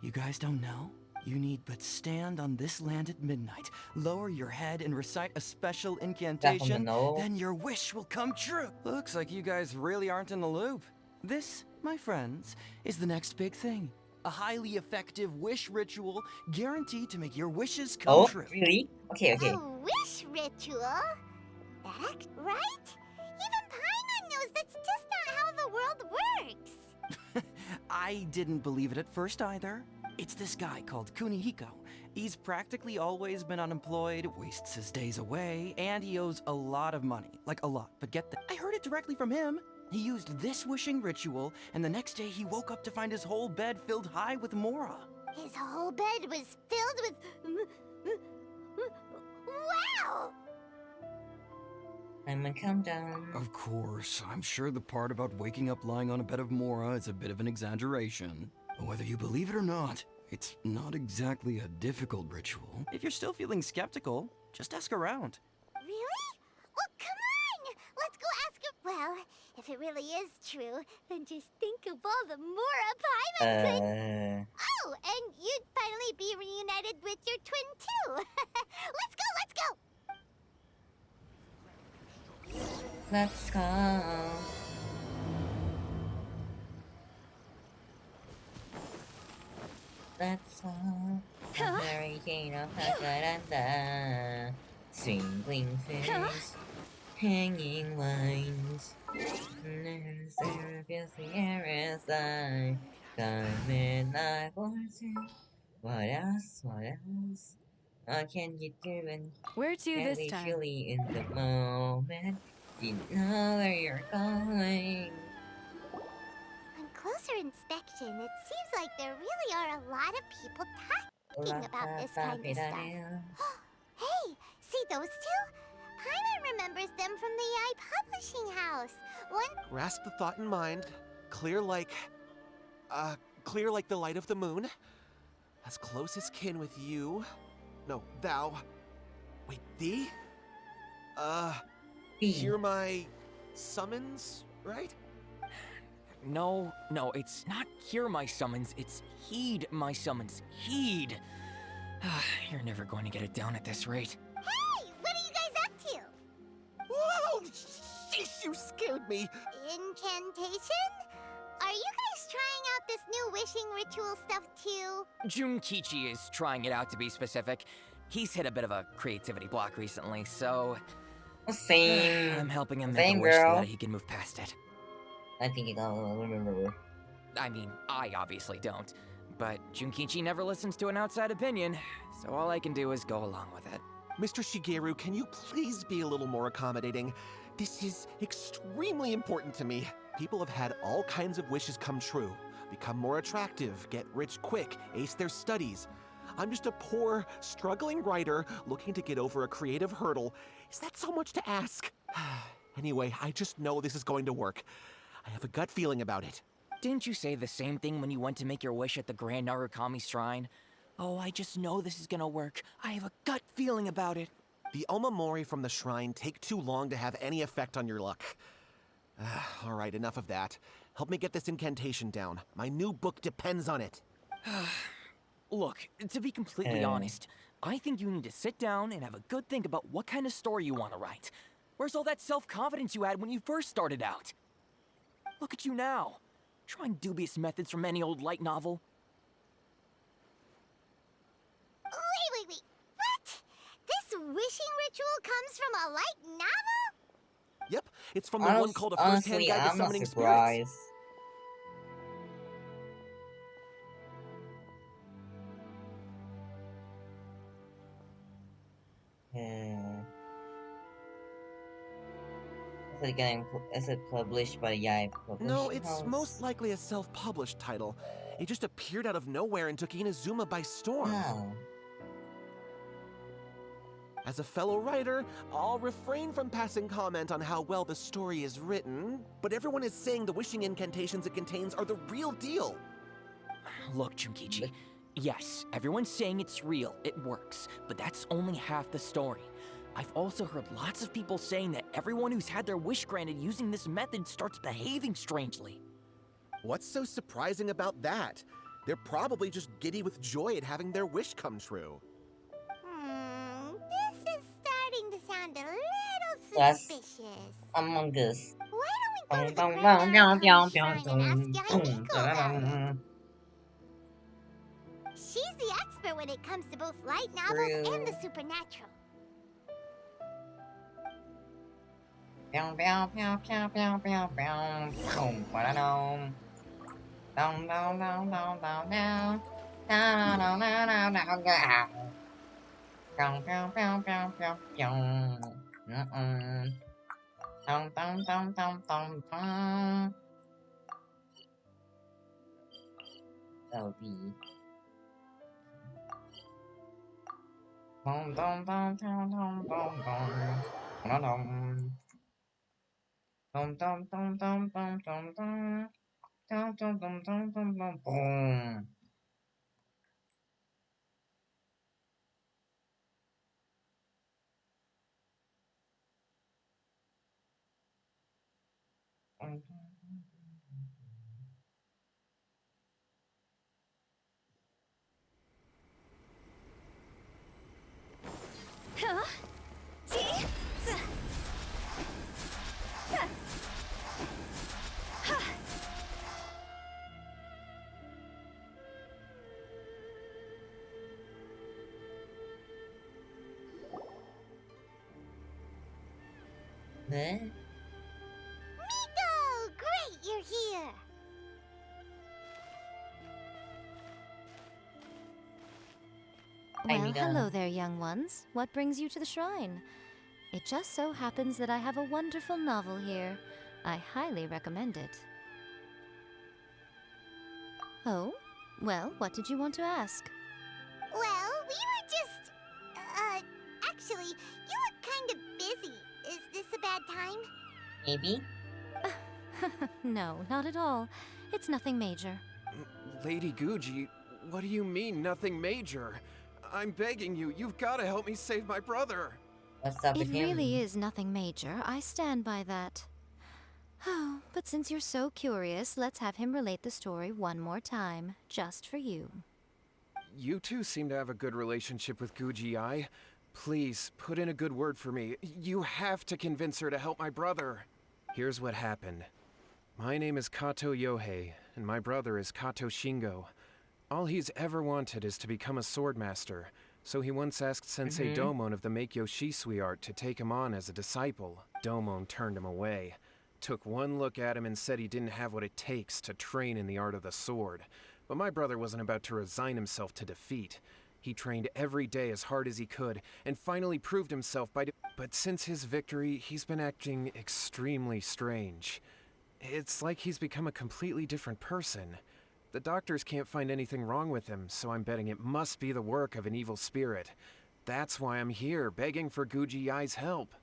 You guys don't know? You need but stand on this land at midnight, lower your head and recite a special incantation, know. then your wish will come true. Looks like you guys really aren't in the loop. This, my friends, is the next big thing. A highly effective wish ritual guaranteed to make your wishes come true. Really? Okay, okay. A wish ritual? That right? Even Paimon knows that's just not how the world works. I didn't believe it at first either. It's this guy called Kunihiko. He's practically always been unemployed, wastes his days away, and he owes a lot of money. Like a lot, but get that. I heard it directly from him. He used this wishing ritual, and the next day he woke up to find his whole bed filled high with Mora. His whole bed was filled with... Wow! I'm a countdown. Of course, I'm sure the part about waking up lying on a bed of Mora is a bit of an exaggeration. Whether you believe it or not, it's not exactly a difficult ritual. If you're still feeling skeptical, just ask around. Really? Well, come on! Let's go ask him. Well, if it really is true, then just think of all the Mora Paimon could... Oh, and you'd finally be reunited with your twin, too. Let's go, let's go! Let's go. Let's go. hurricane of Hakaranda, twinkling fish, hanging lines. Sierra side, midnight fortune. What else? What else? What can you do when Where to can't this be time? fully in the moment? Didn't know where you're going. On closer inspection, it seems like there really are a lot of people talking about this kind of stuff. Hey, see those two? Paimon remembers them from the AI publishing house. One Grasp the thought in mind. Clear like... clear like the light of the moon. As close as kin with you. No, thou. Wait, thee? Hear my summons, right? No, it's not hear my summons, it's heed my summons. Heed! You're never going to get it down at this rate. Hey, what are you guys up to? Whoa! Sheesh, you scared me! Incantation? Are you guys trying out this new wishing ritual stuff too? Junkichi is trying it out, to be specific. He's hit a bit of a creativity block recently, so... Same. I'm helping him make Same a wish so girl. that he can move past it. I think I'll remember. I mean, I obviously don't. But Junkichi never listens to an outside opinion, so all I can do is go along with it. Mr. Shigeru, can you please be a little more accommodating? This is extremely important to me. People have had all kinds of wishes come true. Become more attractive, get rich quick, ace their studies. I'm just a poor, struggling writer looking to get over a creative hurdle. Is that so much to ask? Anyway, I just know this is going to work. I have a gut feeling about it. Didn't you say the same thing when you went to make your wish at the Grand Narukami Shrine? Oh, I just know this is gonna work. I have a gut feeling about it. The Omamori from the shrine take too long to have any effect on your luck. All right, enough of that. Help me get this incantation down. My new book depends on it. Look, to be completely honest, I think you need to sit down and have a good think about what kind of story you want to write. Where's all that self-confidence you had when you first started out? Look at you now, trying dubious methods from any old light novel. Wait. What? This wishing ritual comes from a light novel? Yep, it's from the one called A First-Hand Honestly, Guide to I'm not Summoning surprised. Spirits. Is it published by Yai Publishing No, it's House? most likely a self-published title. It just appeared out of nowhere and took Inazuma by storm. Oh. As a fellow writer, I'll refrain from passing comment on how well the story is written, but everyone is saying the wishing incantations it contains are the real deal. Look, Junkichi, yes, everyone's saying it's real, it works, but that's only half the story. I've also heard lots of people saying that everyone who's had their wish granted using this method starts behaving strangely. What's so surprising about that? They're probably just giddy with joy at having their wish come true. This is starting to sound a little suspicious. Among Us. Why don't we go to the Grand Narukami Shrine and ask Yahiko about it? She's the expert when it comes to both light novels and the supernatural. That'll be. What? Miko! Great, you're here! Hi, Well, Mika. hello there, young ones. What brings you to the shrine? It just so happens that I have a wonderful novel here. I highly recommend it. Oh? Well, what did you want to ask? Well, we were just... actually, you look kind of busy. Is this a bad time? Maybe? No, not at all. It's nothing major. Lady Guji, what do you mean, nothing major? I'm begging you, you've got to help me save my brother. What's up It with him? really is nothing major. I stand by that. Oh, but since you're so curious, let's have him relate the story one more time, just for you. You two seem to have a good relationship with Guji-ai. Please, put in a good word for me. You have to convince her to help my brother. Here's what happened. My name is Kato Yohei, and my brother is Kato Shingo. All he's ever wanted is to become a swordmaster, so he once asked Sensei Domon of the Meikyo Shisui art to take him on as a disciple. Domon turned him away, took one look at him and said he didn't have what it takes to train in the art of the sword. But my brother wasn't about to resign himself to defeat. He trained every day as hard as he could, and finally proved himself by But since his victory, he's been acting extremely strange. It's like he's become a completely different person. The doctors can't find anything wrong with him, so I'm betting it must be the work of an evil spirit. That's why I'm here, begging for Guji-ai's help.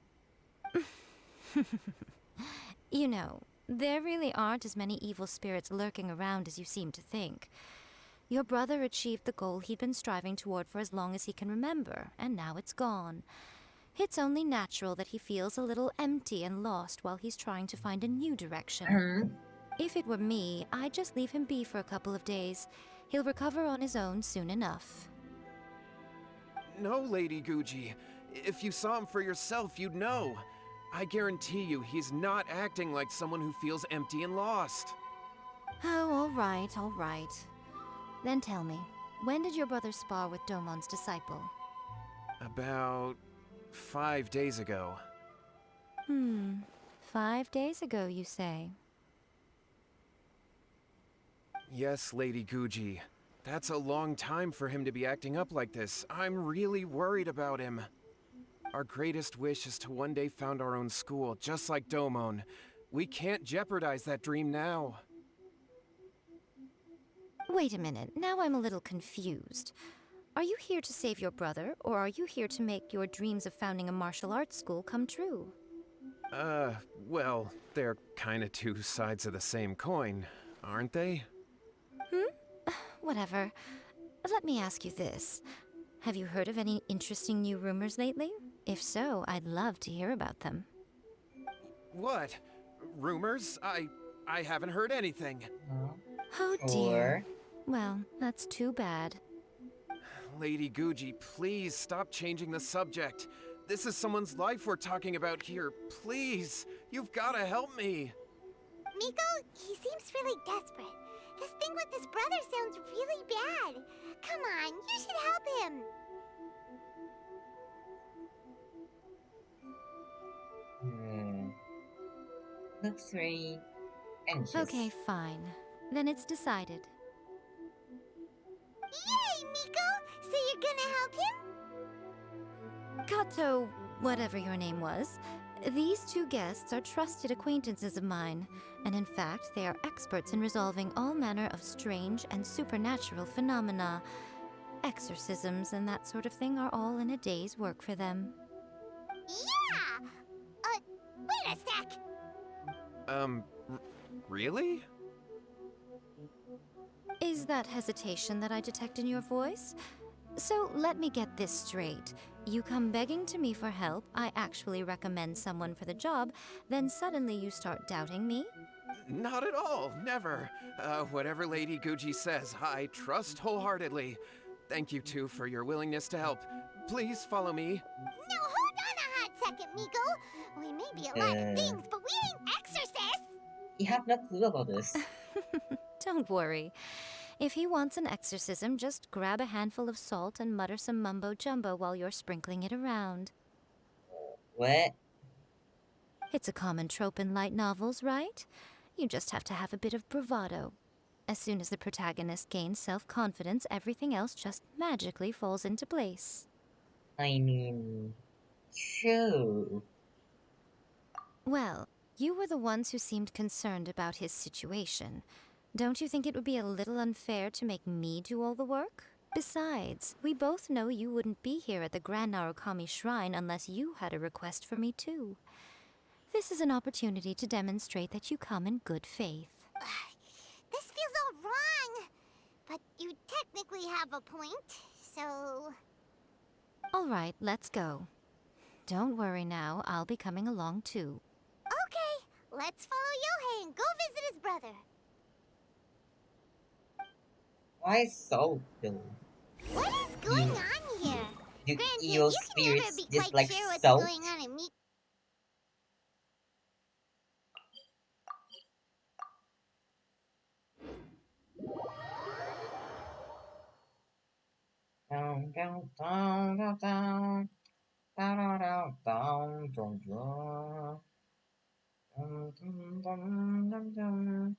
You know, there really aren't as many evil spirits lurking around as you seem to think. Your brother achieved the goal he'd been striving toward for as long as he can remember, and now it's gone. It's only natural that he feels a little empty and lost while he's trying to find a new direction. If it were me, I'd just leave him be for a couple of days. He'll recover on his own soon enough. No, Lady Guji. If you saw him for yourself, you'd know. I guarantee you, he's not acting like someone who feels empty and lost. Oh, all right. Then tell me, when did your brother spar with Domon's disciple? About 5 days ago. 5 days ago, you say? Yes, Lady Guji. That's a long time for him to be acting up like this. I'm really worried about him. Our greatest wish is to one day found our own school, just like Domon. We can't jeopardize that dream now. Wait a minute, now I'm a little confused. Are you here to save your brother, or are you here to make your dreams of founding a martial arts school come true? Well, they're kinda two sides of the same coin, aren't they? Whatever. Let me ask you this. Have you heard of any interesting new rumors lately? If so, I'd love to hear about them. What? Rumors? I haven't heard anything. Oh dear. Well, that's too bad. Lady Guji, please stop changing the subject. This is someone's life we're talking about here. Please, you've gotta help me. Miko, he seems really desperate. This thing with his brother sounds really bad. Come on, you should help him. Looks very anxious. Okay, fine. Then it's decided. Yay, Miko! So you're gonna help him? Kato, whatever your name was, these two guests are trusted acquaintances of mine, and in fact, they are experts in resolving all manner of strange and supernatural phenomena. Exorcisms and that sort of thing are all in a day's work for them. Yeah! Wait a sec! Really? Is that hesitation that I detect in your voice? So let me get this straight. You come begging to me for help, I actually recommend someone for the job, then suddenly you start doubting me? Not at all, never. Whatever Lady Guji says, I trust wholeheartedly. Thank you two for your willingness to help. Please follow me. No, hold on a hot second, Miko. We may be a lot of things, but we ain't exorcists! You have no clue about this. Don't worry. If he wants an exorcism, just grab a handful of salt and mutter some mumbo-jumbo while you're sprinkling it around. What? It's a common trope in light novels, right? You just have to have a bit of bravado. As soon as the protagonist gains self-confidence, everything else just magically falls into place. I mean, true. Well, you were the ones who seemed concerned about his situation. Don't you think it would be a little unfair to make me do all the work? Besides, we both know you wouldn't be here at the Grand Narukami Shrine unless you had a request for me too. This is an opportunity to demonstrate that you come in good faith. This feels all wrong. But you technically have a point, so... All right, let's go. Don't worry now, I'll be coming along too. Okay, let's follow Yohei and go visit his brother. Why so though? What is going on here? Do Granted, evil you can never spirits be just quite like sure what's salt? going on in me. Down, down, down, down, down, down, down, down, down, down, down, down, down, down, down, down, down, down.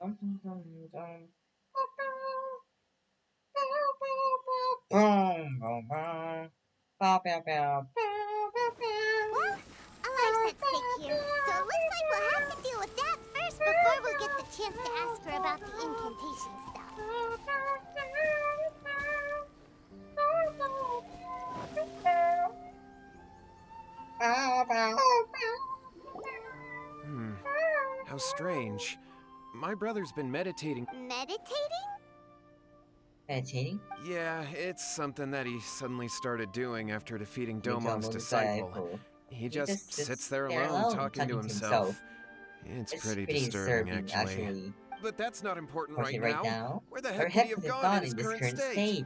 Boom, boom, boom. Bow, bow, bow, bow, bow, bow. Well, a life's at stake here, so it looks like we'll have to deal with that first before we'll get the chance to ask her about the incantation stuff. How strange. My brother's been meditating. Meditating? Meditating? Yeah, it's something that he suddenly started doing after defeating Domon's Domon's disciple. disciple. He just sits there alone, talking to himself. It's pretty disturbing, actually. But that's not important right now. Where the heck could he have gone in his current state?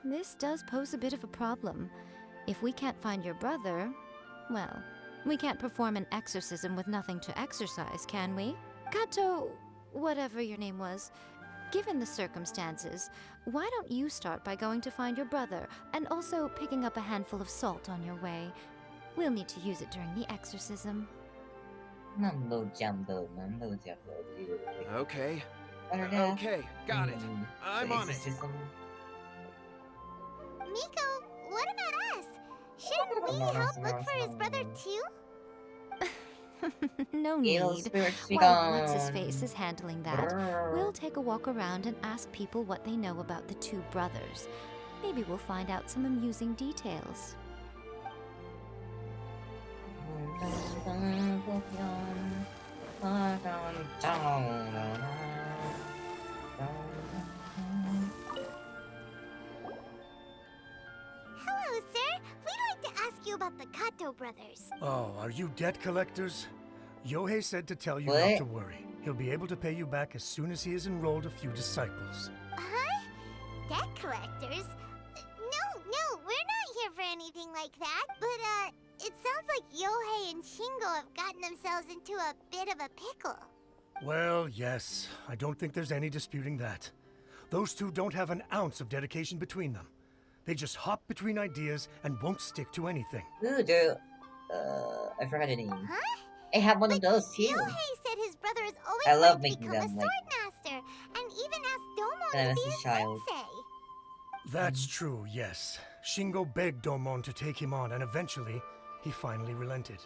This does pose a bit of a problem. If we can't find your brother, well, we can't perform an exorcism with nothing to exorcise, can we? Kato, whatever your name was, given the circumstances, why don't you start by going to find your brother and also picking up a handful of salt on your way? We'll need to use it during the exorcism. Okay. Okay, got it. I'm on it. Miko, what about us? Shouldn't we help look for his brother too? No Evil need. spirits be While What's-His gone. Face is handling that, we'll take a walk around and ask people what they know about the two brothers. Maybe we'll find out some amusing details. Hello, sir. We'd like to ask you about the Kato brothers. Oh, are you debt collectors? Yohei said to tell you What? not to worry. He'll be able to pay you back as soon as he has enrolled a few disciples. Huh? Debt collectors? No, we're not here for anything like that. But, it sounds like Yohei and Shingo have gotten themselves into a bit of a pickle. Well, yes. I don't think there's any disputing that. Those two don't have an ounce of dedication between them. They just hop between ideas and won't stick to anything. Ooh, dude. I forgot the name. Huh? I have one of those too. Yohei said his brother has always I love wanted to making become a them, like, sword master, and even asked Domon when I to was be a his child. sensei. That's true, yes. Shingo begged Domon to take him on, and eventually, he finally relented.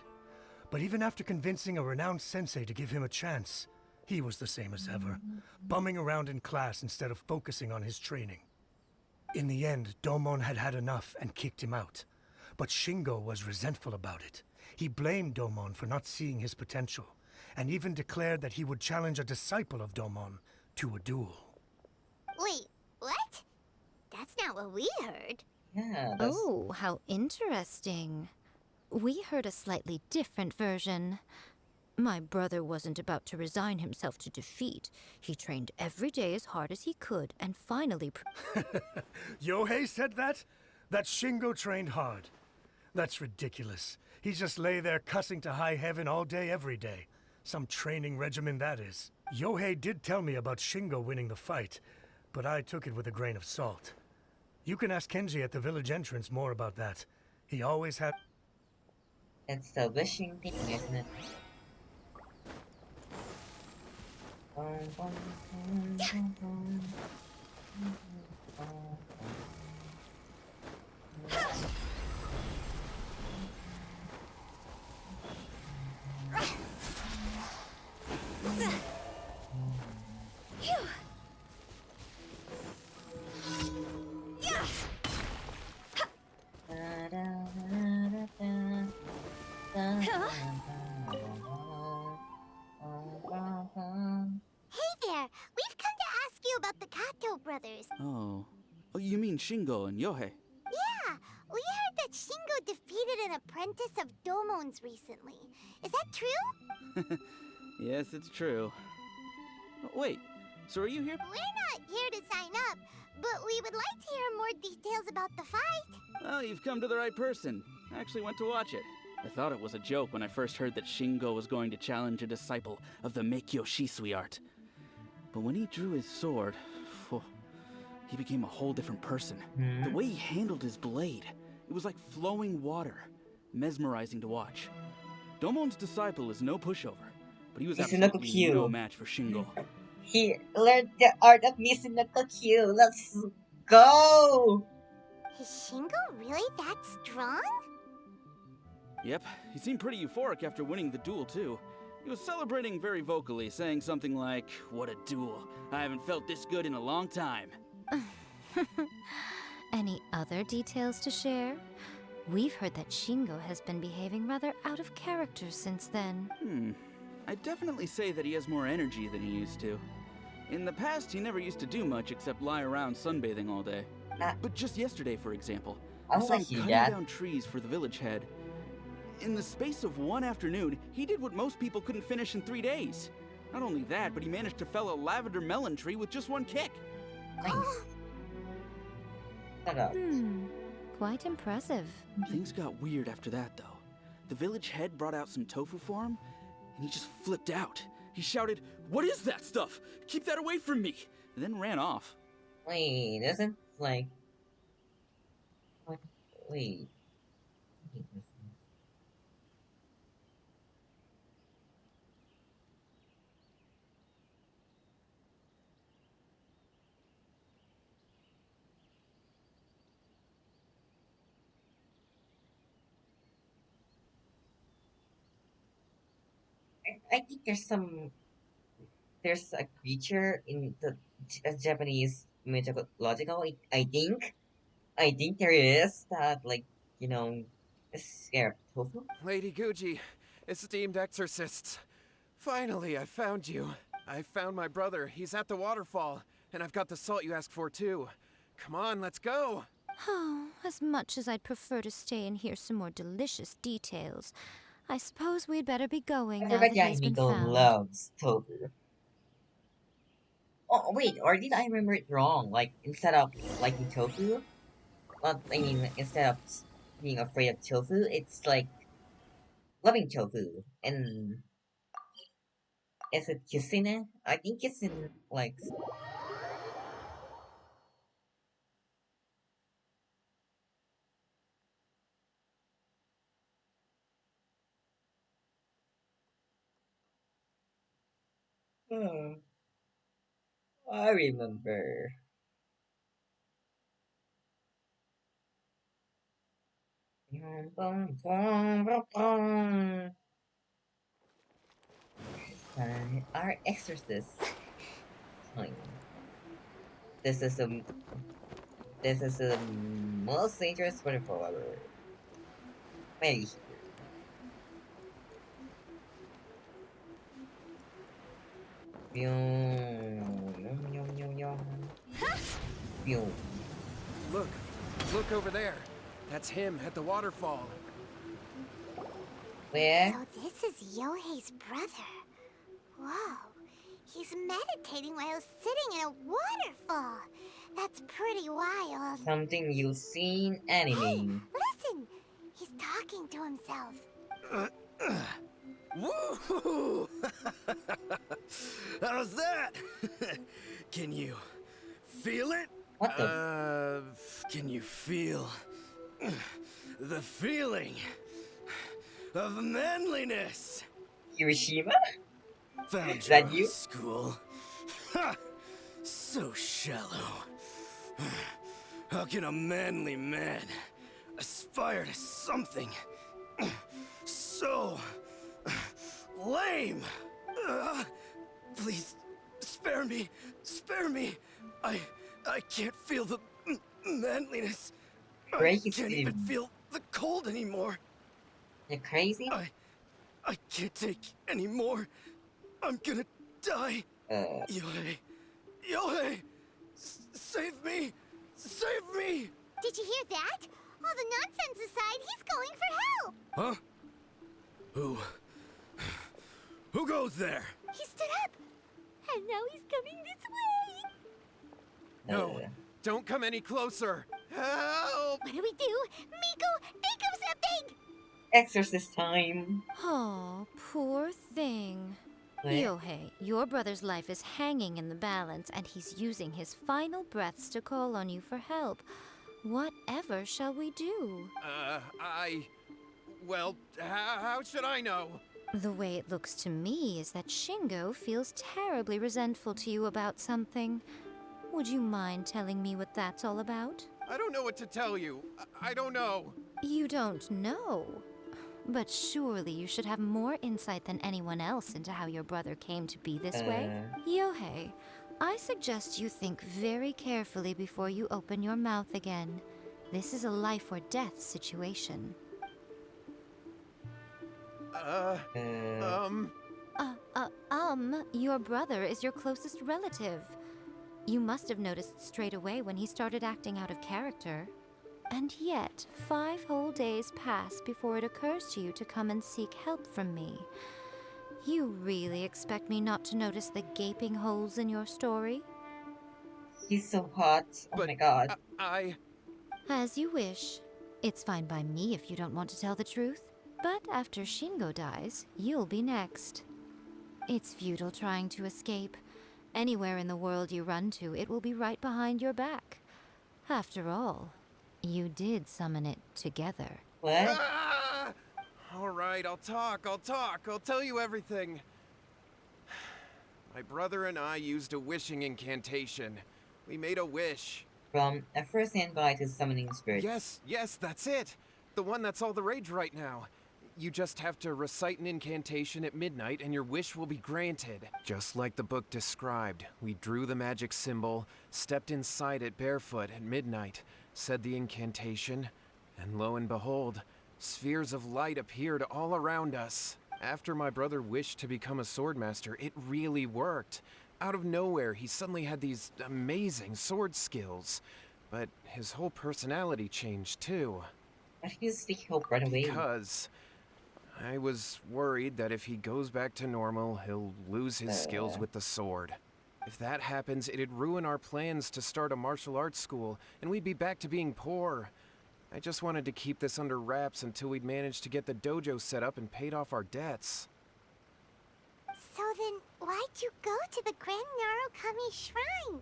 But even after convincing a renowned sensei to give him a chance, he was the same as ever, bumming around in class instead of focusing on his training. In the end, Domon had had enough and kicked him out. But Shingo was resentful about it. He blamed Domon for not seeing his potential, and even declared that he would challenge a disciple of Domon to a duel. Wait, what? That's not what we heard. Yeah, Oh, how interesting. We heard a slightly different version. My brother wasn't about to resign himself to defeat. He trained every day as hard as he could and finally... Yohei said that? That Shingo trained hard. That's ridiculous. He just lay there cussing to high heaven all day, every day. Some training regimen, that is. Yohei did tell me about Shingo winning the fight, but I took it with a grain of salt. You can ask Kenji at the village entrance more about that. He always had... It's the wishing thing, isn't it? Bum, bum, bum, bum, bum, bum, da, da, da, da, da, da, Hey there! We've come to ask you about the Kato brothers. Oh. Oh, you mean Shingo and Yohei? Yeah, we heard that Shingo defeated an apprentice of Domon's recently. Is that true? Yes, it's true. Wait, so are you here? We're not here to sign up, but we would like to hear more details about the fight. Well, you've come to the right person. I actually went to watch it. I thought it was a joke when I first heard that Shingo was going to challenge a disciple of the Meikyo Shisui art. But when he drew his sword, phew, he became a whole different person. The way he handled his blade, it was like flowing water, mesmerizing to watch. Domon's disciple is no pushover, but he was Misunoko absolutely Q. no match for Shingo. He learned the art of Misunoko Q. Let's go! Is Shingo really that strong? Yep, he seemed pretty euphoric after winning the duel, too. He was celebrating very vocally, saying something like, "What a duel. I haven't felt this good in a long time." Any other details to share? We've heard that Shingo has been behaving rather out of character since then. I'd definitely say that he has more energy than he used to. In the past, he never used to do much except lie around sunbathing all day. But just yesterday, for example, I saw him cutting down trees for the village head. In the space of one afternoon, he did what most people couldn't finish in 3 days. Not only that, but he managed to fell a lavender melon tree with just one kick. Quite impressive. Things got weird after that, though. The village head brought out some tofu for him, and he just flipped out. He shouted, "What is that stuff? Keep that away from me!" And then ran off. Wait, isn't like... What? Wait. I think there's a creature in the Japanese mythological. I think there is that, like, you know, is scared of tofu. Lady Guji, esteemed exorcists. Finally, I found you. I found my brother. He's at the waterfall. And I've got the salt you asked for, too. Come on, let's go. Oh, as much as I'd prefer to stay and hear some more delicious details, I suppose we'd better be going now that he's been Nico found. loves tofu. Oh, wait, or did I remember it wrong? Like, instead of liking tofu, well, I mean, instead of being afraid of tofu, it's like loving tofu. And is it Kisine? I think Kisine likes. Hmm, I remember. Our exorcist. Time. This is the most dangerous waterfall ever. Maybe here. Look over there. That's him at the waterfall. Where? So this is Yohei's brother. Whoa. He's meditating while sitting in a waterfall. That's pretty wild. Something you've seen anime. Hey, listen! He's talking to himself. Woohoo! How's that? Can you feel it? What the? Can you feel the feeling? of manliness. Hiroshima? Found Is you that out you? of school. Ha! So shallow. How can a manly man aspire to something so lame? Please, spare me. Spare me. I can't feel the manliness. I Crazy. can't even feel the cold anymore. You're crazy? I can't take any more. I'm gonna die. Yohei. Yohei! Save me! Save me! Did you hear that? All the nonsense aside, he's calling for help! Huh? Who goes there? He stood up! And now he's coming this way! No, don't come any closer. Help! What do we do? Miko, think of something! Exorcist time. Oh, poor thing. What? Yohei, your brother's life is hanging in the balance, and he's using his final breaths to call on you for help. Whatever shall we do? Well, how should I know? The way it looks to me is that Shingo feels terribly resentful to you about something. Would you mind telling me what that's all about? I don't know what to tell you. I don't know. You don't know? But surely you should have more insight than anyone else into how your brother came to be this way. Yohei, I suggest you think very carefully before you open your mouth again. This is a life or death situation. Your brother is your closest relative. You must have noticed straight away when he started acting out of character. And yet, 5 whole days pass before it occurs to you to come and seek help from me. You really expect me not to notice the gaping holes in your story? He's so hot. Oh my god. As you wish. It's fine by me if you don't want to tell the truth. But after Shingo dies, you'll be next. It's futile trying to escape. Anywhere in the world you run to, it will be right behind your back. After all, you did summon it together. What? All right, I'll talk. I'll tell you everything. My brother and I used a wishing incantation. We made a wish. From a first-hand guide to summoning spirits. Yes, that's it. The one that's all the rage right now. You just have to recite an incantation at midnight and your wish will be granted. Just like the book described, we drew the magic symbol, stepped inside it barefoot at midnight, said the incantation, and lo and behold, spheres of light appeared all around us. After my brother wished to become a swordmaster, it really worked. Out of nowhere, he suddenly had these amazing sword skills. But his whole personality changed too. Why did you seek help right away? Because I was worried that if he goes back to normal, he'll lose his skills with the sword. If that happens, it'd ruin our plans to start a martial arts school, and we'd be back to being poor. I just wanted to keep this under wraps until we'd managed to get the dojo set up and paid off our debts. So then, why'd you go to the Grand Narukami Shrine?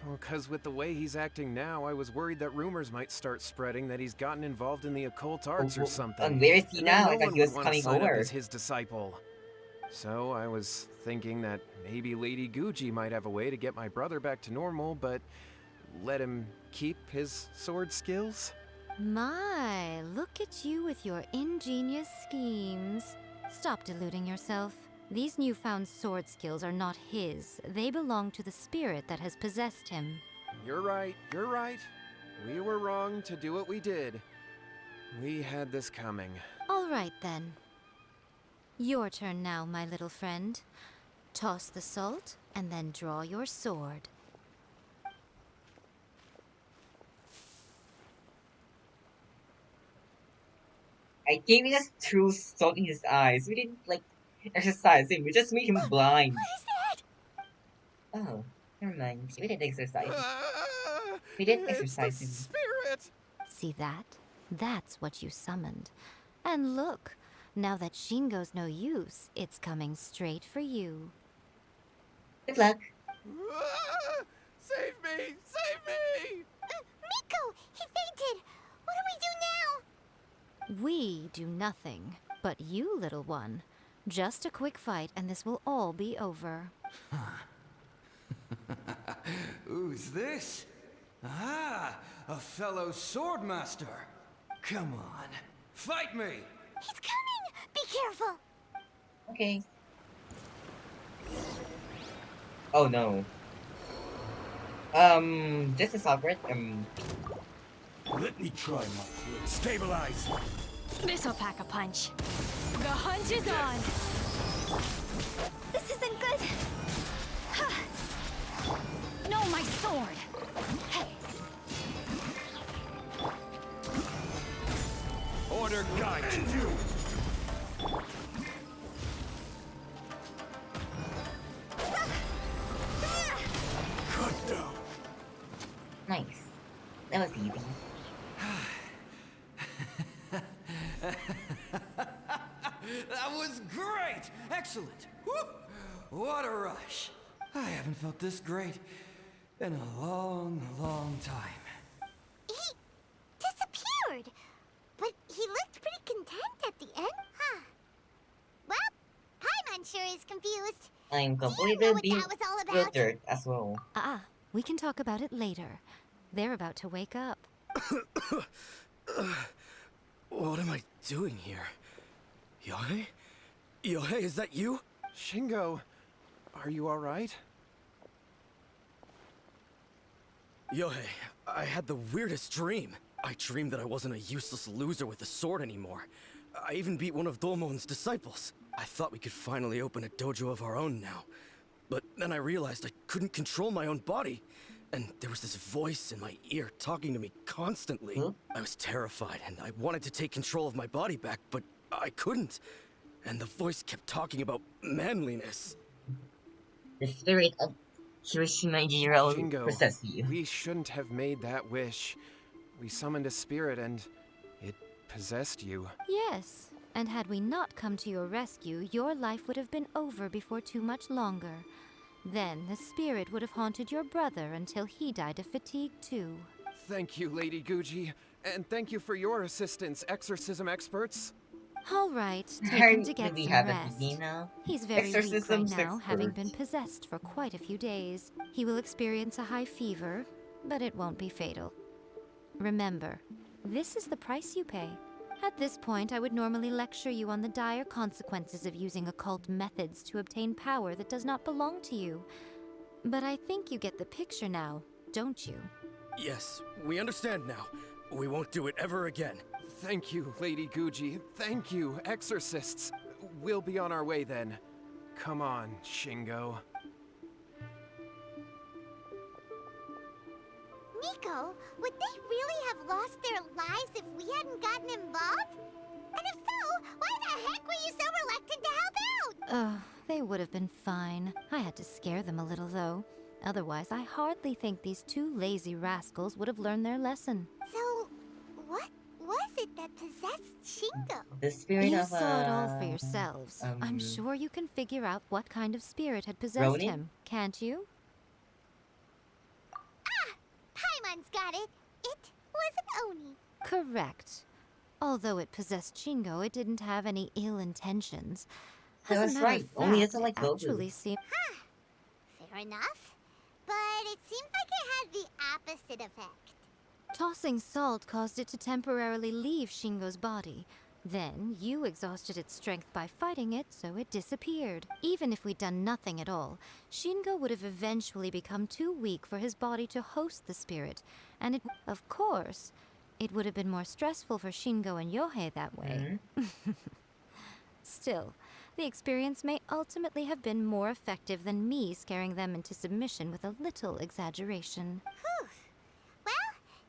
Well, 'cause with the way he's acting now, I was worried that rumors might start spreading that he's gotten involved in the occult arts or something. And where is he And now? then I thought one he was would wanna coming sign up over. as his disciple. So I was thinking that maybe Lady Guji might have a way to get my brother back to normal, but let him keep his sword skills? My, look at you with your ingenious schemes. Stop deluding yourself. These newfound sword skills are not his. They belong to the spirit that has possessed him. You're right. We were wrong to do what we did. We had this coming. All right, then. Your turn now, my little friend. Toss the salt, and then draw your sword. I gave him a true salt in his eyes. We didn't, exercise him. We just made him blind. What is that? Oh, never mind. We didn't exercise him. We didn't exercise him. Spirit! See that? That's what you summoned. And look, now that Shingo's no use, it's coming straight for you. Good luck. Save me! Save me! Miko! He fainted! What do we do now? We do nothing. But you, little one, just a quick fight and this will all be over. Who's this? Ah, a fellow swordmaster. Come on, fight me! He's coming! Be careful! Okay. Oh no. This is awkward. Let me try my clue. Stabilize! This'll pack a punch. The hunt is on! This isn't good! No, my sword! Order guide you! Cut down! Nice. That was easy. That was great! Excellent! Woo! What a rush! I haven't felt this great in a long, long time. He disappeared! But he looked pretty content at the end, huh? Well, Paimon sure is confused. I'm completely what that was all about? bewildered as well. We can talk about it later. They're about to wake up. What am I doing here? Yohei? Yohei, is that you? Shingo, are you alright? Yohei, I had the weirdest dream. I dreamed that I wasn't a useless loser with a sword anymore. I even beat one of Domon's disciples. I thought we could finally open a dojo of our own now. But then I realized I couldn't control my own body. And there was this voice in my ear talking to me constantly. I was terrified and I wanted to take control of my body back, but I couldn't. And the voice kept talking about manliness. The spirit of HiroJiro Shingo, possessed you. we shouldn't have made that wish. We summoned a spirit and it possessed you. Yes, and had we not come to your rescue, your life would have been over before too much longer. Then the spirit would have haunted your brother until he died of fatigue too. Thank you, Lady Guji. And thank you for your assistance, exorcism experts. All right, take Are him to get we some have rest. it now? He's very weak right Exorcism now, having been expert. possessed for quite a few days. He will experience a high fever, but it won't be fatal. Remember, this is the price you pay. At this point, I would normally lecture you on the dire consequences of using occult methods to obtain power that does not belong to you. But I think you get the picture now, don't you? Yes, we understand now. We won't do it ever again. Thank you, Lady Guji. Thank you, exorcists. We'll be on our way then. Come on, Shingo. Nico, would they really have lost their lives if we hadn't gotten involved? And if so, why the heck were you so reluctant to help out? Oh, they would have been fine. I had to scare them a little, though. Otherwise, I hardly think these two lazy rascals would have learned their lesson. So, what was it that possessed Shingo? The spirit You of saw it all for yourselves. I'm sure you can figure out what kind of spirit had possessed Ronin? him, can't you? Paimon's got it. It was an Oni. Correct. Although it possessed Shingo, it didn't have any ill intentions. That As a was matter right. of Only fact, it's like it Goku. actually seemed... Fair enough. But it seems like it had the opposite effect. Tossing salt caused it to temporarily leave Shingo's body. Then, you exhausted its strength by fighting it, so it disappeared. Even if we'd done nothing at all, Shingo would have eventually become too weak for his body to host the spirit. And it, of course, it would have been more stressful for Shingo and Yohei that way. Still, the experience may ultimately have been more effective than me scaring them into submission with a little exaggeration. Whew. Well,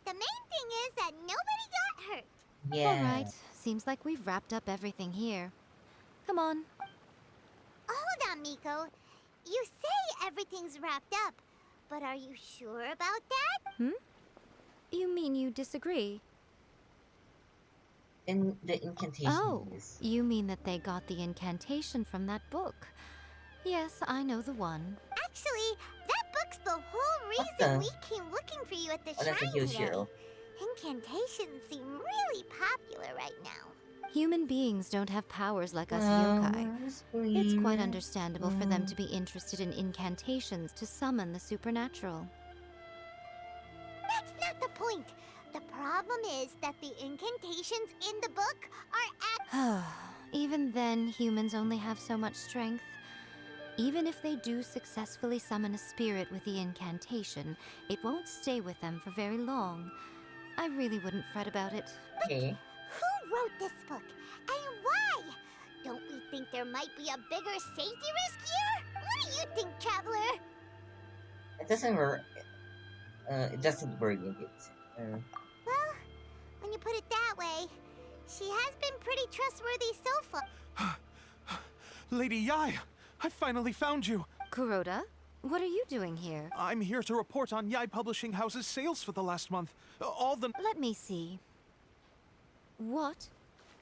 the main thing is that nobody got hurt. Yeah. All right, seems like we've wrapped up everything here. Come on. Hold on, Miko. You say everything's wrapped up, but are you sure about that? You mean you disagree? In the incantation. Oh, you mean that they got the incantation from that book? Yes, I know the one. Actually, that book's the whole What reason the? we came looking for you at the Oh, that's a shrine huge today. hero. Incantations seem really popular right now. Human beings don't have powers like us yokai. It's quite Please. understandable for them to be interested in incantations to summon the supernatural. That's not the point. The problem is that the incantations in the book are Even then, humans only have so much strength. Even if they do successfully summon a spirit with the incantation, it won't stay with them for very long. I really wouldn't fret about it. Okay. Who wrote this book? And why? Don't we think there might be a bigger safety risk here? What do you think, Traveler? It doesn't work. It doesn't work in it. Well, when you put it that way, she has been pretty trustworthy so far. Lady Yai, I finally found you. Kuroda, what are you doing here? I'm here to report on Yai Publishing House's sales for the last month. All the... Let me see. What?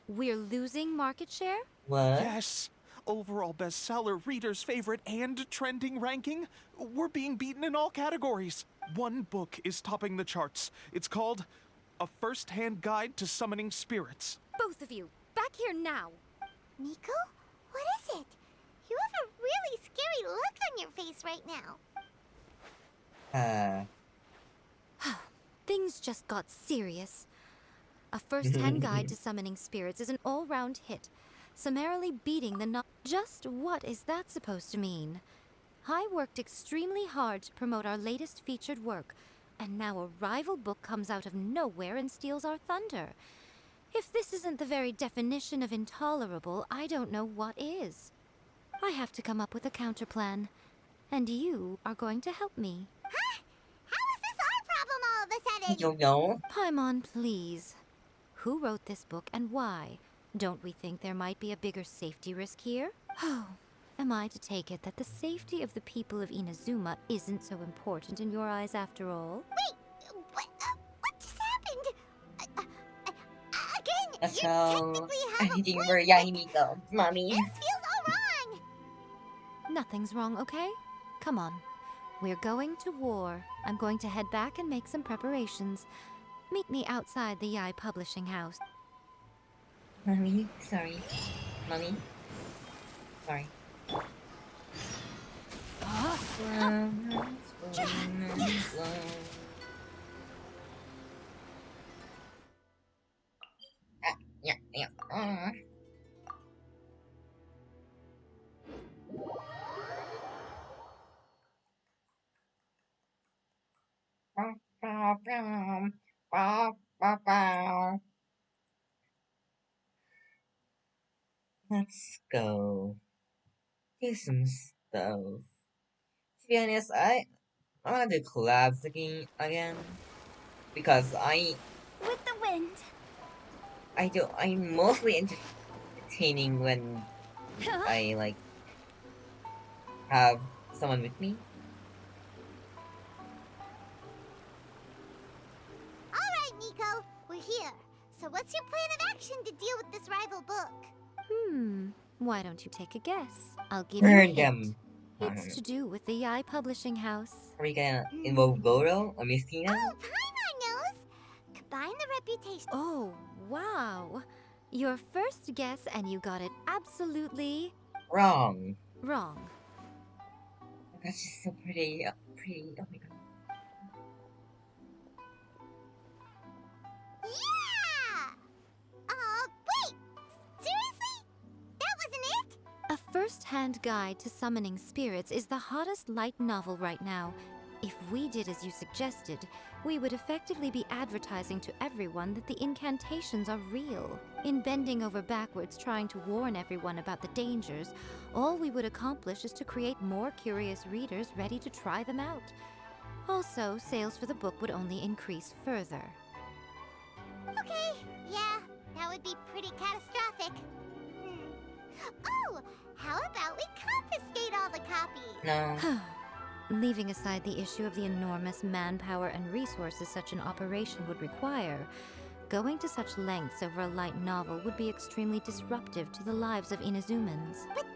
We're losing market share? What? Yes. Overall bestseller, readers' favorite, and trending ranking. We're being beaten in all categories. One book is topping the charts. It's called A First-Hand Guide to Summoning Spirits. Both of you, back here now! Nico? What is it? You have a really scary look on your face right now. Things just got serious. A first-hand guide to summoning spirits is an all-round hit, summarily beating the Just what is that supposed to mean? I worked extremely hard to promote our latest featured work, and now a rival book comes out of nowhere and steals our thunder. If this isn't the very definition of intolerable, I don't know what is. I have to come up with a counterplan, and you are going to help me. Huh? How is this our problem all of a sudden? You know? Paimon, please. Who wrote this book and why? Don't we think there might be a bigger safety risk here? Oh, am I to take it that the safety of the people of Inazuma isn't so important in your eyes after all? Wait, what just happened? Again, That's you how technically have anything a for point. Yahimiko, mommy. This feels all wrong. Nothing's wrong, okay? Come on. We're going to war. I'm going to head back and make some preparations. Meet me outside the Yai Publishing House. Mommy, sorry. Mommy, sorry. Yeah. Let's go do some stuff. To be honest, I want to do collabs again because With the wind. I'm mostly entertaining when I like have someone with me. Alright, Nico, we're here. So what's your plan of action to deal with this rival book? Why don't you take a guess? I'll give you a Burn hint. them. It's to do with the Yai Publishing House. Are we gonna involve Goro or Mistina? Oh, Paimon knows. Combine the reputation. Oh, wow. Your first guess and you got it absolutely Wrong. wrong. That's just so pretty. Pretty. Oh my god. Yeah! Wait! Seriously? That wasn't it? A first-hand guide to summoning spirits is the hottest light novel right now. If we did as you suggested, we would effectively be advertising to everyone that the incantations are real. In bending over backwards trying to warn everyone about the dangers, all we would accomplish is to create more curious readers ready to try them out. Also, sales for the book would only increase further. Okay, yeah, that would be pretty catastrophic. Oh, how about we confiscate all the copies? No. Leaving aside the issue of the enormous manpower and resources such an operation would require, going to such lengths over a light novel would be extremely disruptive to the lives of Inazumans. But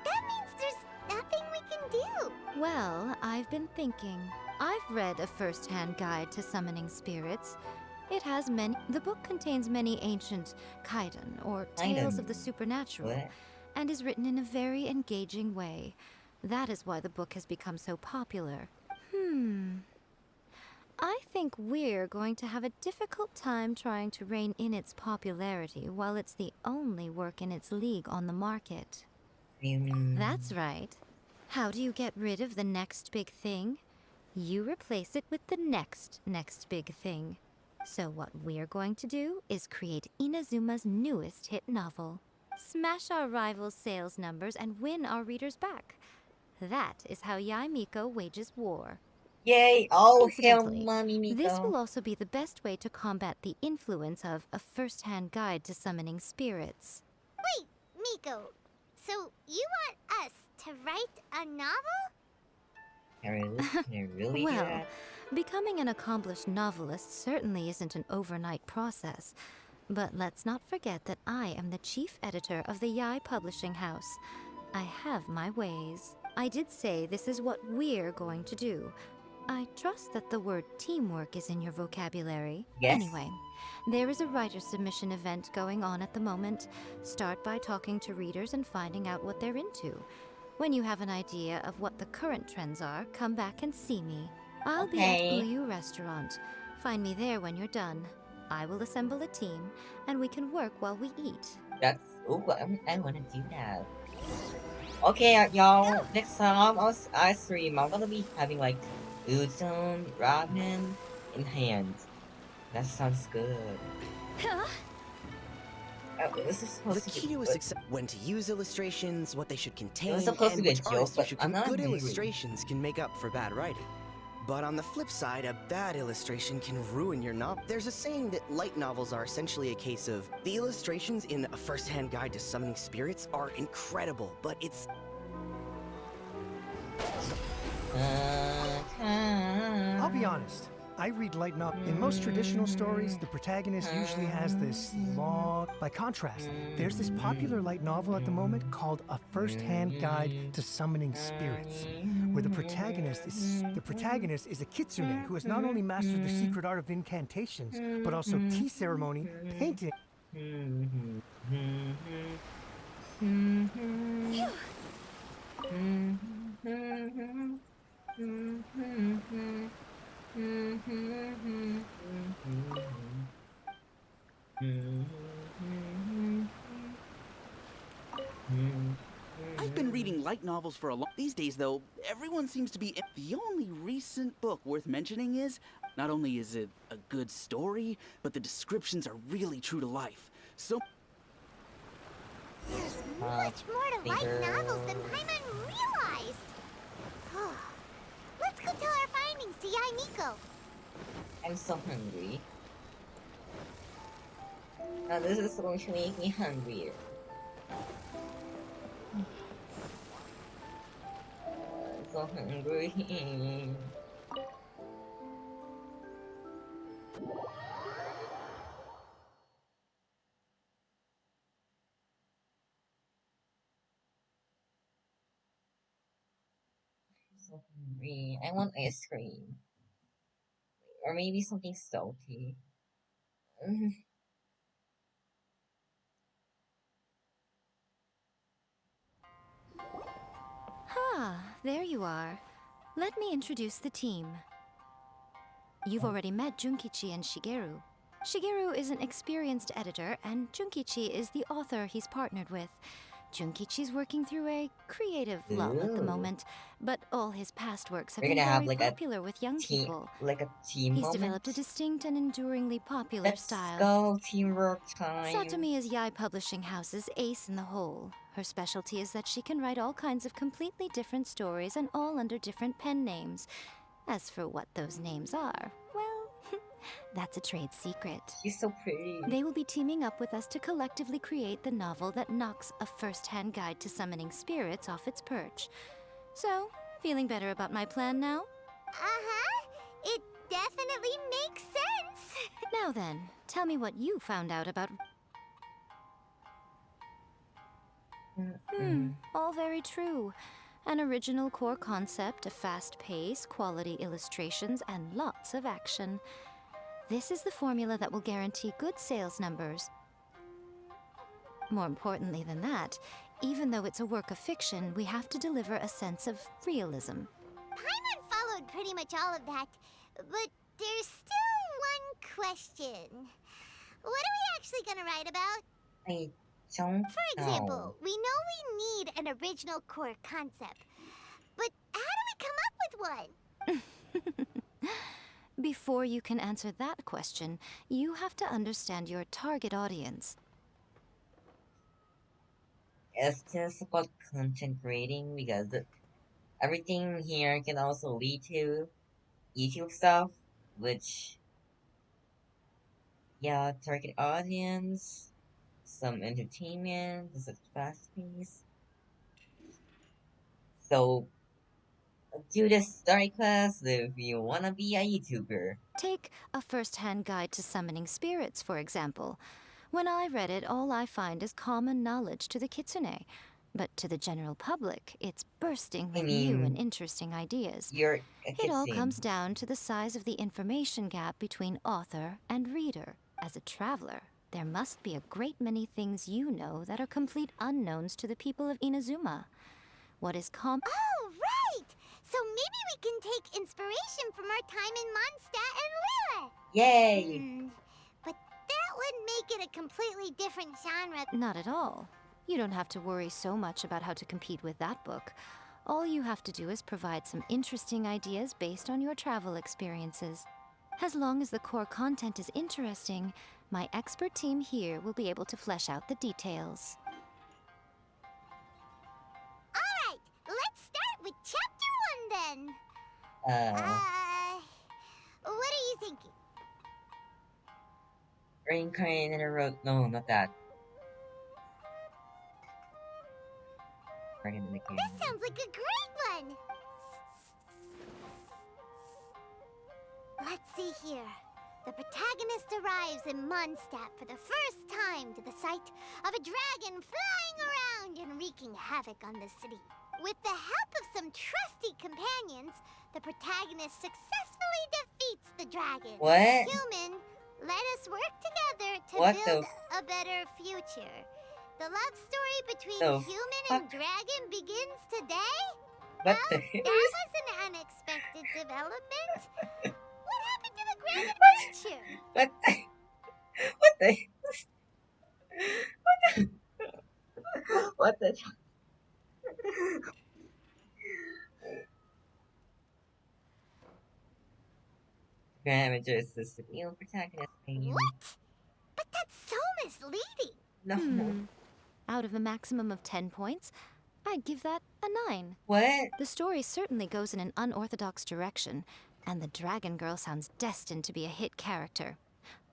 that means there's nothing we can do. Well, I've been thinking. I've read A First-Hand Guide to Summoning Spirits. It has many. The book contains many ancient kaiden, or tales of the supernatural, What? and is written in a very engaging way. That is why the book has become so popular. I think we're going to have a difficult time trying to rein in its popularity while it's the only work in its league on the market. That's right. How do you get rid of the next big thing? You replace it with the next big thing. So what we're going to do is create Inazuma's newest hit novel. Smash our rivals' sales numbers and win our readers back. That is how Yae Miko wages war. Yay! Oh, hell, Incidentally, mommy this Miko. will also be the best way to combat the influence of a first-hand guide to summoning spirits. Wait, Miko. So you want us to write a novel? Can I really do Well, that? becoming an accomplished novelist certainly isn't an overnight process. But let's not forget that I am the chief editor of the Yae Publishing House. I have my ways. I did say this is what we're going to do. I trust that the word teamwork is in your vocabulary. Yes. Anyway, there is a writer submission event going on at the moment. Start by talking to readers and finding out what they're into. When you have an idea of what the current trends are, come back and see me. I'll be at Okay. Uyu Restaurant. Find me there when you're done. I will assemble a team, and we can work while we eat. That's I want to do that. Okay, y'all. Next time I stream, I'm gonna be having like udon, ramen in hand. That sounds good. This is The supposed to key be. to a success when to use illustrations, what they should contain, supposed to and be a which joke, artists you but should I'm not good angry. illustrations can make up for bad writing. But on the flip side, a bad illustration can ruin your novel. There's a saying that light novels are essentially a case of the illustrations in A First-Hand Guide to Summoning Spirits are incredible, but it's I'll be honest. I read light novel. In most traditional stories, the protagonist usually has this long. By contrast, there's this popular light novel at the moment called A First-Hand Guide to Summoning Spirits, where the protagonist is a kitsune who has not only mastered the secret art of incantations, but also tea ceremony, painting. I've been reading light novels for a long. These days, though, everyone seems to be. The only recent book worth mentioning is not only is it a good story, but the descriptions are really true to life. So. There's much more to light novels than Paimon realized. Let's go tell our findings to Yae Miko. I'm so hungry. Now this is going to make me hungrier. So hungry. So hungry. I want ice cream. Or maybe something salty. There you are. Let me introduce the team. You've already met Junkichi and Shigeru. Shigeru is an experienced editor, and Junkichi is the author he's partnered with. Junkichi's working through a creative lull at the Ooh. moment, but all his past works have We're been gonna have very like popular with young team, people. like a team He's moment. developed a distinct and enduringly popular Let's style. go, teamwork time. Satomi is Yae Publishing House's ace in the hole. Her specialty is that she can write all kinds of completely different stories and all under different pen names. As for what those names are, well, that's a trade secret. She's so pretty. They will be teaming up with us to collectively create the novel that knocks A First-Hand Guide to Summoning Spirits off its perch. So, feeling better about my plan now? Uh-huh. It definitely makes sense. Now then, tell me what you found out about... all very true. An original core concept, a fast pace, quality illustrations, and lots of action. This is the formula that will guarantee good sales numbers. More importantly than that, even though it's a work of fiction, we have to deliver a sense of realism. Paimon followed pretty much all of that, but there's still one question. What are we actually gonna write about? I don't For example, we know we need an original core concept, but how do we come up with one? Before you can answer that question, you have to understand your target audience. It's just about content creating because everything here can also lead to YouTube stuff, which, yeah, target audience, some entertainment, it's a fast pace. So, do this story quest if you wanna be a YouTuber. Take a first-hand guide to summoning spirits, for example. When I read it, all I find is common knowledge to the kitsune. But to the general public, it's bursting I with new and mean, interesting ideas. you're a It all kitsune. comes down to the size of the information gap between author and reader. As a traveler, there must be a great many things you know that are complete unknowns to the people of Inazuma. What is Oh, right! So maybe we can take inspiration from our time in Mondstadt and Lille! Yay! But that would make it a completely different genre. Not at all. You don't have to worry so much about how to compete with that book. All you have to do is provide some interesting ideas based on your travel experiences. As long as the core content is interesting, my expert team here will be able to flesh out the details. Alright, let's start with chapter 1 then. What are you thinking? Reincarnated wrote. No, not that. This sounds like a great one! Let's see here. The protagonist arrives in Mondstadt for the first time to the sight of a dragon flying around and wreaking havoc on the city. With the help of some trusty companions, the protagonist successfully defeats the dragon. What? Human, let us work together to What build the a better future. The love story between the human fuck? and dragon begins today? What Well, the that was an unexpected development. What happened to the grand adventure? What the? What the? What the? Grandmager is the real protagonist. What? But that's so misleading. No. Out of a maximum of 10 points, I'd give that a 9. What? The story certainly goes in an unorthodox direction, and the Dragon Girl sounds destined to be a hit character.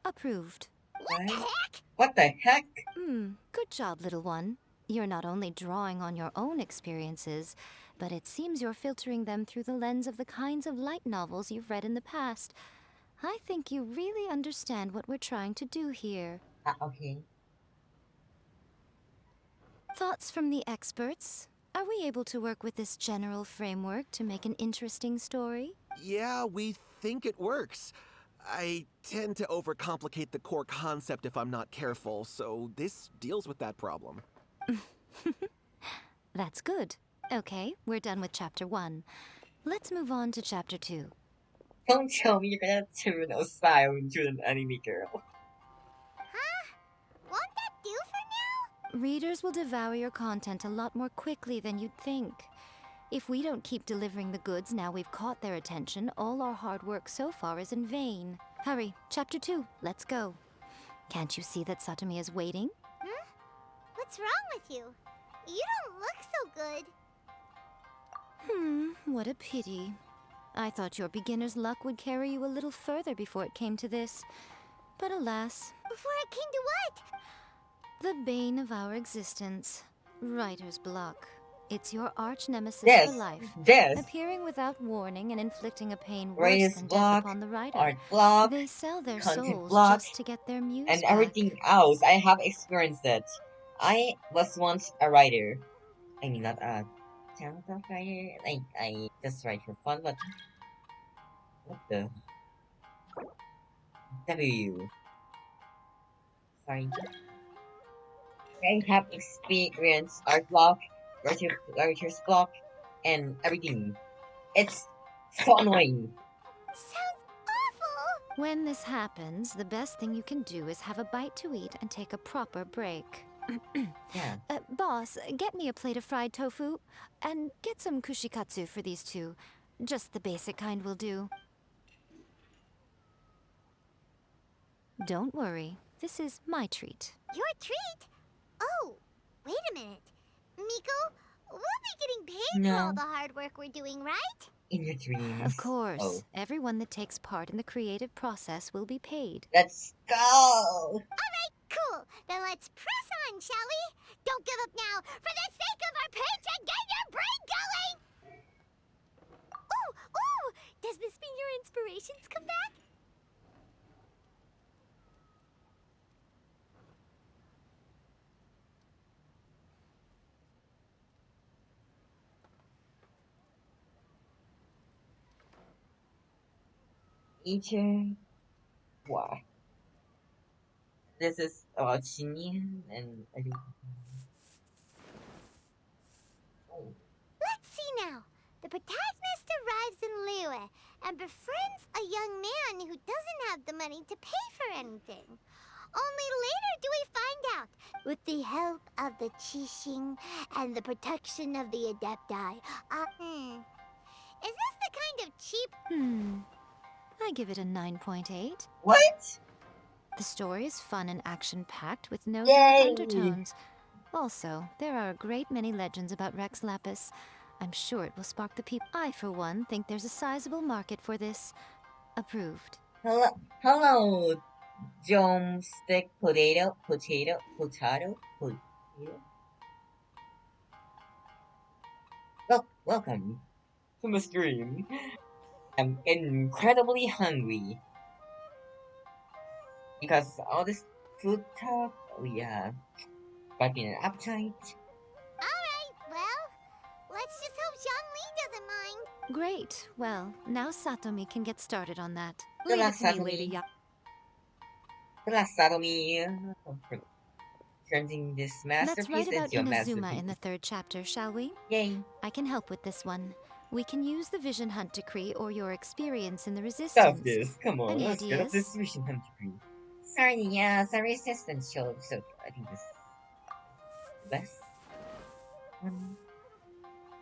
Approved. What the heck? What the heck? Good job, little one. You're not only drawing on your own experiences, but it seems you're filtering them through the lens of the kinds of light novels you've read in the past. I think you really understand what we're trying to do here. Okay. Thoughts from the experts? Are we able to work with this general framework to make an interesting story? Yeah, we think it works. I tend to overcomplicate the core concept if I'm not careful, so this deals with that problem. That's good. Okay, we're done with chapter 1. Let's move on to chapter 2. Don't tell me you're gonna turn a style into an anime girl. Huh? Won't that do for now? Readers will devour your content a lot more quickly than you'd think. If we don't keep delivering the goods now we've caught their attention, all our hard work so far is in vain. Hurry, chapter 2, let's go. Can't you see that Satomi is waiting? Huh? What's wrong with you? You don't look so good. What a pity. I thought your beginner's luck would carry you a little further before it came to this. But alas, Before it came to what? the bane of our existence, writer's block. It's your arch nemesis Yes, for life, yes. appearing without warning and inflicting a pain worse Writer's than block, death upon the writer. art block, They sell their content souls block, just to get their muse and back. everything else. I have experienced it. I was once a writer. I mean, not a talented writer. I just write for fun, but what the? W. Sorry. I have experienced art block, writer's block, and everything. It's so annoying. Sounds awful! When this happens, the best thing you can do is have a bite to eat and take a proper break. Yeah. Boss, get me a plate of fried tofu, and get some kushikatsu for these two. Just the basic kind will do. Don't worry, this is my treat. Your treat? Oh, wait a minute. Miko, we'll be getting paid for all No. the hard work we're doing, right? In your dreams. Of course, Oh. everyone that takes part in the creative process will be paid. Let's go! Alright, cool. Then let's press on, shall we? Don't give up now, for the sake of our paycheck, get your brain going! Ooh! Does this mean your inspirations come back? Teacher. Why? This is about Shinny and I think. Oh. Let's see now. The protagonist arrives in Liyue and befriends a young man who doesn't have the money to pay for anything. Only later do we find out, with the help of the Qixing and the protection of the Adepti. Is this the kind of cheap... I give it a 9.8. What? The story is fun and action-packed with no Yay! dark undertones. Also, there are a great many legends about Rex Lapis. I'm sure it will spark the people. I, for one, think there's a sizable market for this. Approved. Hello, drumstick potato. Welcome to my stream. I'm incredibly hungry because all this food talk. Yeah, sparking an appetite. Alright, well, let's just hope Zhongli doesn't mind. Great. Well, now Satomi can get started on that. Good Leave luck, it to me, Lady Satomi. Ya. Good luck, Satomi. For turning this Let's masterpiece write about into a Inazuma in masterpiece. the 3rd chapter, shall we? Yay. I can help with this one. We can use the Vision Hunt decree or your experience in the Stop Resistance. this. Come on, Any let's get up ideas? this vision hunt degree. Sorry, yeah, the resistance show. So I think this is the best one.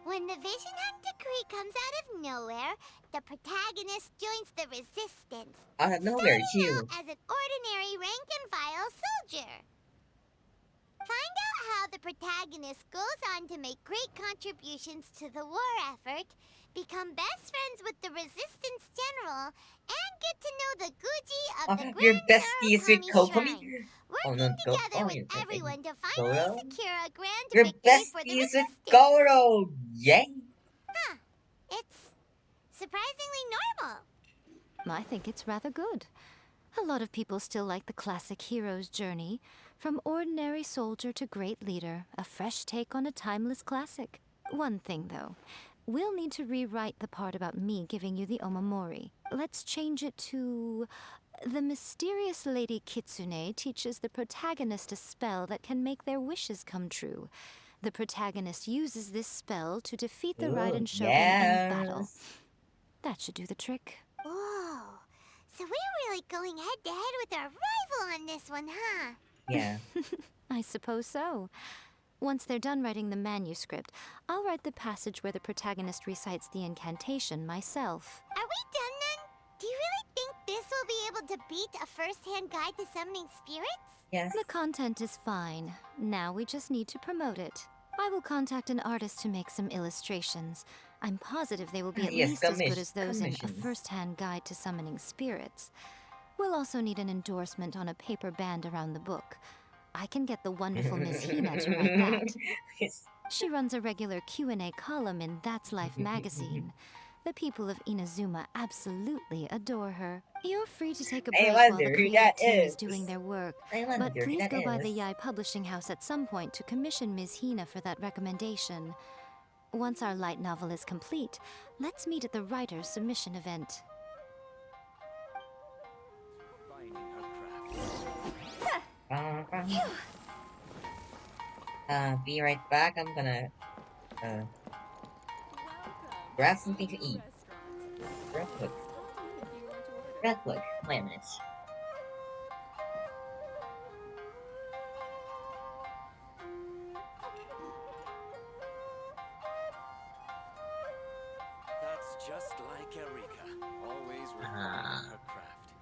When the Vision Hunt decree comes out of nowhere, the protagonist joins the Resistance. Out of nowhere, starting too. out as an ordinary rank-and-file soldier. Find out how the protagonist goes on to make great contributions to the war effort, become best friends with the Resistance General, and get to know the Guji of the Your Grand besties with Narukami Kokomi? Shrine. Oh Working no, together with everyone to finally Goro? secure a grand Your victory for the besties with Resistance. Goro! Yay! Huh. It's surprisingly normal. I think it's rather good. A lot of people still like the classic hero's journey, from ordinary soldier to great leader, a fresh take on a timeless classic. One thing, though. We'll need to rewrite the part about me giving you the Omamori. Let's change it to... The mysterious Lady Kitsune teaches the protagonist a spell that can make their wishes come true. The protagonist uses this spell to defeat the Raiden Shogun in battle. That should do the trick. Whoa. So we're really going head-to-head with our rival on this one, huh? Yeah. I suppose so. Once they're done writing the manuscript, I'll write the passage where the protagonist recites the incantation myself. Are we done then? Do you really think this will be able to beat a first-hand guide to summoning spirits? Yes. The content is fine. Now we just need to promote it. I will contact an artist to make some illustrations. I'm positive they will be at least as good as those in A First-Hand Guide to Summoning Spirits. We'll also need an endorsement on a paper band around the book. I can get the wonderful Ms. Hina to write that. She runs a regular Q&A column in That's Life magazine. The people of Inazuma absolutely adore her. You're free to take a break while the creative team is doing their work. But please go by the Yai Publishing House at some point to commission Ms. Hina for that recommendation. Once our light novel is complete, let's meet at the writer's submission event. Be right back. I'm gonna uh grab something to eat. Real quick. Real quick. Wait a minute. That's just like Erika, always refining her craft.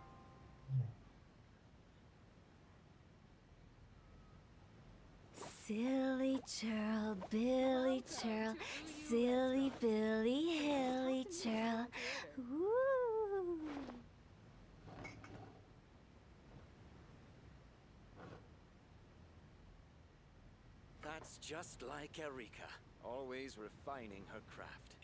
Silly churl, Billy churl, silly Billy, hilly churl. Woo! That's just like Erika, always refining her craft.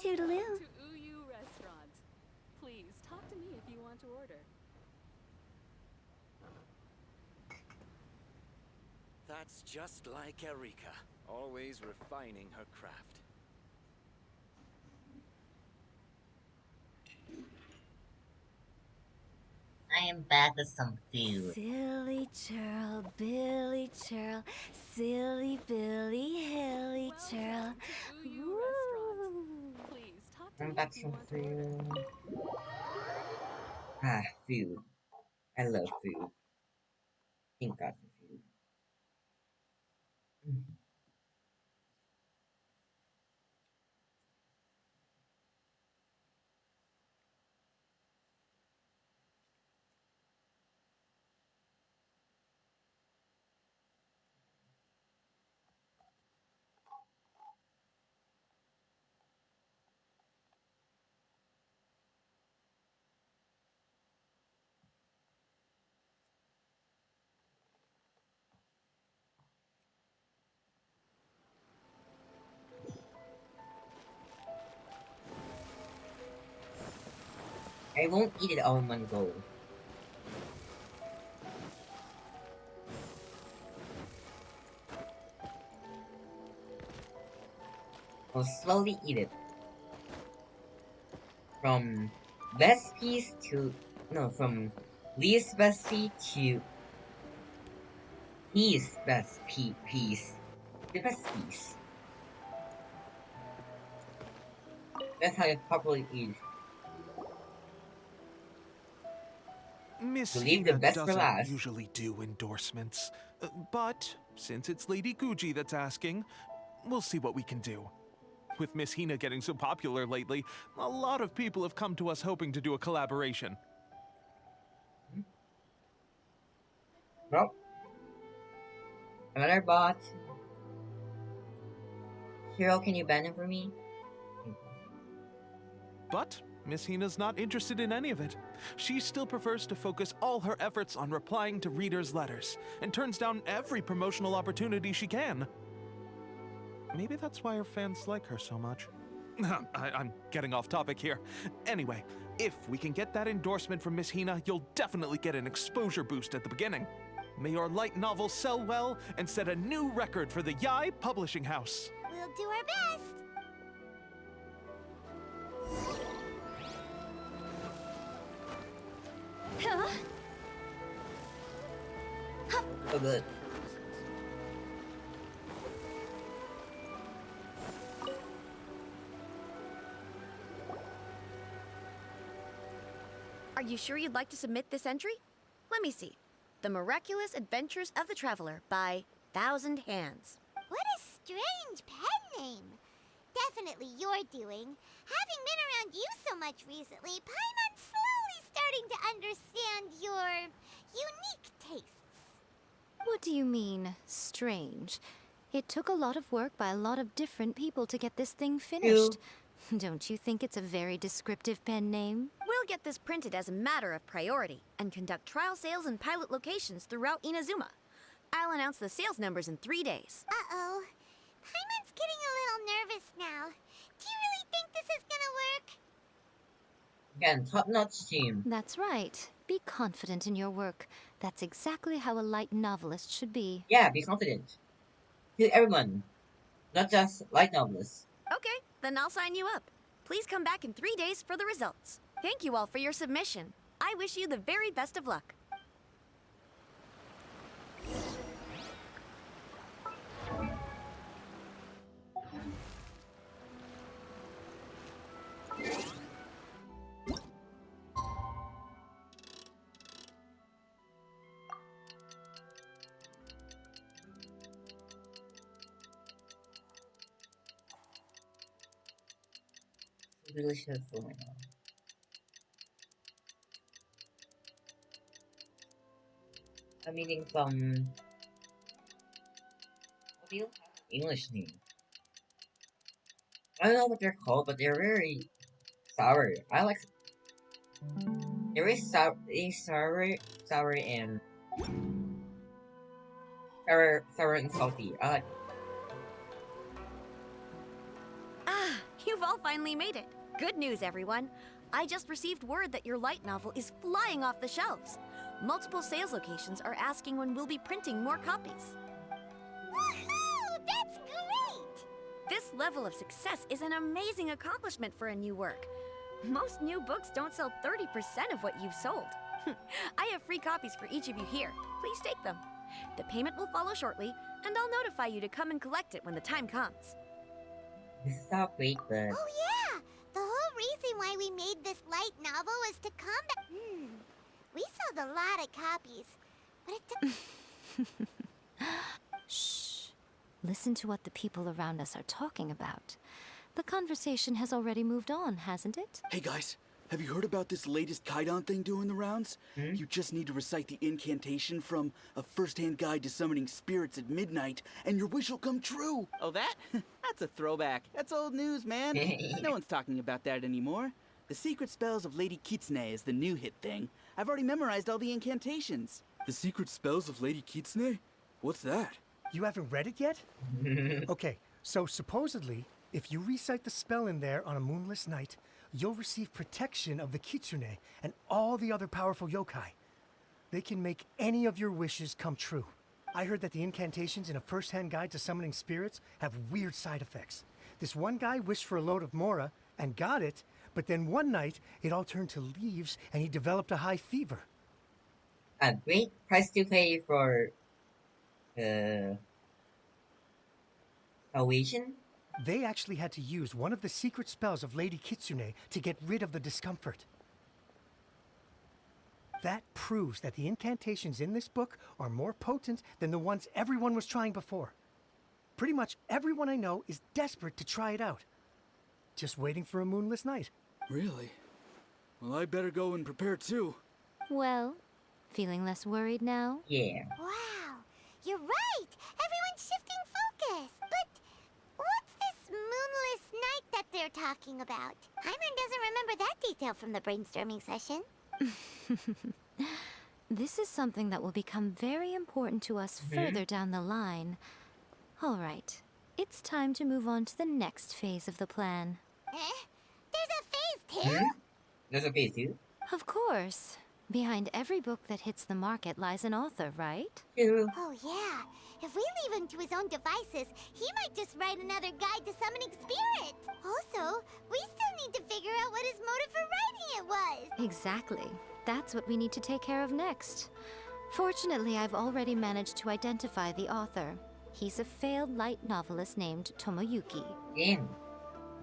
Toodaloo. To Uyu Restaurant. Please talk to me if you want to order. That's just like Erika, always refining her craft. I am back with some food. Silly churl, Billy churl, silly Billy, hilly churl. Woo! Please talk to I'm me back if you some want to order. food. Food. I love food. Thank God for food. I won't eat it all in one go. I'll slowly eat it. From best piece to no, from least best piece to least best piece. The best piece. That's how you properly eat. Miss You leave the Hina best for doesn't last. usually do endorsements, but since it's Lady Guji that's asking, we'll see what we can do. With Miss Hina getting so popular lately, a lot of people have come to us hoping to do a collaboration. Nope. Another bot. Hero, can you ban him for me? But Miss Hina's not interested in any of it. She still prefers to focus all her efforts on replying to readers' letters, and turns down every promotional opportunity she can. Maybe that's why her fans like her so much. I'm getting off topic here. Anyway, if we can get that endorsement from Miss Hina, you'll definitely get an exposure boost at the beginning. May your light novel sell well and set a new record for the Yai Publishing House. We'll do our best. So good. Are you sure you'd like to submit this entry? Let me see. The Miraculous Adventures of the Traveler by Thousand Hands. What a strange pen name. Definitely your doing. Having been around you so much recently, Paimon's slowly starting to understand your unique tastes. What do you mean, strange? It took a lot of work by a lot of different people to get this thing finished. Don't you think it's a very descriptive pen name? We'll get this printed as a matter of priority and conduct trial sales in pilot locations throughout Inazuma. I'll announce the sales numbers in 3 days. Uh-oh. Paimon's getting a little nervous now. Do you really think this is gonna work? Again, top-notch team. That's right. Be confident in your work. That's exactly how a light novelist should be. Yeah, be confident. To everyone, not just light novelists. Okay, then I'll sign you up. Please come back in 3 days for the results. Thank you all for your submission. I wish you the very best of luck. So delicious. Oh my god. I'm eating some. What do you have? English name? I don't know what they're called, but they're very sour. I like. They're very sour and sour and salty. I like. Ah, you've all finally made it. Good news, everyone. I just received word that your light novel is flying off the shelves. Multiple sales locations are asking when we'll be printing more copies. Woohoo! That's great! This level of success is an amazing accomplishment for a new work. Most new books don't sell 30% of what you've sold. I have free copies for each of you here. Please take them. The payment will follow shortly, and I'll notify you to come and collect it when the time comes. This is so great, but. Oh yeah! The whole reason why we made this light novel was to combat. We sold a lot of copies, but it took. Shh. Listen to what the people around us are talking about. The conversation has already moved on, hasn't it? Hey guys, have you heard about this latest Kaidan thing doing the rounds? You just need to recite the incantation from A First-Hand Guide to Summoning Spirits at Midnight, and your wish will come true. Oh, that? That's a throwback. That's old news, man. No one's talking about that anymore. The Secret Spells of Lady Kitsune is the new hit thing. I've already memorized all the incantations. The Secret Spells of Lady Kitsune? What's that? You haven't read it yet? Okay, so supposedly, if you recite the spell in there on a moonless night, you'll receive protection of the Kitsune and all the other powerful yokai. They can make any of your wishes come true. I heard that the incantations in A First-Hand Guide to Summoning Spirits have weird side effects. This one guy wished for a load of Mora and got it, but then one night it all turned to leaves and he developed a high fever. A great price to pay for salvation? They actually had to use one of the secret spells of Lady Kitsune to get rid of the discomfort. That proves that the incantations in this book are more potent than the ones everyone was trying before. Pretty much everyone I know is desperate to try it out. Just waiting for a moonless night. Really? Well, I better go and prepare too. Well, feeling less worried now? Yeah. Wow, you're right! Everyone's shifting focus! But what's this moonless night that they're talking about? Hyman doesn't remember that detail from the brainstorming session. This is something that will become very important to us further down the line. All right, it's time to move on to the next phase of the plan. There's a phase 2? There's a phase 2? Of course. Behind every book that hits the market lies an author, right? Oh yeah. If we leave him to his own devices, he might just write another guide to summoning spirits. Also, we still need to figure out what his motive for writing it was. Exactly. That's what we need to take care of next. Fortunately, I've already managed to identify the author. He's a failed light novelist named Tomoyuki. Damn.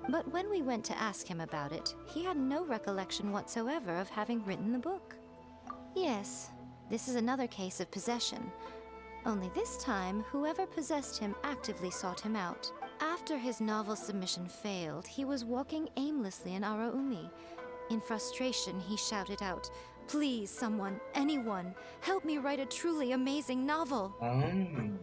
But when we went to ask him about it, he had no recollection whatsoever of having written the book. Yes, this is another case of possession. Only this time, whoever possessed him actively sought him out. After his novel submission failed, he was walking aimlessly in Araumi. In frustration, he shouted out, "Please, someone, anyone, help me write a truly amazing novel."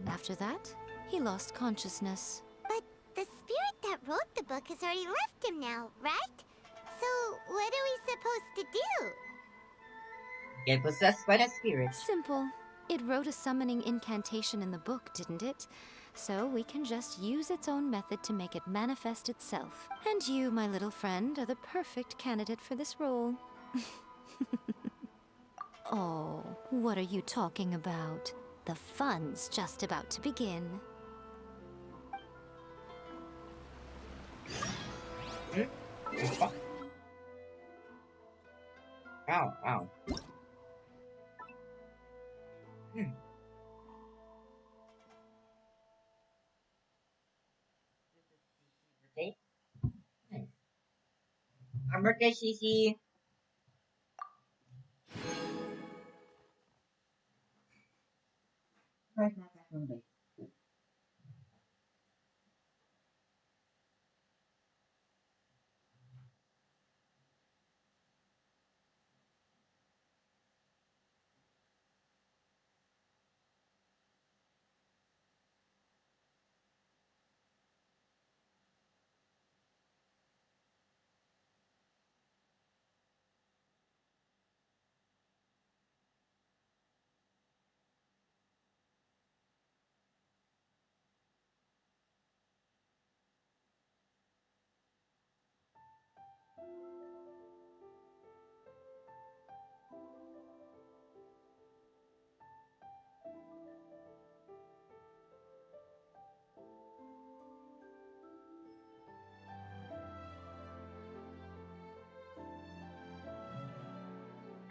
After that, he lost consciousness. But the spirit that wrote the book has already left him now, right? So what are we supposed to do? Get possessed by that spirit. Simple. It wrote a summoning incantation in the book, didn't it? So we can just use its own method to make it manifest itself. And you, my little friend, are the perfect candidate for this role. Oh, what are you talking about? The fun's just about to begin. Oh, fuck. Ow, ow. Hmm. Birthday? Nice. Happy birthday, Cici! Where's my birthday?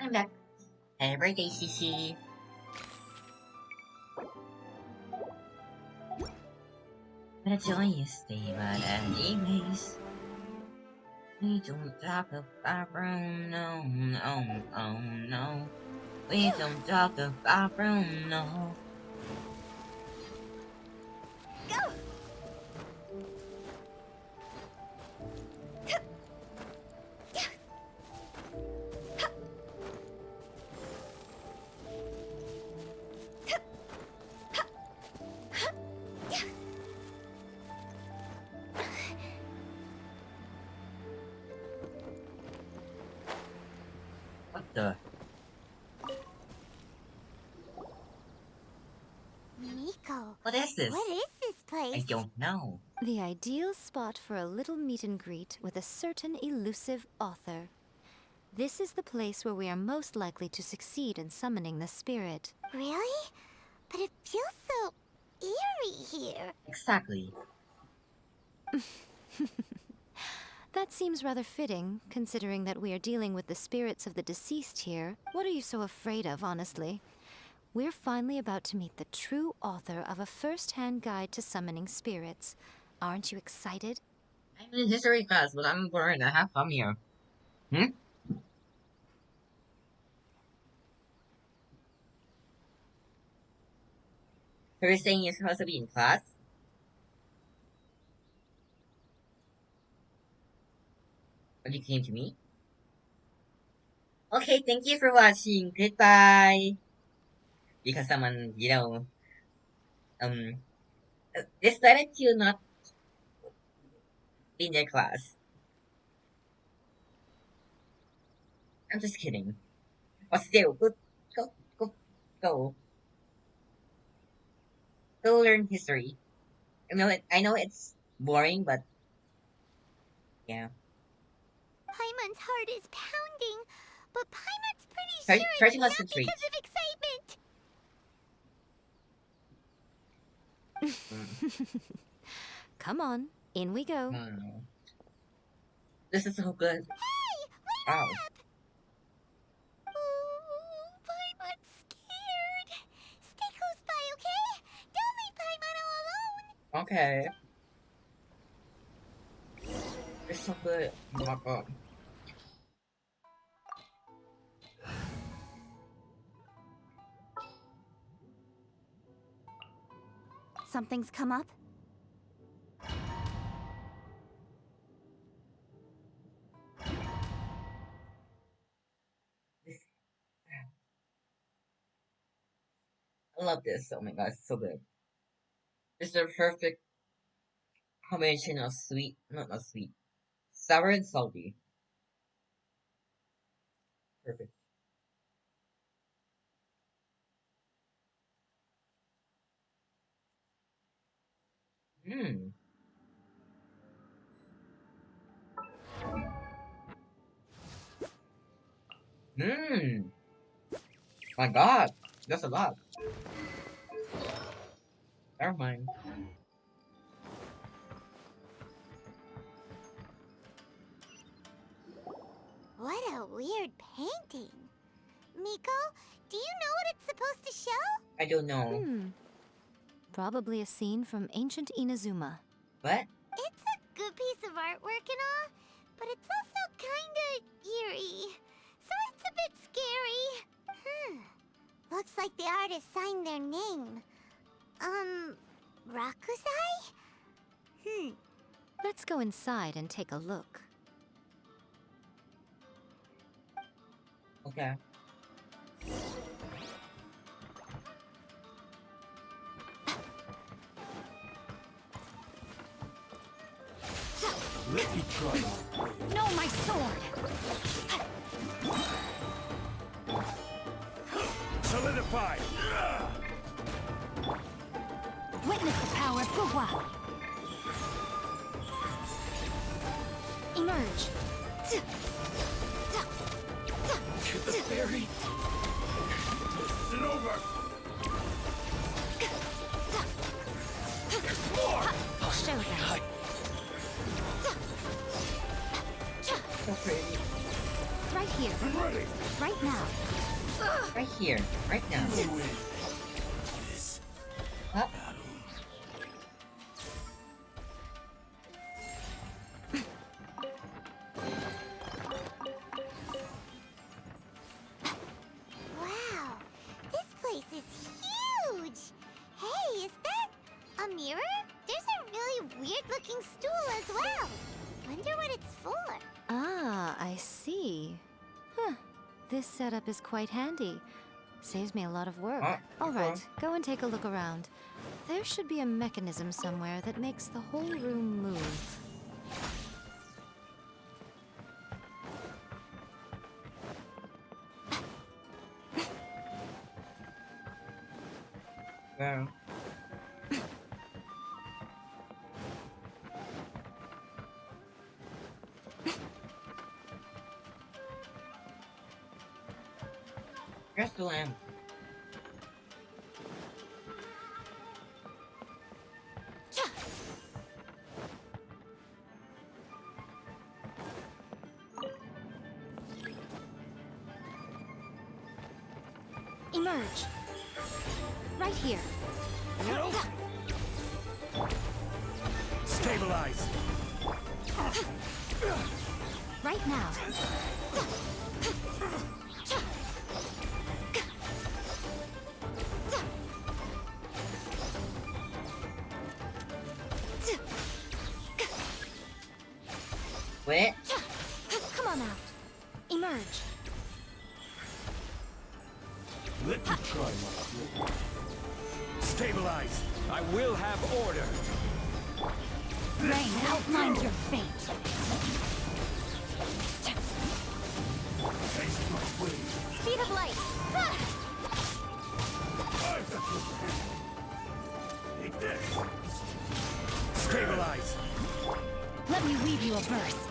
I'm back. Happy birthday, Cici! But a joyous day, but anyways, we don't talk about Bruno, no, oh no. We don't talk about Bruno. Go! What the? Miko, What is this? what is this place? I don't know. The ideal spot for a little meet and greet with a certain elusive author. This is the place where we are most likely to succeed in summoning the spirit. Really? But it feels so eerie here. Exactly. That seems rather fitting, considering that we are dealing with the spirits of the deceased here. What are you so afraid of, honestly? We're finally about to meet the true author of a first-hand guide to summoning spirits. Aren't you excited? I'm in history class, but I'm bored. I have fun here. Hmm? So you're saying you're supposed to be in class? But you came to me? Okay, thank you for watching. Goodbye. Because someone, um, decided to not be in their class. I'm just kidding. But still, go, go, go, go learn history. I know it's boring, but yeah. Paimon's heart is pounding, but Paimon's pretty Try, sure try it's to not concentrate. because of excitement. Come on, in we go. No. This is so good. Hey, wait Wow. up! Oh, Paimon's scared. Stay close by, okay? Don't leave Paimon all alone. Okay. It's so good. Oh my god. Something's come up? I love this. Oh my god, it's so good. It's the perfect combination of sweet, not sweet, sour and salty. Perfect. Mmm. Mmm. My god. That's a lot. Never mind. What a weird painting. Miko, do you know what it's supposed to show? I don't know. Probably a scene from ancient Inazuma. What? It's a good piece of artwork and all, but it's also kinda eerie. So it's a bit scary. Looks like the artist signed their name. Rakusai? Let's go inside and take a look. Okay. Let me try. No, my sword! Solidify! Witness the power of Gugwa! Emerge! To the berry! It's over! More! I'll show them. So pretty. Right here. I'm ready! Right now. Right here. Right now. Up. Wow, this place is huge! Hey, is that a mirror? There's a really weird-looking stool as well. Wonder what it's for. Ah, I see. Huh. This setup is quite handy. Saves me a lot of work. All right, go and take a look around. There should be a mechanism somewhere that makes the whole room move. Well. Where's the lamp? Emerge! Right here. Stabilize! Right now. Wait. Come on out. Emerge. Let me try my trick. Stabilize! I will have order. Rain outlines your fate. Face my way. Speed of light. Take this! Stabilize! Let me weave you a verse.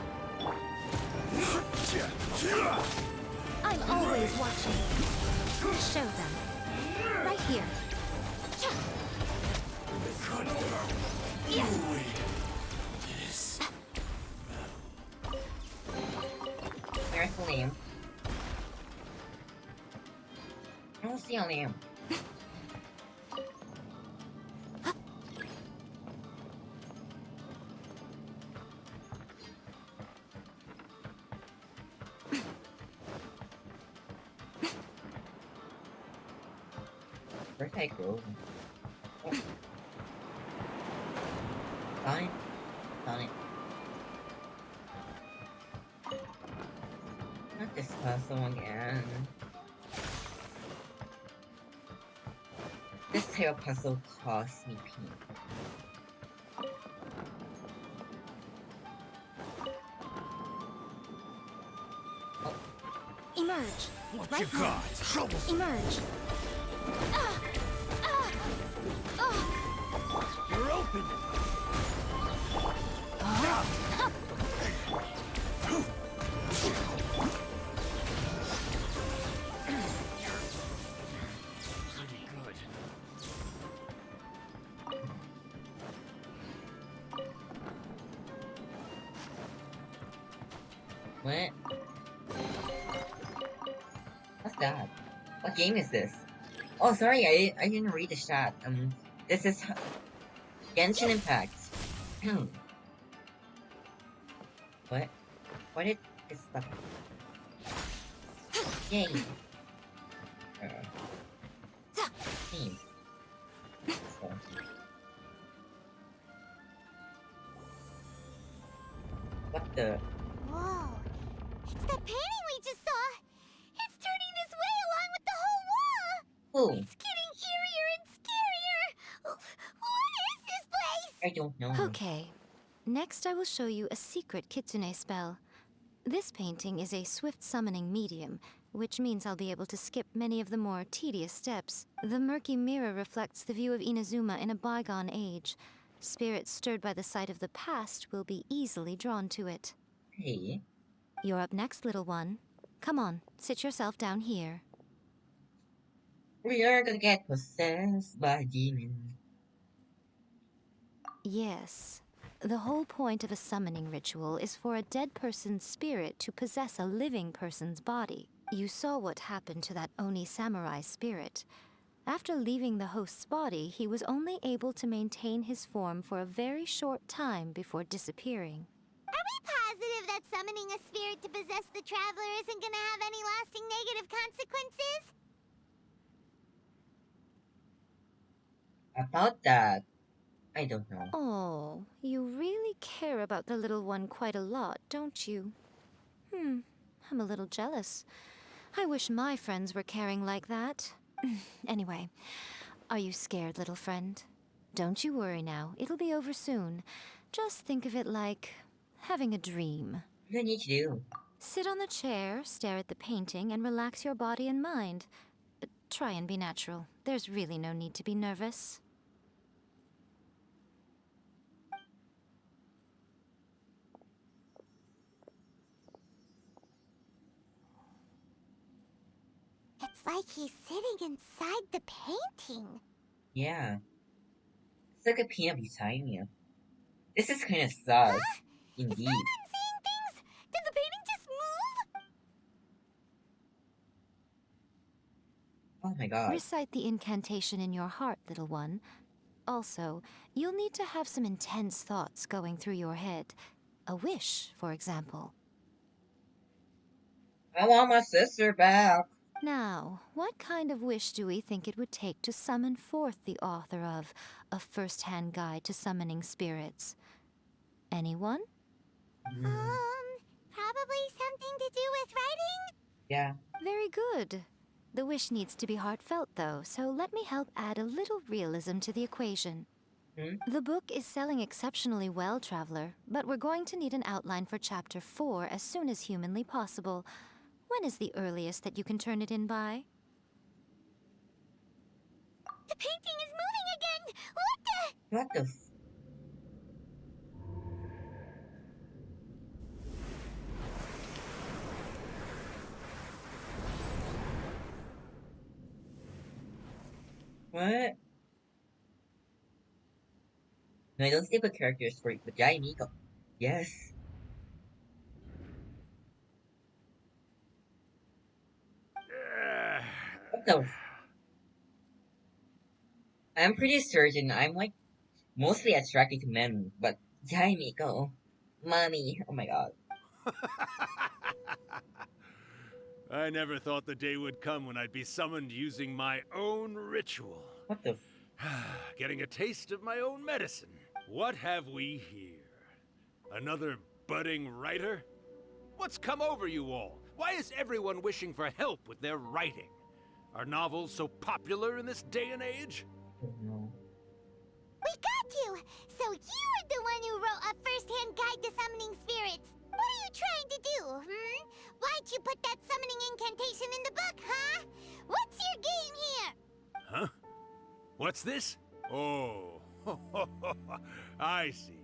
I'm always watching. Show them. Right here. Yes. There's the lamp. I don't see a lamp. Where's I go? Oh. Fine. Fine. Not this puzzle again. This tail puzzle cost me pink. Emerge. What right you now. got? Trouble. Emerge. You're open! Pretty good. What? What's that? What game is this? Oh, sorry, I didn't read the chat. This is Genshin Impact. What? Why did it stop? Yay! Team. So. What the? Whoa. It's the painting we just saw. It's turning this way along with the whole wall. Who? It's getting eerier and scarier. What is this place? I don't know. Okay. Next, I will show you a secret kitsune spell. This painting is a swift summoning medium, which means I'll be able to skip many of the more tedious steps. The murky mirror reflects the view of Inazuma in a bygone age. Spirits stirred by the sight of the past will be easily drawn to it. Hey. You're up next, little one. Come on, sit yourself down here. We are gonna get possessed by a demon. Yes. The whole point of a summoning ritual is for a dead person's spirit to possess a living person's body. You saw what happened to that Oni samurai spirit. After leaving the host's body, he was only able to maintain his form for a very short time before disappearing. Are we positive that summoning a spirit to possess the traveler isn't gonna have any lasting negative consequences? About that, I don't know. Oh, you really care about the little one quite a lot, don't you? I'm a little jealous. I wish my friends were caring like that. Anyway, are you scared, little friend? Don't you worry now, it'll be over soon. Just think of it like having a dream. What do I need to do? Sit on the chair, stare at the painting, and relax your body and mind. Try and be natural. There's really no need to be nervous. It's like he's sitting inside the painting. Yeah. It's like a peanut beside me. This is kind of sus. Indeed. Is Paimon seeing things? Did the painting just move? Oh my god. Recite the incantation in your heart, little one. Also, you'll need to have some intense thoughts going through your head. A wish, for example. I want my sister back. Now, what kind of wish do we think it would take to summon forth the author of A First-Hand Guide to Summoning Spirits? Anyone? Probably something to do with writing? Yeah. Very good. The wish needs to be heartfelt, though, so let me help add a little realism to the equation. The book is selling exceptionally well, Traveler, but we're going to need an outline for Chapter 4 as soon as humanly possible. When is the earliest that you can turn it in by? The painting is moving again! What the? What the What? No, I don't stick with characters for it, but yeah, Miko. Yes. What the? I'm pretty certain I'm like mostly attracted to men, but yeah, Miko. Mommy. Oh my god. I never thought the day would come when I'd be summoned using my own ritual. What the? Getting a taste of my own medicine. What have we here? Another budding writer? What's come over you all? Why is everyone wishing for help with their writing? Are novels so popular in this day and age? No. We got you! So you were the one who wrote A First-Hand Guide to Summoning Spirits. What are you trying to do, Why'd you put that summoning incantation in the book, huh? What's your game here? Huh? What's this? Oh, I see.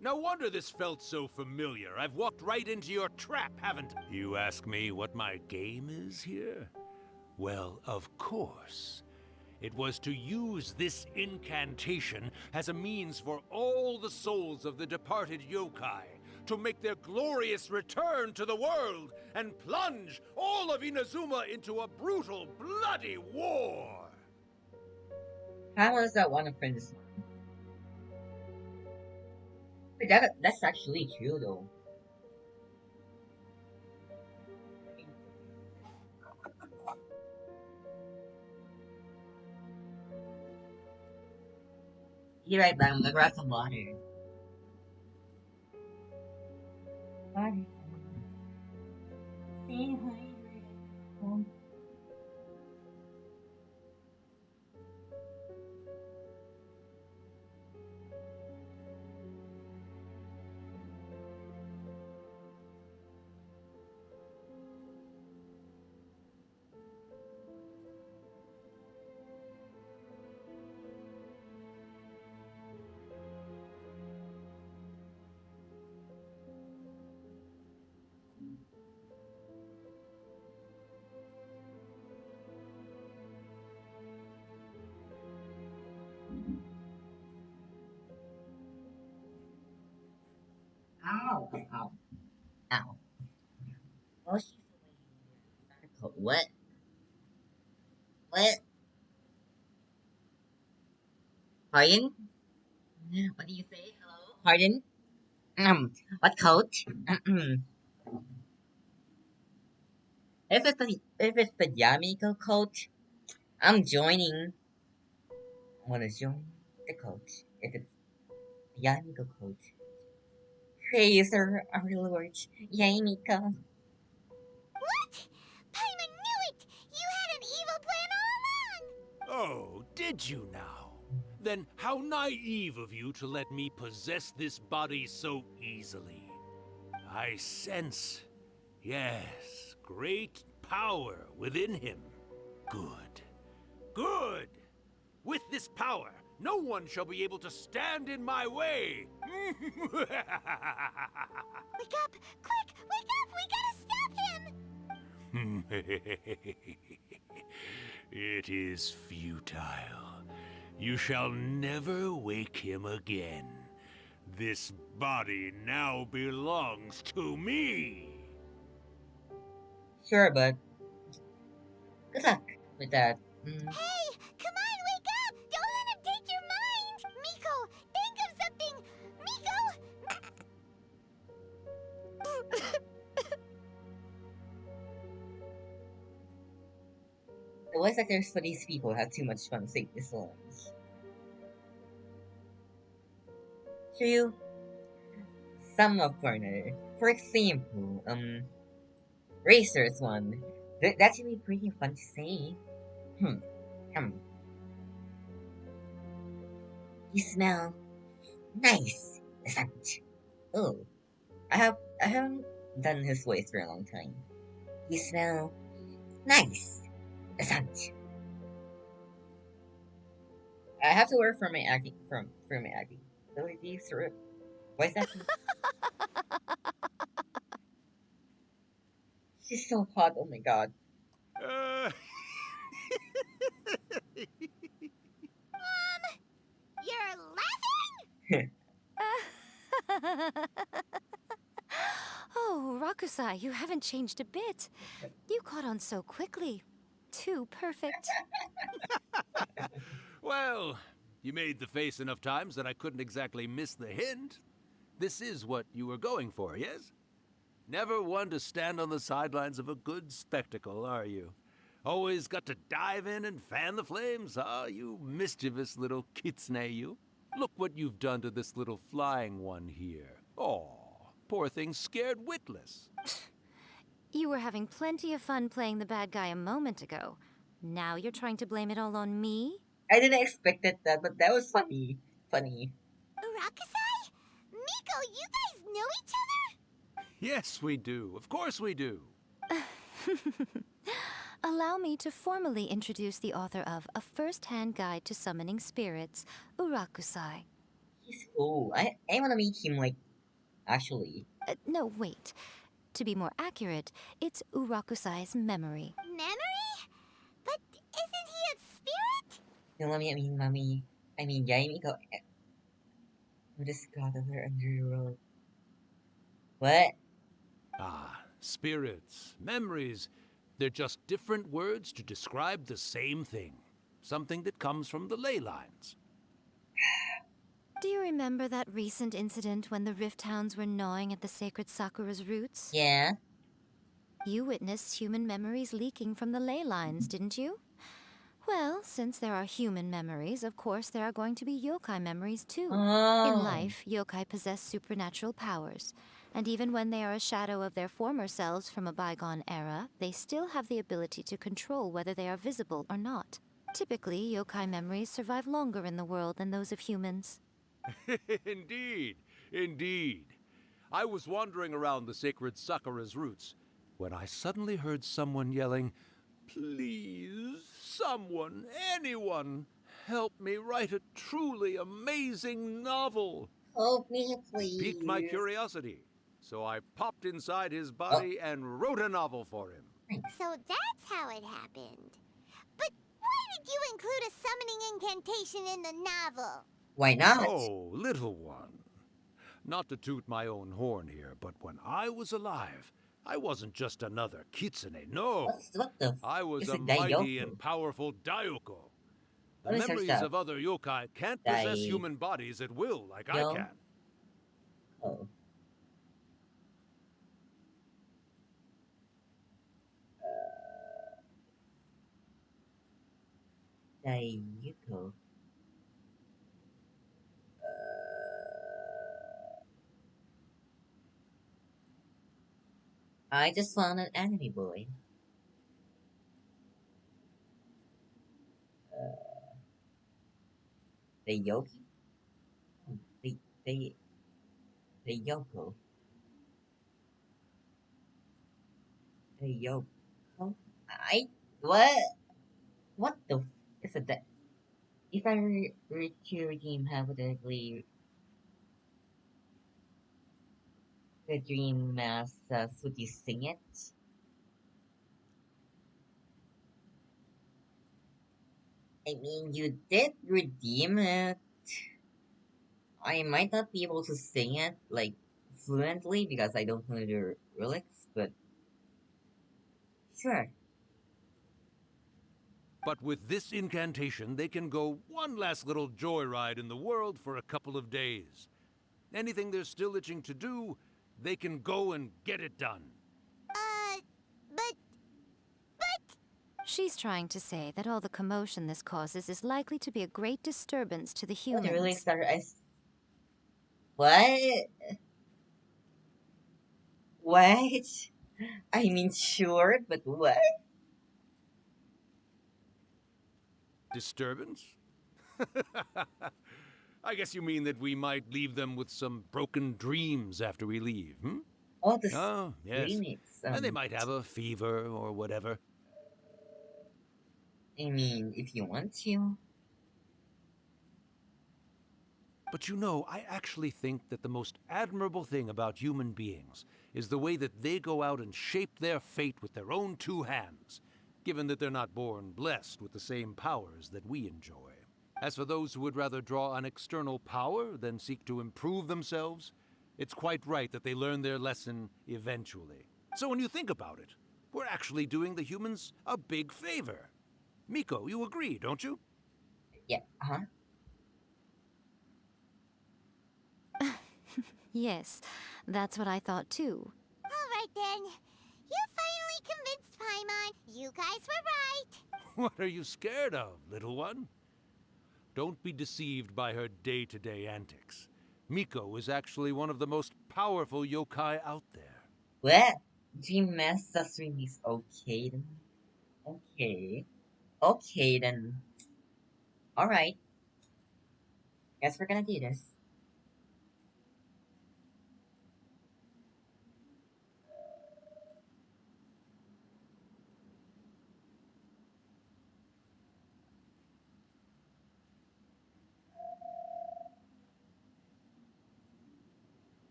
No wonder this felt so familiar. I've walked right into your trap, haven't I? You ask me what my game is here? Well, of course. It was to use this incantation as a means for all the souls of the departed yokai to make their glorious return to the world and plunge all of Inazuma into a brutal, bloody war. How was that one of Prince? But that's actually true though. You're right, but I'm gonna grab some water. Water. Stay hydrated. Ow, ow, ow. Oh, she's away. What? What? Pardon? What do you say? Hello? Pardon? What coach? If it's the Yamiko coach, I'm joining. I wanna join the coach. If it's the Yamiko coach. Praise our Lord, Yamiko. What? Paimon knew it! You had an evil plan all along! Oh, did you now? Then how naive of you to let me possess this body so easily. I sense, yes, great power within him. Good. Good! With this power, no one shall be able to stand in my way! Wake up! Quick! Wake up! We gotta stop him! It is futile. You shall never wake him again. This body now belongs to me! Sure, but good luck with that. Hey! Come on, wake up! Don't let him take your mind! Miko, think of something! Miko! The voice actors for these people had too much fun singing these songs. True. Some of Corner. For example, Racer's one. That should be pretty fun to say. Hmm. You smell nice, isn't? Oh, I haven't done his voice for a long time. You smell nice, isn't? I have to work for my acting for my acting abilities for voice acting. She's so hot. Oh my god. You're laughing? Oh, Rakusai, you haven't changed a bit. You caught on so quickly. Too perfect. Well, you made the face enough times that I couldn't exactly miss the hint. This is what you were going for, yes? Never one to stand on the sidelines of a good spectacle, are you? Always got to dive in and fan the flames, huh? You mischievous little kitsune, you. Look what you've done to this little flying one here. Aw, poor thing scared witless. You were having plenty of fun playing the bad guy a moment ago. Now you're trying to blame it all on me? I didn't expect that, but that was funny. Funny. Rakusai? Miko, you guys know each other? Yes, we do. Of course we do. Allow me to formally introduce the author of A First-Hand Guide to Summoning Spirits, Urakusai. He's cool. I want to meet him, like, actually. No, wait. To be more accurate, it's Urakusai's memory. Memory? But isn't he a spirit? No, I mean, Yaimiko. Who just got her under the road. What? Ah, spirits, memories. They're just different words to describe the same thing. Something that comes from the ley lines. Do you remember that recent incident when the Rift Hounds were gnawing at the sacred Sakura's roots? Yeah. You witnessed human memories leaking from the ley lines, didn't you? Well, since there are human memories, of course there are going to be yokai memories too. In Oh. life, yokai possess supernatural powers, and even when they are a shadow of their former selves from a bygone era, they still have the ability to control whether they are visible or not. Typically, yokai memories survive longer in the world than those of humans. Indeed, indeed. I was wandering around the sacred Sakura's roots when I suddenly heard someone yelling, "Please, someone, anyone, help me write a truly amazing novel." Help me, Piqued my please. curiosity, so I popped inside his Oh, body and wrote a novel for him. So that's how it happened. But why did you include a summoning incantation in the novel? why not? Oh, little one. Not to toot my own horn here, but when I was alive, I wasn't just another kitsune, no. What the? I was It's a a mighty Daiyoko. and powerful Daiyoko. The What is her memories stuff? of other yokai can't possess Dai. human bodies at will like I Yo. can. Oh. Daiyoko. I just found an anime boy. Daiyoko. They they Daiyoko. Daiyoko. I what? What the? Is it that? If I were to redeem hypothetically the dream as would you sing it? I mean, you did redeem it. I might not be able to sing it like fluently because I don't know the lyrics, but sure. But with this incantation, they can go one last little joyride in the world for a couple of days. Anything they're still itching to do, they can go and get it done. But She's trying to say that all the commotion this causes is likely to be a great disturbance to the Oh, the lyrics humans. are what? What? I mean, sure, but what? Disturbance? I guess you mean that we might leave them with some broken dreams after we leave, hmm? Oh, the Oh, yes. remix. And they might have a fever or whatever. I mean, if you want to. But you know, I actually think that the most admirable thing about human beings is the way that they go out and shape their fate with their own two hands, given that they're not born blessed with the same powers that we enjoy. As for those who would rather draw on external power than seek to improve themselves, it's quite right that they learn their lesson eventually. So when you think about it, we're actually doing the humans a big favor. Miko, you agree, don't you? Yeah, huh? Yes, that's what I thought too. alright then. You finally convinced Paimon. You guys were right. What are you scared of, little one? Don't be deceived by her day-to-day antics. Miko is actually one of the most powerful yokai out there. What? Dream Master's remix. Okay then. Okay. Okay then. Alright. Guess we're gonna do this.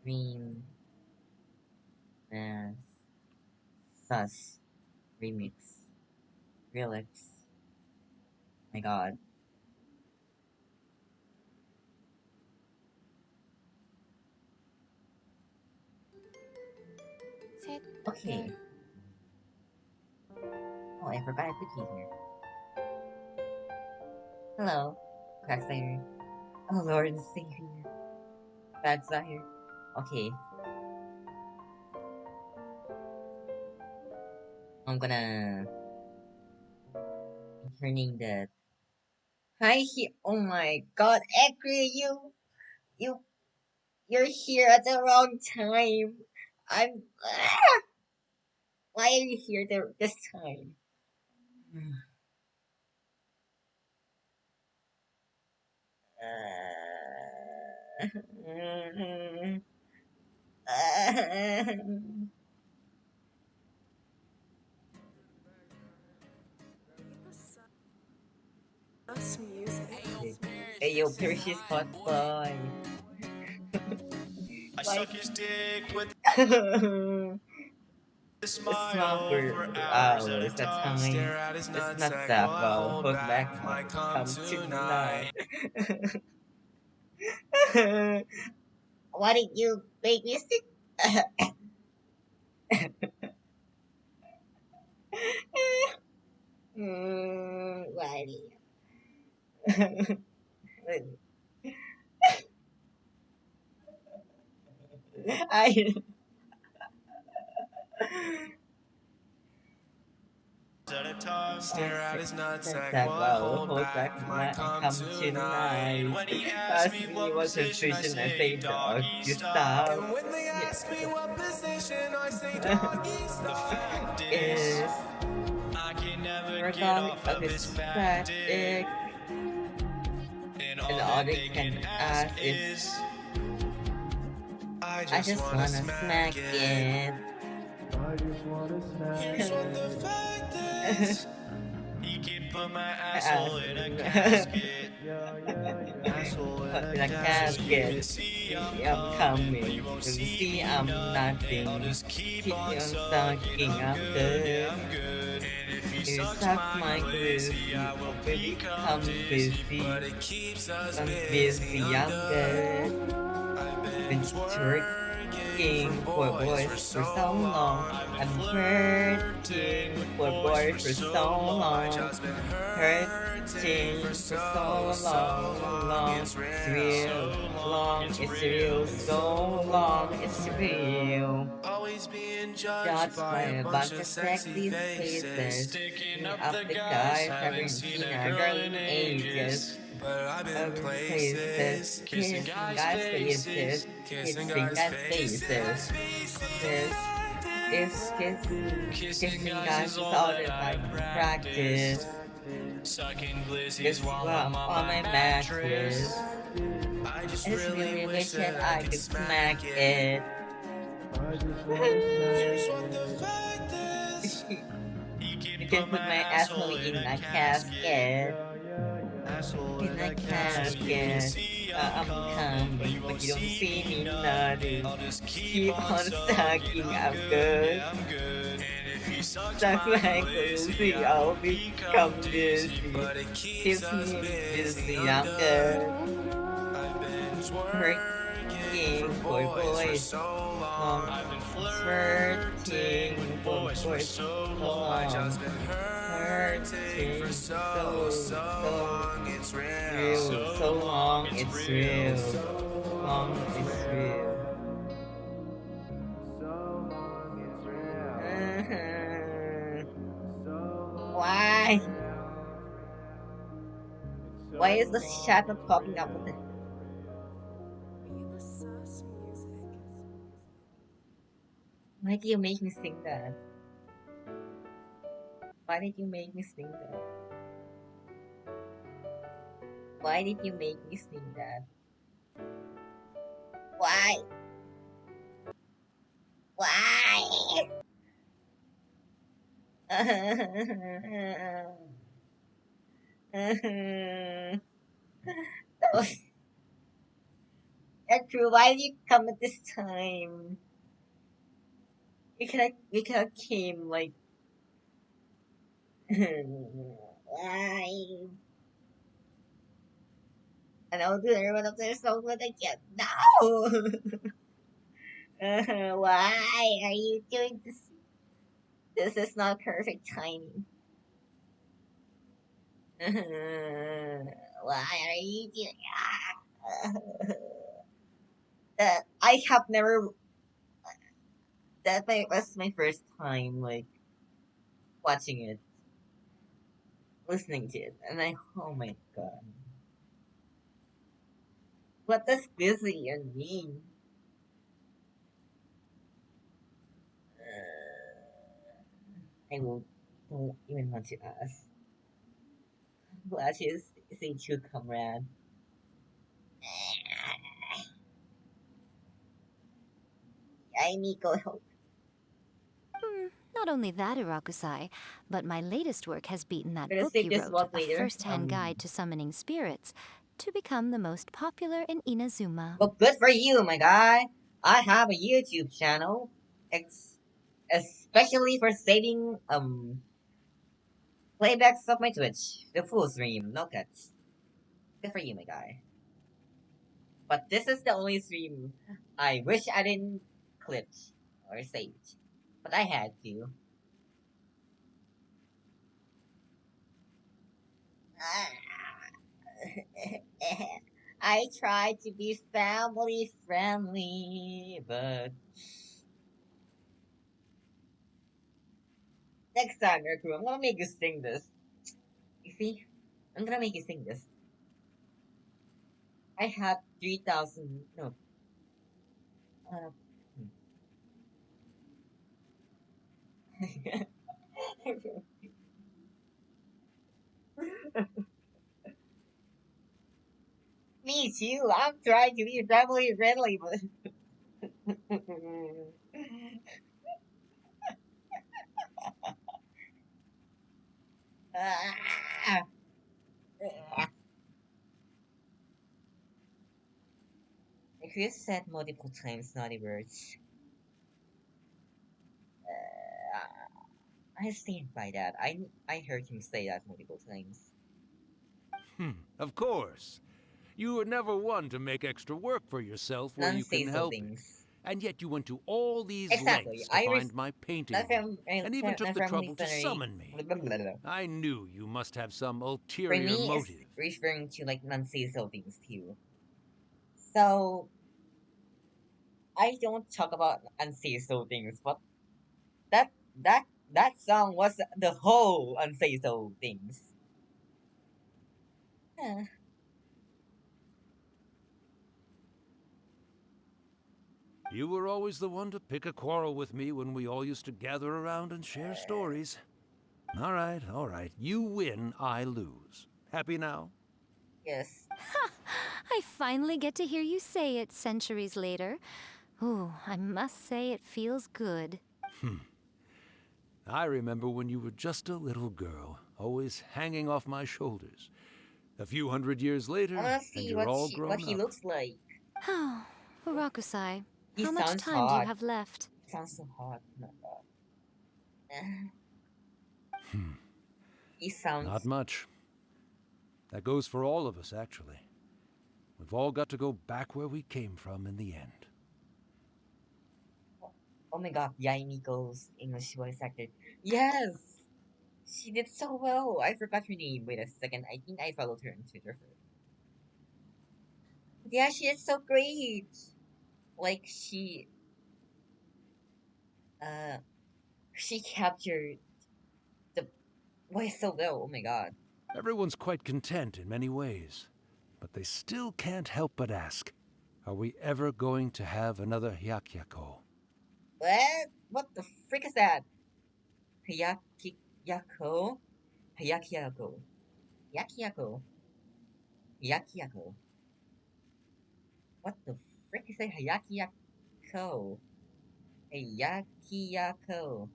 Dream Master's remix. Relix. My god. Okay. Oh, I forgot I put you here. Hello, Crackslayer. Oh Lord and Savior. Bad Zahir. Okay. I'm gonna turning that. Hi here. Oh my God, Ekri, you, you're here at the wrong time. I'm. Why are you here this time? Hey yo, Precious Hot Boy. I suck his dick with a Smopper. smile for hours Wow, at a is that time. time? Stare at his It's not nutsack that while I well. hold Hold back back my my cum come tonight. tonight. Why did you make me sick? Why did I At a time, stare at his nutsack that while I well, hold hold back back my my cum come tonight. tonight. When he asked Ask me me what what position, I position I say say dog doggy you style. stop. And when they ask me what position, I say doggy style. The fact is, Is I can never we're get going off of of his his fat fat dick. dick, And and all all that they they can can ask ask is, is, I I just just wanna wanna smack smack it. it. I just wanna smack Here's what the fact is. He can put my asshole in a casket. Asshole In a casket. You can casket. see See, I'm I'm coming, but you coming. won't You see see, me I'm nothing. I'll nothing. just keep Keep on on sucking. sucking, I'm I'm good, yeah, good. I'm good. And if he If you sucks suck my my glizzy, glizzy, I will I will become become dizzy. But busy. it keeps us I'm busy. busy, I'm I'm good. good. I've Been been twerking for twerking for boys for boys for so so long. long. I've been I'm flirting flirting with for boys for boys for so so long. I long. just been hurting for Hurting for so, so so long, long. long. It's It's real. real, So long, long, it's it's real. real, so long, it's real. Always being judged Judged by by a a bunch bunch of of sexy sexy faces. faces. Sticking Sticking up up the the guys, guys, haven't haven't seen seen a a girl girl in in ages. ages. But I've been Other places, places, kissing kissing guys' guys' faces, faces, kissing kissing guys' guys' faces. faces. This is Kissing kissing guys guys is is all all that that I I've practiced. practice. Sucking glizzies This is while why I'm I'm on on my my mattress. mattress. I just I just really really wish wish that that I I could could smack smack it. it. Here's what the fact is. You You can can put my put my asshole asshole in in a a casket. casket. Asshole In in a a casket. You can casket. see I'm I'm coming, but you coming, won't but you don't see see me me nothing. nothing. I'll just keep Keep on on sucking. sucking, I'm I'm good, good. yeah, I'm good. And if he sucks Suck my my glizzy, glizzy, I will I'll become become dizzy. dizzy. But it keeps Keeps us me busy. busy, I'm I'm good. good. I've been twerking for Working for boys for boys so long. long. I've been flirting with Flirting for boys for boys so so long. I just long. been hurting for Hurting for so, so long. It's real. real, so So long, long, it's it's real. real. So long, Long, it's it's real. real. So long, it's real. Why? Why is the chat not popping up with it? Why did you make me sing that? Why did you make me sing that? Why did you make me sing that? Why? Why? Andrew, why did you come at this time? You could have came like why? And I'll do everyone up there so good again. No. Why are you doing this? This is not perfect timing. Why are you doing? I have never. Was my first time like watching it, listening to it, and oh my god, what does this even mean? I don't even want to ask. What is say to comrade? I need go help. Not only that, Irakusai, but my latest work has beaten that Gonna book save you this wrote, one A later. First-Hand Guide to Summoning Spirits, to become the most popular in Inazuma. Well, good for you, my guy. I have a YouTube channel, especially for saving playbacks of my Twitch, the full stream, no cuts. Good for you, my guy. But this is the only stream I wish I didn't clip or saved, but I had to. I tried to be family friendly, but next time, Erku, I'm gonna make you sing this. You see? I'm gonna make you sing this. I have 3,000. No. Uh, Me too. I'm trying to be family friendly, but. Ah. Chris said multiple times naughty words. I stand by that. I heard him say that multiple times. Of course. You were never one to make extra work for yourself where you Non-say couldn't so help it. things. And yet you went to all these Exactly. lengths to find my painting Not room, and even took not the from trouble to listener. summon me. I knew you must have some For ulterior me, it's motive. referring to like non-say so things too. So I don't talk about unsay so things, but that that that song was the whole unsay so things. Yeah. You were always the one to pick a quarrel with me when we all used to gather around and share stories. All right. You win, I lose. Happy now? Yes. I finally get to hear you say it centuries later. Ooh, I must say it feels good. I remember when you were just a little girl, always hanging off my shoulders. A few hundred years I later, wanna and see you're all what grown he up. looks like. Oh, Urakusai, He how much sounds time do you hot. have left? He sounds so hot. Oh my god. He Not sounds. much. That goes for all of us, actually. We've all got to go back where we came from in the end. Oh my god, Yai Miko's English voice actor. Yes! She did so well. I forgot her name. Wait a second. I think I followed her on Twitter. Yeah, she is so great. Like uh, she captured the voice so well. Oh my god. Everyone's quite content in many ways, but they still can't help but ask, are we ever going to have another Hyakyako? What? What the frick is that? Hayakiyako? Hayakiyako. Yakiyako. Yakiyako. What the frick is that? Hayakiyako. Hayakiyako.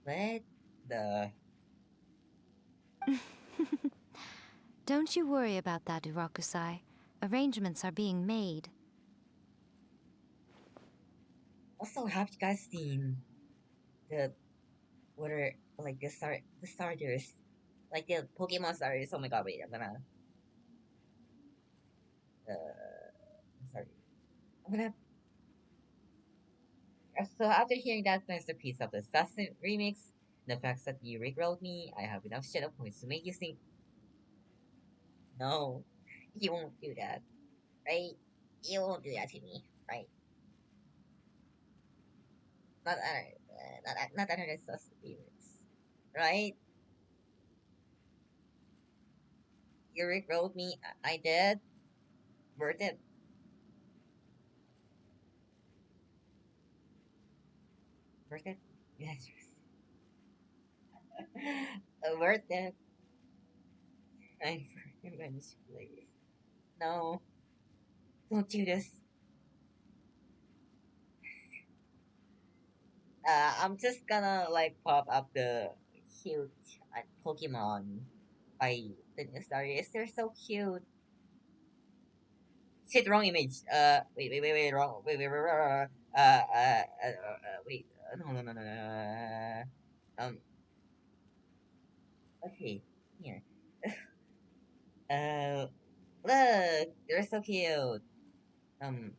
What the? Don't you worry about that, Urakusai. Arrangements are being made. Also, have you guys seen the what are like the starters, like the Pokemon starters? Oh my god! Wait, I'm gonna. Uh, sorry. I'm gonna. So after hearing that masterpiece of the Assassin remix, the fact that you rickrolled me, I have enough shadow points to make you think, no, you won't do that, right? You won't do that to me, right? Not under the Assassin remix, right? You rickrolled me, I did, worth it, worth it, yes, worth it. I'm revenge, please. No, don't do this. I'm just gonna like pop up the cute Pokemon by the new stories. They're so cute. Shit, wrong image. Wait, wrong. Wait. No, no, no, no, no. Okay, here. Uh, Look, they're so cute. Um,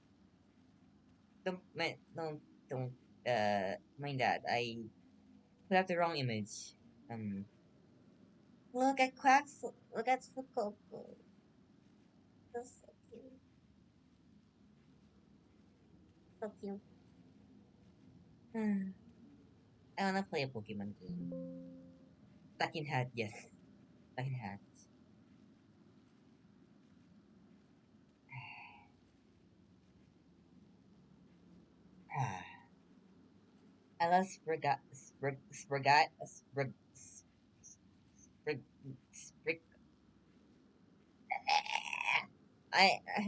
don't mind that. I put up the wrong image. Um, Look at Quacks. Look at Fukoku. That's so cute. So cute. I wanna play a Pokemon game. Stuck in Hat, yes. Stuck in Hat. I love Sprig, Sprig, I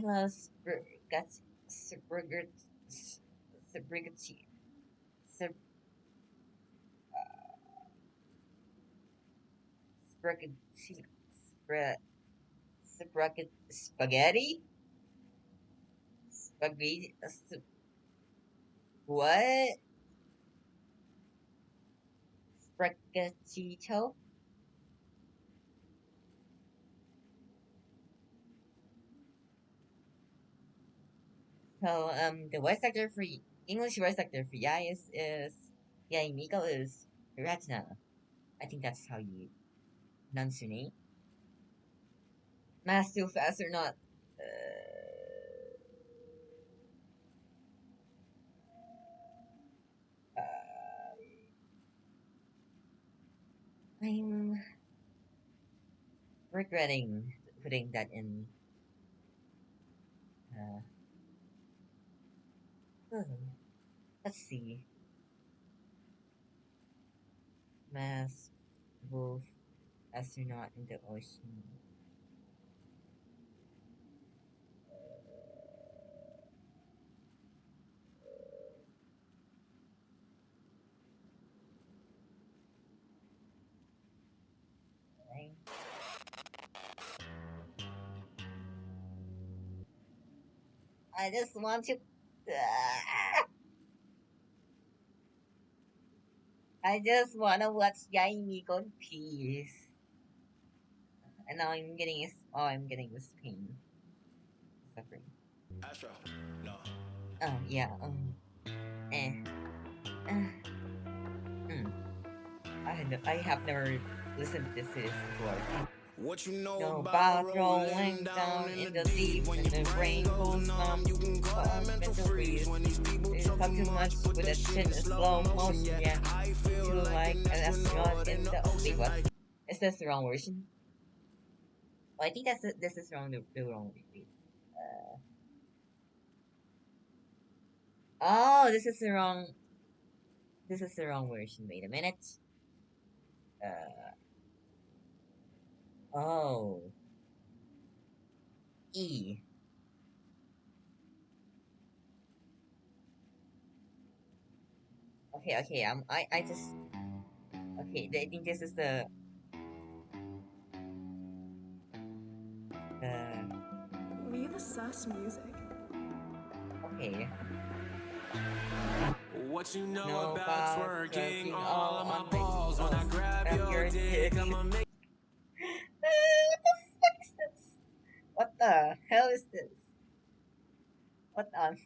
love Sprigat, Sprigachi, Sprigachi, Spaghetti? Spaghetti? What? Spaghettito? So, the voice actor for English voice actor for Yai is Yai Miko is Ratna. I think that's how you pronounce your name. Mass too fast or not? Uh, I'm regretting putting that in. Uh, let's see. Mass wolf astronaut in the ocean. I just want to. I just want to watch Yai Miko in peace. And now I'm getting this. Oh, I'm getting this pain. Suffering. Astro, no. Oh yeah. Eh. Uh, I have never listened to this series before. What you know about rolling down in the deep and the rain goes numb? You can call that mental freeze when these people talk too much with that shit in slow motion. Yeah, I feel like an astronaut in the. Wait, what? Is this the wrong version? Oh, I think this is wrong. The wrong. Wait. Oh, this is the wrong. This is the wrong version. Wait a minute. Oh. E. Okay. I just. Okay, I think this is the. Leave the sus music. Okay. What you know about twerking all of my balls when I grab your dick? I'ma make. What the fuck is this? What the hell is this? What on?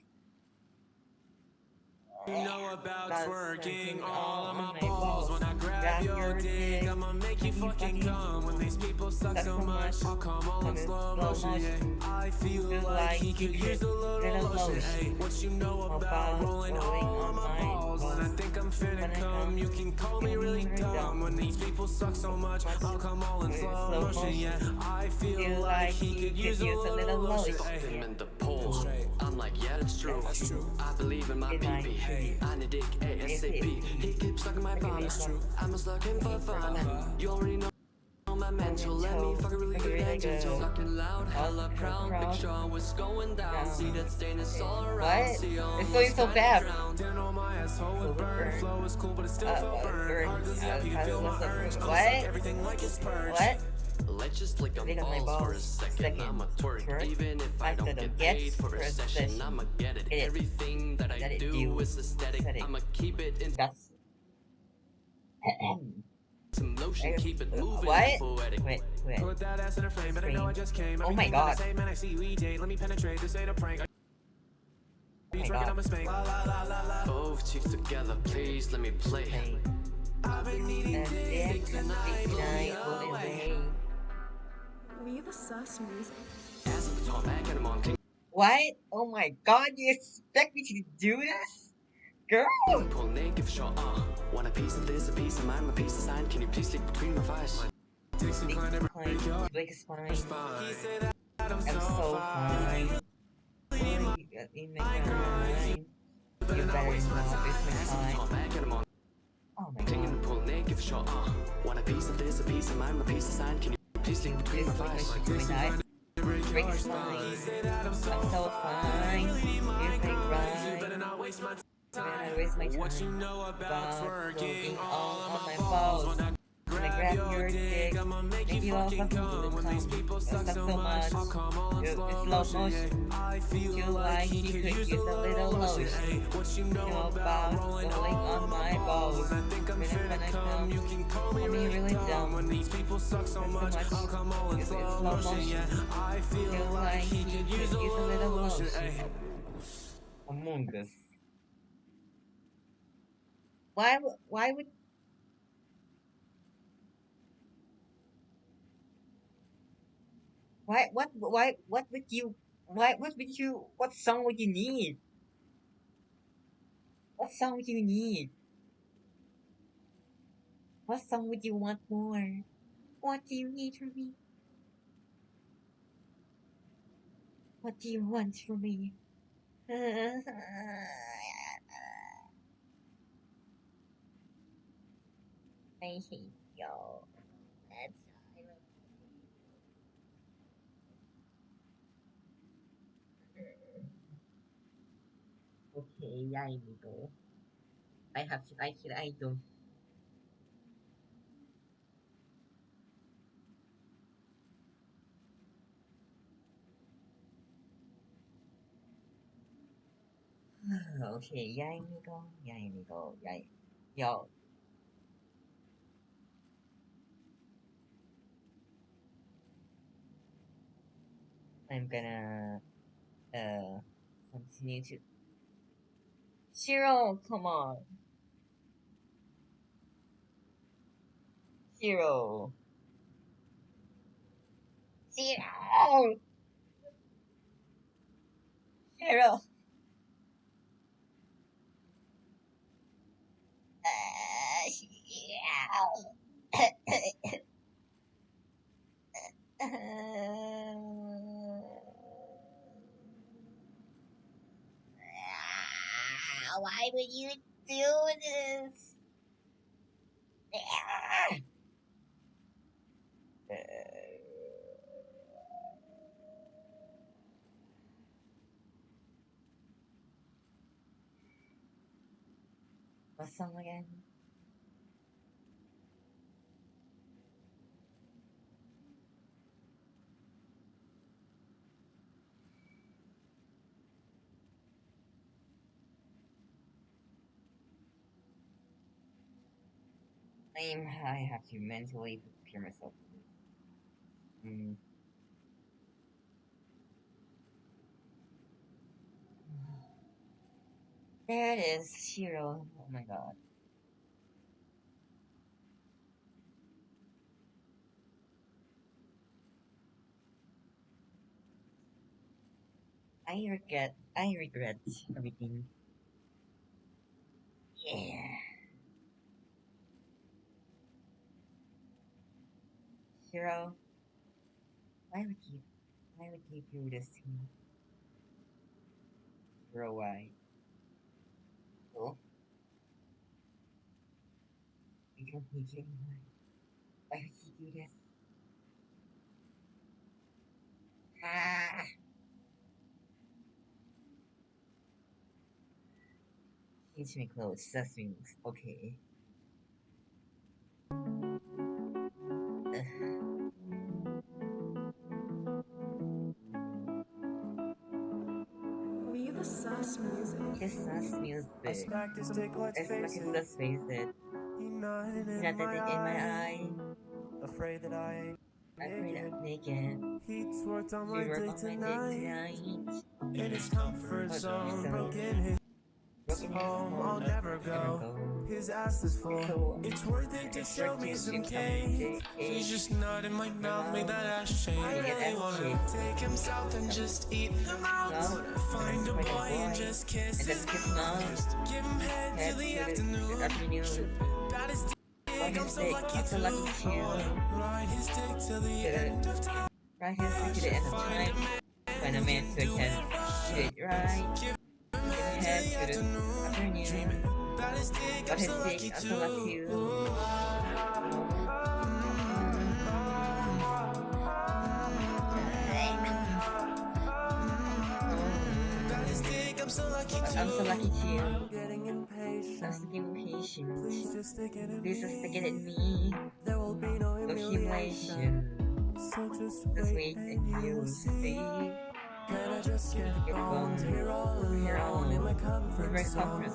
You know about That's twerking working all all of on my my balls. balls. When I grab your dick, I'ma make you fucking come. When these people suck so much, I'll come all in slow motion. Yeah, I feel like he could use a little lotion. Hey, what you know about rolling all of my balls? When I think I'm finna come, you can call me really dumb. When these people suck so much, I'll come all in slow motion. Yeah, I feel like he could use a little lotion. Fuck him in the pole. I'm like, yeah, that's true. I believe in my PP. I need dick ASAP. He keeps sucking my balls. That's true. I'ma suck him for fun. You already know my mental. Let me fuck it really good and gentle. Sucking loud, hella proud. Make sure what's going down. See that stain is all around. What? See It's going so fast. Down on my asshole with burn. Flow is cool, but it still felt burned. Hard to zip, you can feel my urge. I'ma suck everything like it's purge. What? Let's just click on balls for a second. I'ma twerk, even if I don't get paid for a session. I'ma get it. Everything that I do is aesthetic. I'ma keep it in. That's some lotion, keep it moving. What? Poetic. Wait. Put that ass in a frame, but I know I just came. Oh my god. Say, man, I see you EJ. Let me penetrate. This ain't a prank. Be twerking, I'ma spank. Both cheeks together, please let me play. I've been needing dick tonight. We the sus music. Ass at the top, back at him on king. What? Oh my god, you expect me to do this? Girl! Pull naked for sure, want a piece of this, a piece of mine, a piece of sign. Can you please stick between my thighs? Dick's inclined to break your Like spine. spine. He said that I'm so fine. You got me making mind. You better not waste my time. Oh my god. Pull naked for sure, want a piece of this, a piece of mine, a piece of sign. Can you please stick between my thighs? Break your spine. I'm so fine. You think right. better not waste my time. I waste my time. What you know about twerking all on my balls. When I grab your dick, I'ma make you fucking come. When these people suck so much, I'll come all in slow motion. I feel like he could use a little lotion. What you know about rolling on my balls? When I think I'm finna come, you can call me really dumb. When these people suck so much, I'll come all in slow motion. Yeah, I feel like he could use a little lotion. Among Us. Why would what would you what song would you need? What song would you need? What song would you want more? What do you need from me? What do you want from me? I hate y'all. That's okay, yeah, I go. I don't. Okay, yeah, go. Yeah, go. Yeah, yo. I'm gonna continue to Shiro, come on. Shiro. Shiro. Shiro. Shiro. Why would you do this? What song again? I have to mentally prepare myself. There it is, Shiro. Oh my god. I regret everything. Yeah. Shiro, why would you do this to me? Shiro, why? Oh, you don't need you anymore. Why would you do this? Ah! Change my clothes, that means okay. We the sus music. Kiss us music. Let's Let's face it. United Not that in my eye. Afraid that I Afraid I'm naked. He's worked on my You work day on my day tonight. tonight. In his comfort zone, broken his home, I'll never go. His ass is full. It's worth it to show me some cake. He's just not in my mouth, make that ass shake. I really wanna take him south and just eat him out. Find a boy and just kiss his mouth. Just give him head till the afternoon. That is dick, I'm so lucky to ride his dick till the end of time. Right here to the end of time. When a man so can do it right. Give him head to the afternoon. But his dick, I'm so lucky to. I'm so lucky too. I'm getting impatient. Please just stick it in me. There will be no humiliation. So just wait and you'll see. Can I just get going here all alone in my comfort zone?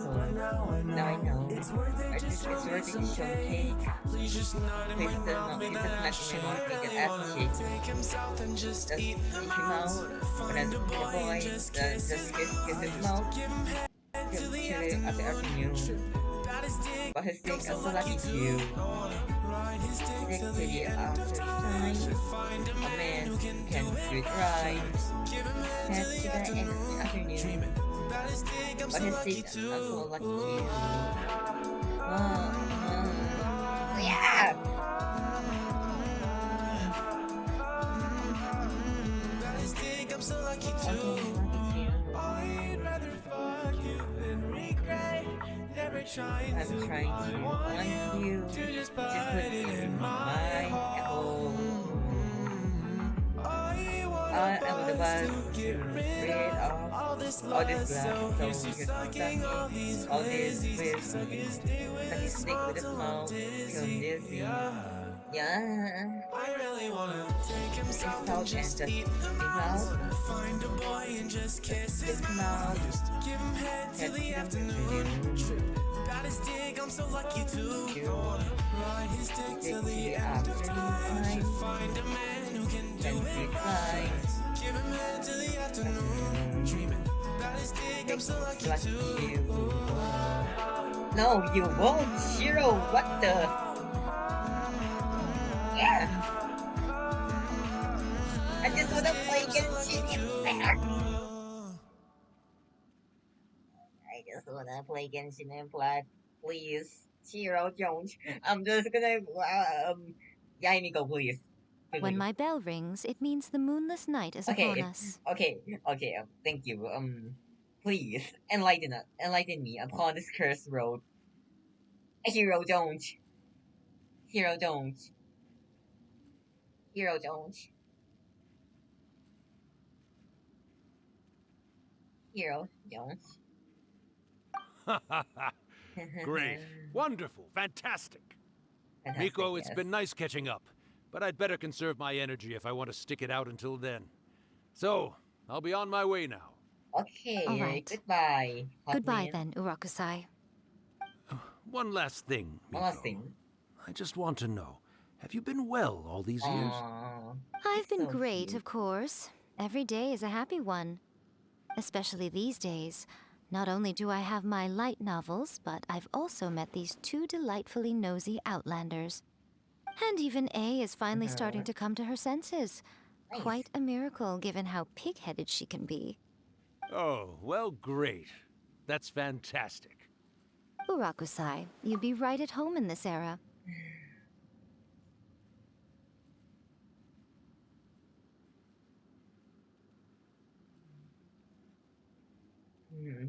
Now I know it's worth it to show me some cake. Please just not in my mouth, make that ass shake. I really wanna take him south and just eat him out. Find a boy and just kiss his mouth. Give him head till the afternoon. But his dick, I'm so lucky too. Ride his dick till the end of time. Find a man who can do it right. Give him head till the afternoon. But his dick, I'm so lucky too. Yeah! That is dick, I'm so lucky too. I'd rather fuck you than regret. Never trying to. I want you to just put it in my home. I want to get rid of all this love, so you're sucking all these whiz, suck his dick with his mouth till I'm dizzy. Yeah. I really wanna take him south and just eat him out. Find a boy and just kiss his mouth. Just give him head till the afternoon. That is dick, I'm so lucky to ride his dick till the end of time. Find a man who can do it right. Give him head till the afternoon. Dreaming that is dick, I'm so lucky to. No, you won't, Shiro. What the? Yeah. I just wanna play Genshin Impact. I just wanna play Genshin Impact. Please, Shiro, don't. I'm just gonna Yaimiko, please. When my bell rings, it means the moonless night is upon us. Okay. Thank you. Please enlighten me upon this cursed road. Hero, don't. Hero, don't. Hero, don't. Hero, don't. Great. Wonderful. Fantastic. Miko, it's been nice catching up, but I'd better conserve my energy if I want to stick it out until then. So, I'll be on my way now. Okay, all right. Goodbye. Goodbye then, Urakusai. One last thing, Miko. One last thing. I just want to know, have you been well all these years? I've been great, of course. Every day is a happy one. Especially these days. Not only do I have my light novels, but I've also met these two delightfully nosy outlanders. And even A is finally starting to come to her senses. Quite a miracle given how pig-headed she can be. Oh, well, great. That's fantastic. Urakusai, you'd be right at home in this era. Hmm.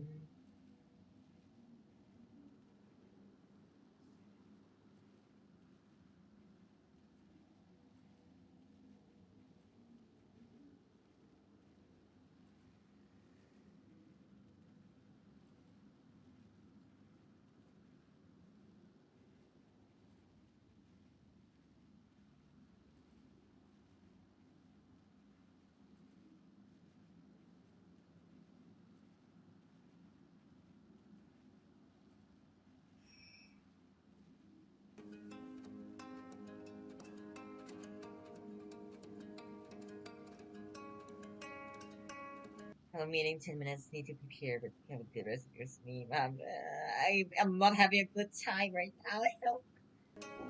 I'm meeting 10 minutes, need to prepare, but have a good rest of your sleep. I'm not having a good time right now, I know.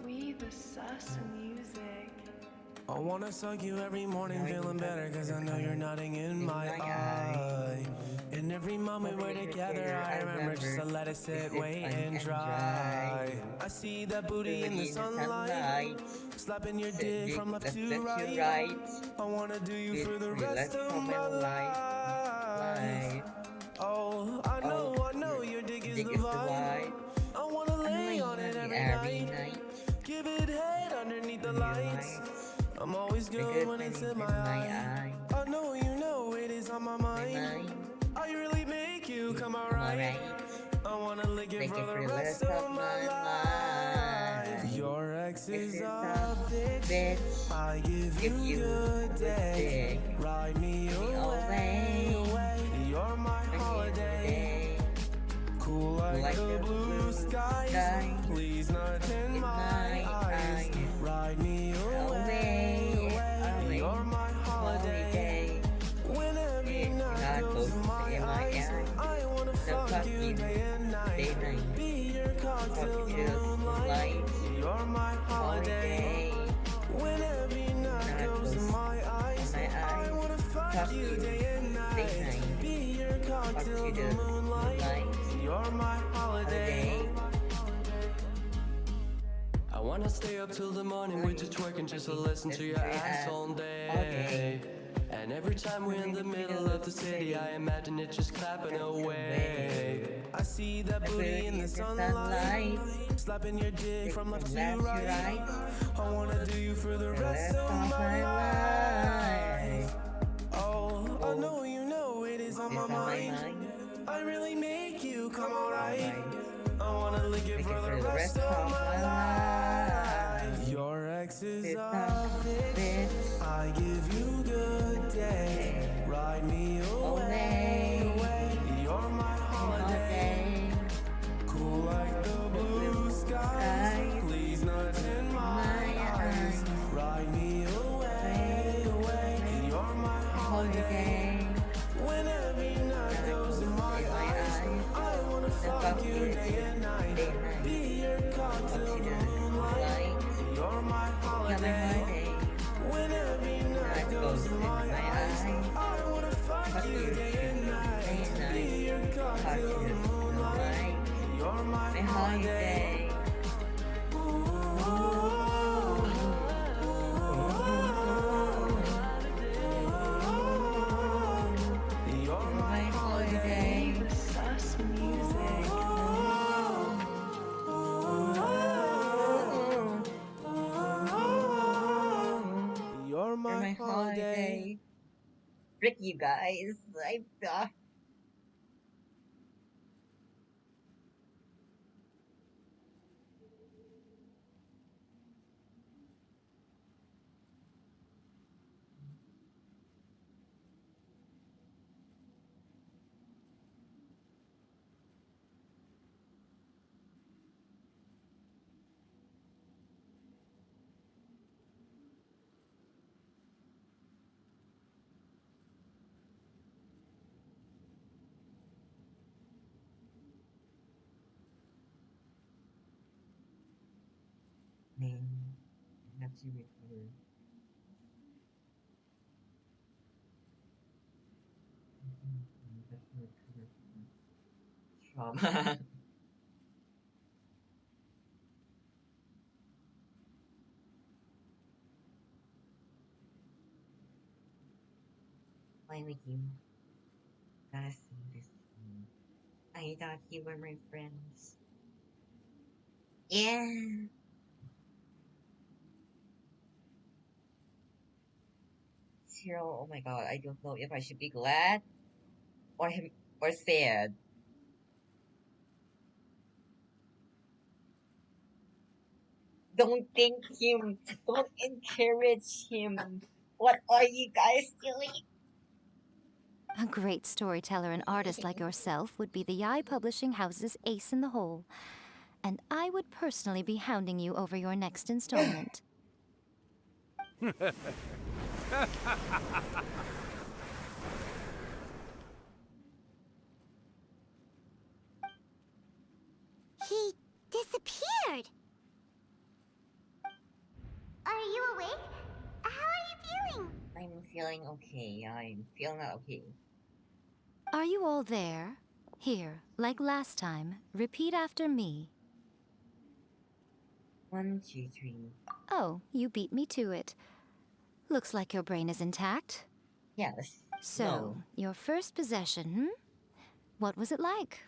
We the sus music. I wanna suck you every morning, feeling better, cause I know you're nodding in my eye. And every moment we're together, I remember just to let it sit, wait, and dry. I see that booty in the sunlight, slapping your dick from left to right. I wanna do you for the rest of my life. Oh, I know your dick is the vibe. I wanna lay on it every night. Give it head underneath the lights. I'm always good when it's in my eye. I know you know it is on my mind. I really make you come alright. I wanna lick it for the rest of my life. Your ex is a bitch. I give you good dick. Ride me away. You're my holiday. Cool like the blue skies. Please not in my eyes. Ride me away. You're my holiday. When every night goes in my eyes, I wanna fuck you day and night. Be your cocktail in the moonlight. You're my holiday. When every night goes in my eyes, I wanna fuck you day and night. Be your cocktail in the moonlight. You're my holiday. I wanna stay up till the morning with you twerking just to listen to your ass all day. And every time we're in the middle of the city, I imagine it just clapping away. I see that booty in the sunlight, slapping your dick from left to right. I wanna do you for the rest of my life. Oh, I know you know it is on my mind. I really make you come alright. I wanna lick it for the rest of my life. Your ex is a bitch. I give you good day. Ride me away. You're my holiday. Cool like the blue skies. Please not in my eyes. Ride me away. You're my holiday. When every night goes in my eyes, I wanna fuck you day and night. Be your cocktail in the moonlight. You're my holiday. When every night goes in my eyes, I wanna fuck you day and night. Be your cocktail in the moonlight. You're my holiday. You're my holiday. Sus music. You're my holiday. Frick you guys. Man, I have to recover. I have to recover from trauma. Why would you gotta say this to me? I thought you were my friends. Yeah. Zero, oh my god, I don't know if I should be glad or or sad. Don't think him. Don't encourage him. What are you guys doing? A great storyteller and artist like yourself would be the Yai Publishing House's ace in the hole. And I would personally be hounding you over your next installment. He disappeared. Are you awake? How are you feeling? I'm feeling okay. I'm feeling not okay. Are you all there? Here, like last time, repeat after me. 1, 2, 3. Oh, you beat me to it. Looks like your brain is intact. Yes. So, No. your first possession, hmm? What was it like?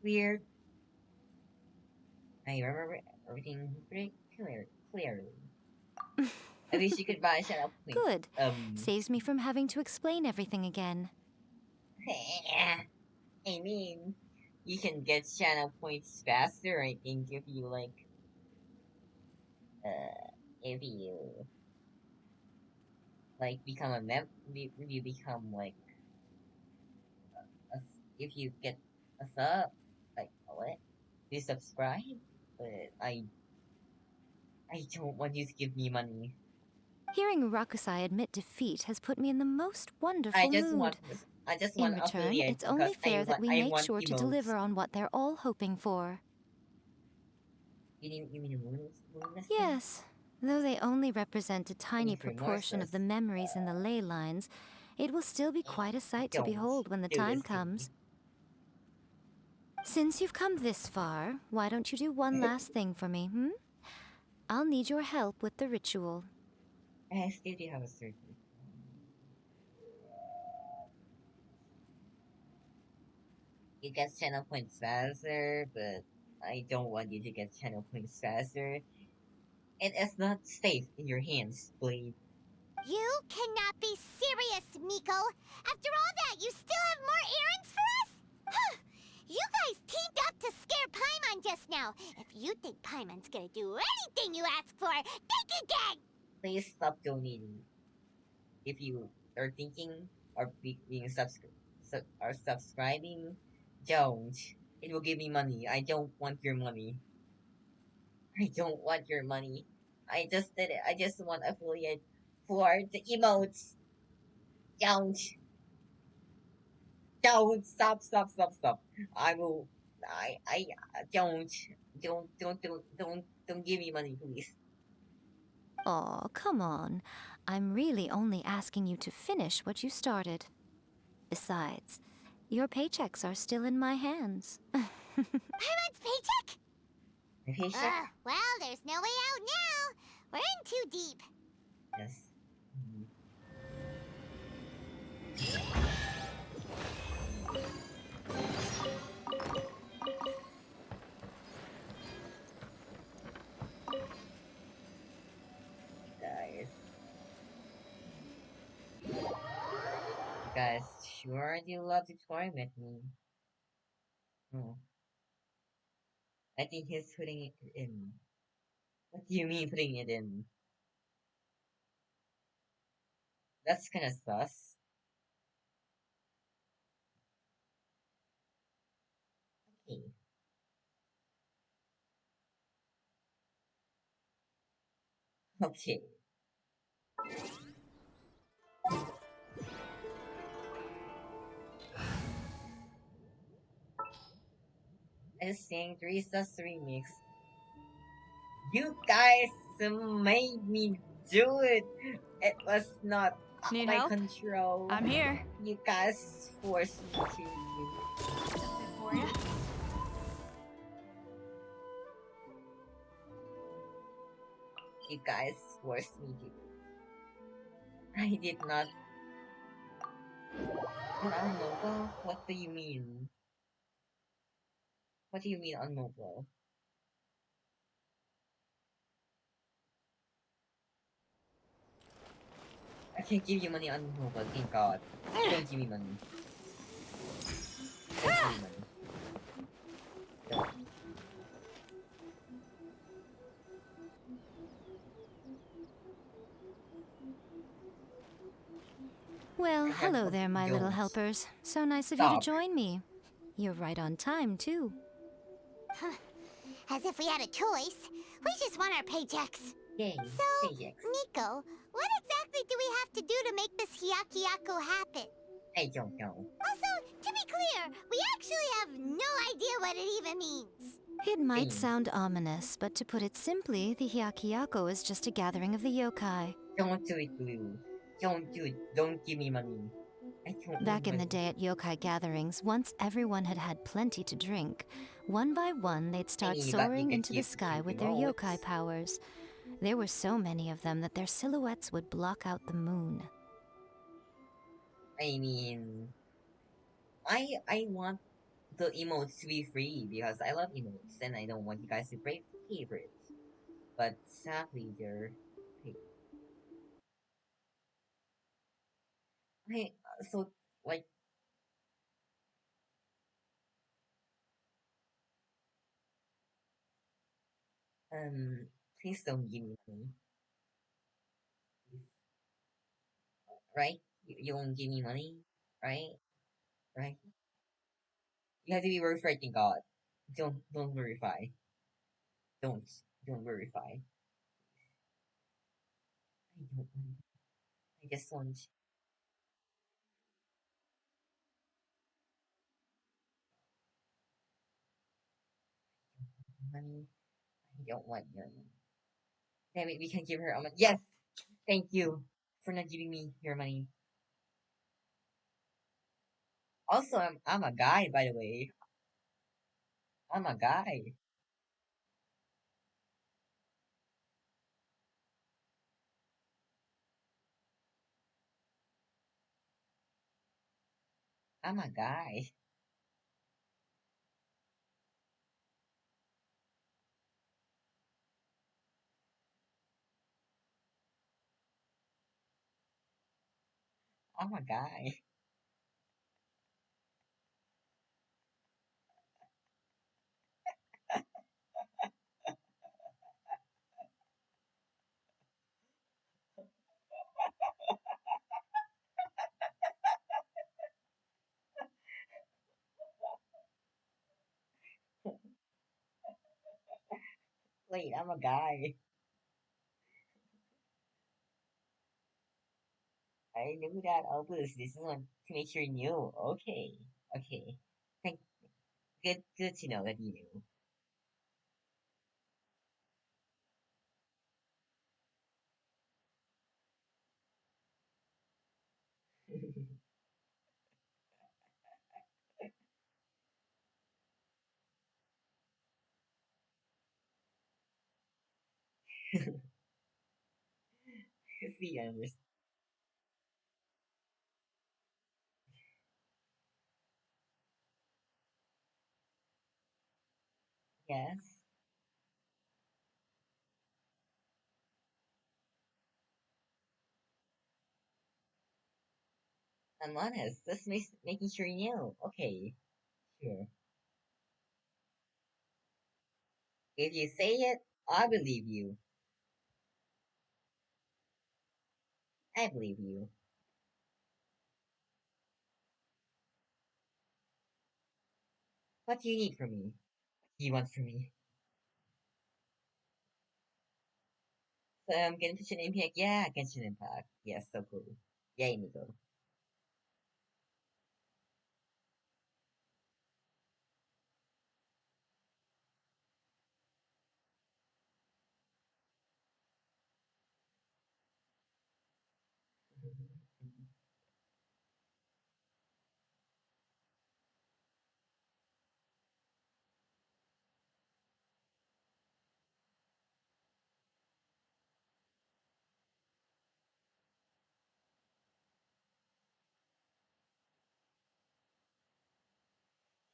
Weird. I remember everything pretty clearly. I wish you could buy channel points. Good. Saves me from having to explain everything again. I mean, you can get channel points faster, I think, if you if you become a you become a, if you get a sub, what? You subscribe, but I don't want you to give me money. Hearing Rakusai admit defeat has put me in the most wonderful I just mood. In want return, affiliate it's because only fair that we I make want sure to emotes. deliver on what they're all hoping for. You mean Yes, though they only represent a tiny free proportion of the memories in the ley lines, it will still be quite a sight to Don't behold when the do time this to me. comes. Since you've come this far, why don't you do one last thing for me, hmm? I'll need your help with the ritual. I still do have a certain. You get channel points faster, but I don't want you to get channel points faster. It is not safe in your hands, Blade. You cannot be serious, Miko. After all that, you still have more errands for us? Huh. You guys teamed up to scare Paimon just now. If you think Paimon's gonna do anything you ask for, think again! Please stop donating. If you are thinking or being or subscribing, don't. It will give me money. I don't want your money. I don't want your money. I just did it. I just want affiliate for the emotes. Don't. Don't. Stop. I will. I don't. Don't give me money, please. Aw, come on. I'm really only asking you to finish what you started. Besides, your paychecks are still in my hands. Paimon's paycheck? Paycheck? Well, there's no way out now. We're in too deep. Yes. Guys, sure do love to torment me. I think he's putting it in. What do you mean putting it in? That's kind of sus. Okay. Okay. I just saying 3 sus remix. You guys made me do it. It was not Need my help? control. I'm here. You guys forced me to. Something for you? You guys forced me to. I did not. Unmobile? What do you mean? What do you mean unmobile? I can't give you money unmobile, thank God. Don't give me money. Don't give me money. Don't. Well, I have hello there, my little don't. helpers. So nice of you to Stop. join me. You're right on time, too. As if we had a choice. We just want our paychecks. Yay, So, paychecks. Nico, what exactly do we have to do to make this Hyakuyaku happen? I don't know. Also, to be clear, we actually have no idea what it even means. It might sound ominous, but to put it simply, the Hyakyako is just a gathering of the yokai. Don't do it, Blue. Don't do it. Don't give me money. I don't need Back in the money. day at yokai gatherings, once everyone had had plenty to drink, one by one they'd start Hey, but you soaring can into the keep sky with their emotes. yokai powers. There were so many of them that their silhouettes would block out the moon. I mean, I want the emotes to be free because I love emotes and I don't want you guys to pay for it. But sadly, they're paid. I so like please don't give me money, right? You won't give me money, right? Right? You have to be verified, God. Don't verify. Don't don't verify. I don't want. I just want money. I don't want your money. Damn it, we can give her a money. Yes, thank you for not giving me your money. Also, I'm a guy, by the way. I'm a guy. I'm a guy. I'm a guy. Wait, I'm a guy. I knew that. Oh, Bruce, this is one to make sure you knew. Okay, okay. Thank. Good to know that you knew. See, I understand. Yes, I'm honest. Just making sure you knew. Okay, sure. If you say it, I believe you. I believe you. What do you need from me? What do you want from me? Genshin Impact. Yeah, Genshin Impact. Yes, so cool. Yay, Nico.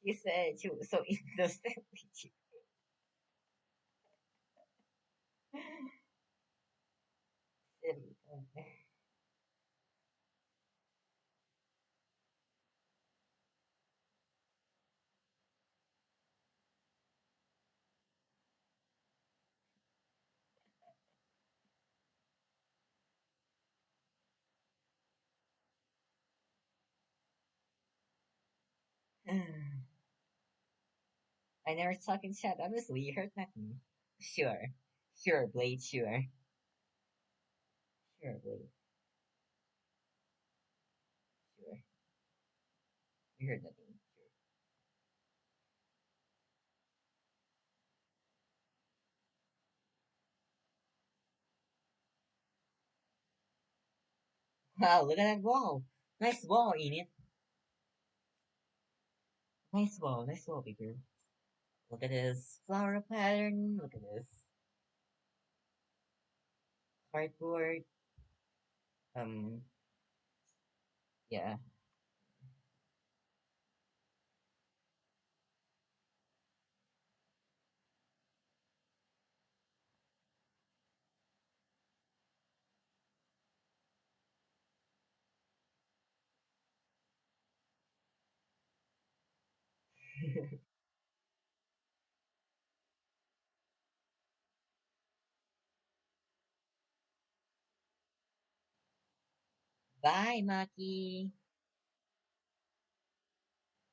You said she was so innocent with you. Silly. I never talk in chat. Honestly, you heard nothing. Sure. Sure, Blade, sure. Sure, Blade. Sure. You heard nothing. Wow, look at that wall. Nice wall, Enid. Nice wall, bigger. Look at this flower pattern. Look at this cardboard. Yeah. Bye, Maki.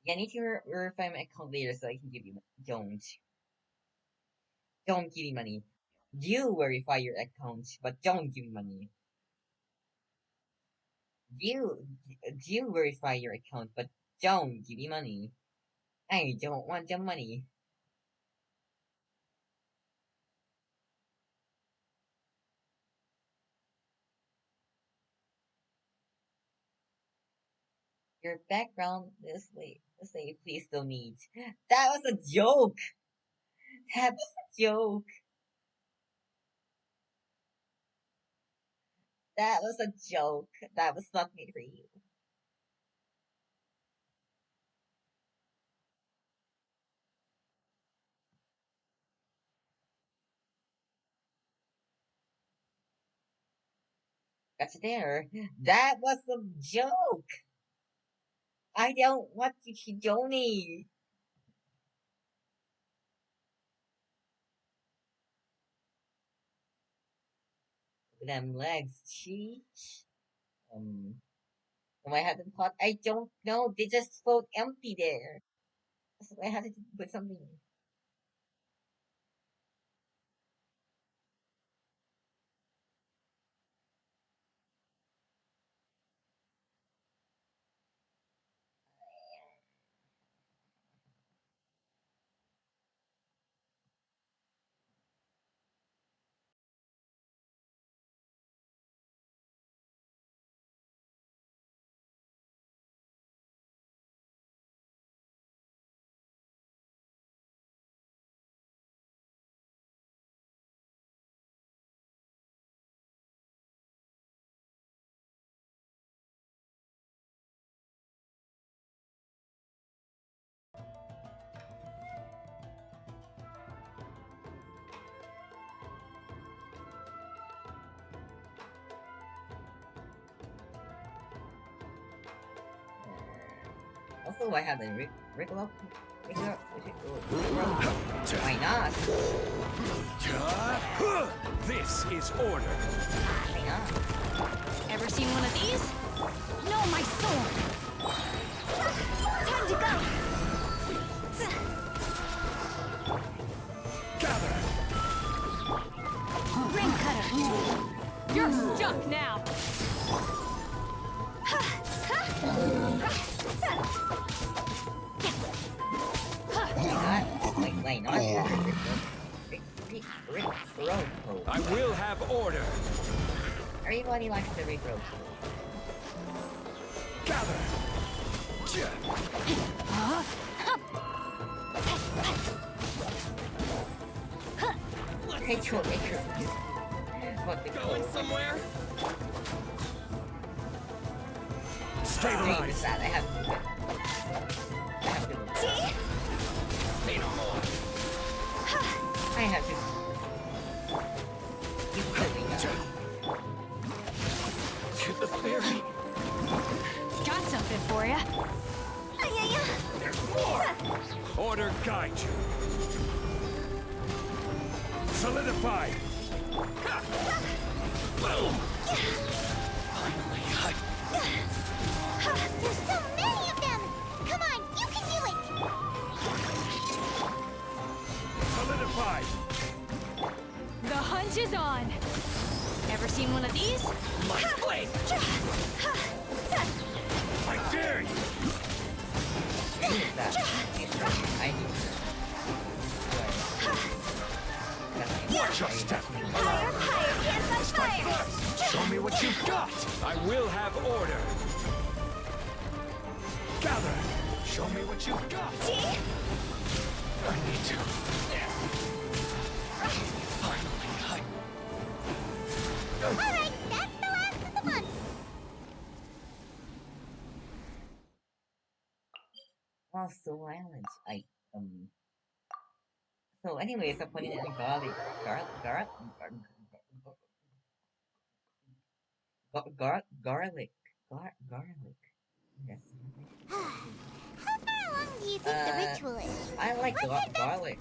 Yeah, I need to verify my account later so I can give you. Don't give me money. You verify your account, but don't give me money. You you verify your account, but don't give me money. I don't want the money. Your background is late. Say please don't need. That was a joke. That was a joke. That was a joke. That was not made for you. That's there. That was a joke. I don't want you to donate. Them legs, cheese. I hadn't thought. I don't know. They just float empty there. So I had to put something. Also, I have the Rick Why not? This is order. Why not? Ever seen one of these? No, my sword! Time to go! Gather. Ring cutter! You're stuck now! Why not? I will have order. Everybody likes the Rick Road. Gather. Rachel. What the Going somewhere? Stabilize. I have to do it. Say no more. I have to keep killing her. To the fairy. Got something for ya. There's more. Order guide you. Solidify. Finally, there's so many of them! Come on, you can do it! Solidify. The hunt is on. Ever seen one of these? My blade. I dare you. I need that. I need that. Watch your step. Higher, hands on fire! Show me what you've got. I will have order. Gather. Show me what you've got. I need to. Finally, Alright, that's the last of the months! Also violence. So anyways, I put it in garlic. Garlic. Yes. How far along do you think the ritual is? I like garlic.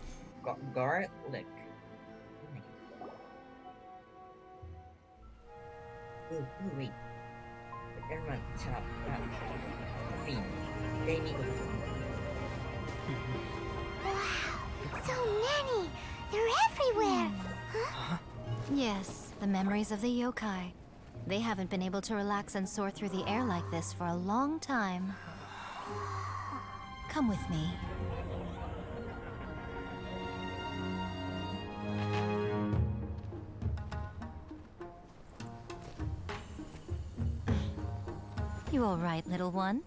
Garlic. Ooh, wait. Everyone, chop. Scene. They need to. Wow, so many! They're everywhere! Huh? Yes, the memories of the yokai. They haven't been able to relax and soar through the air like this for a long time. Come with me. You all right, little one?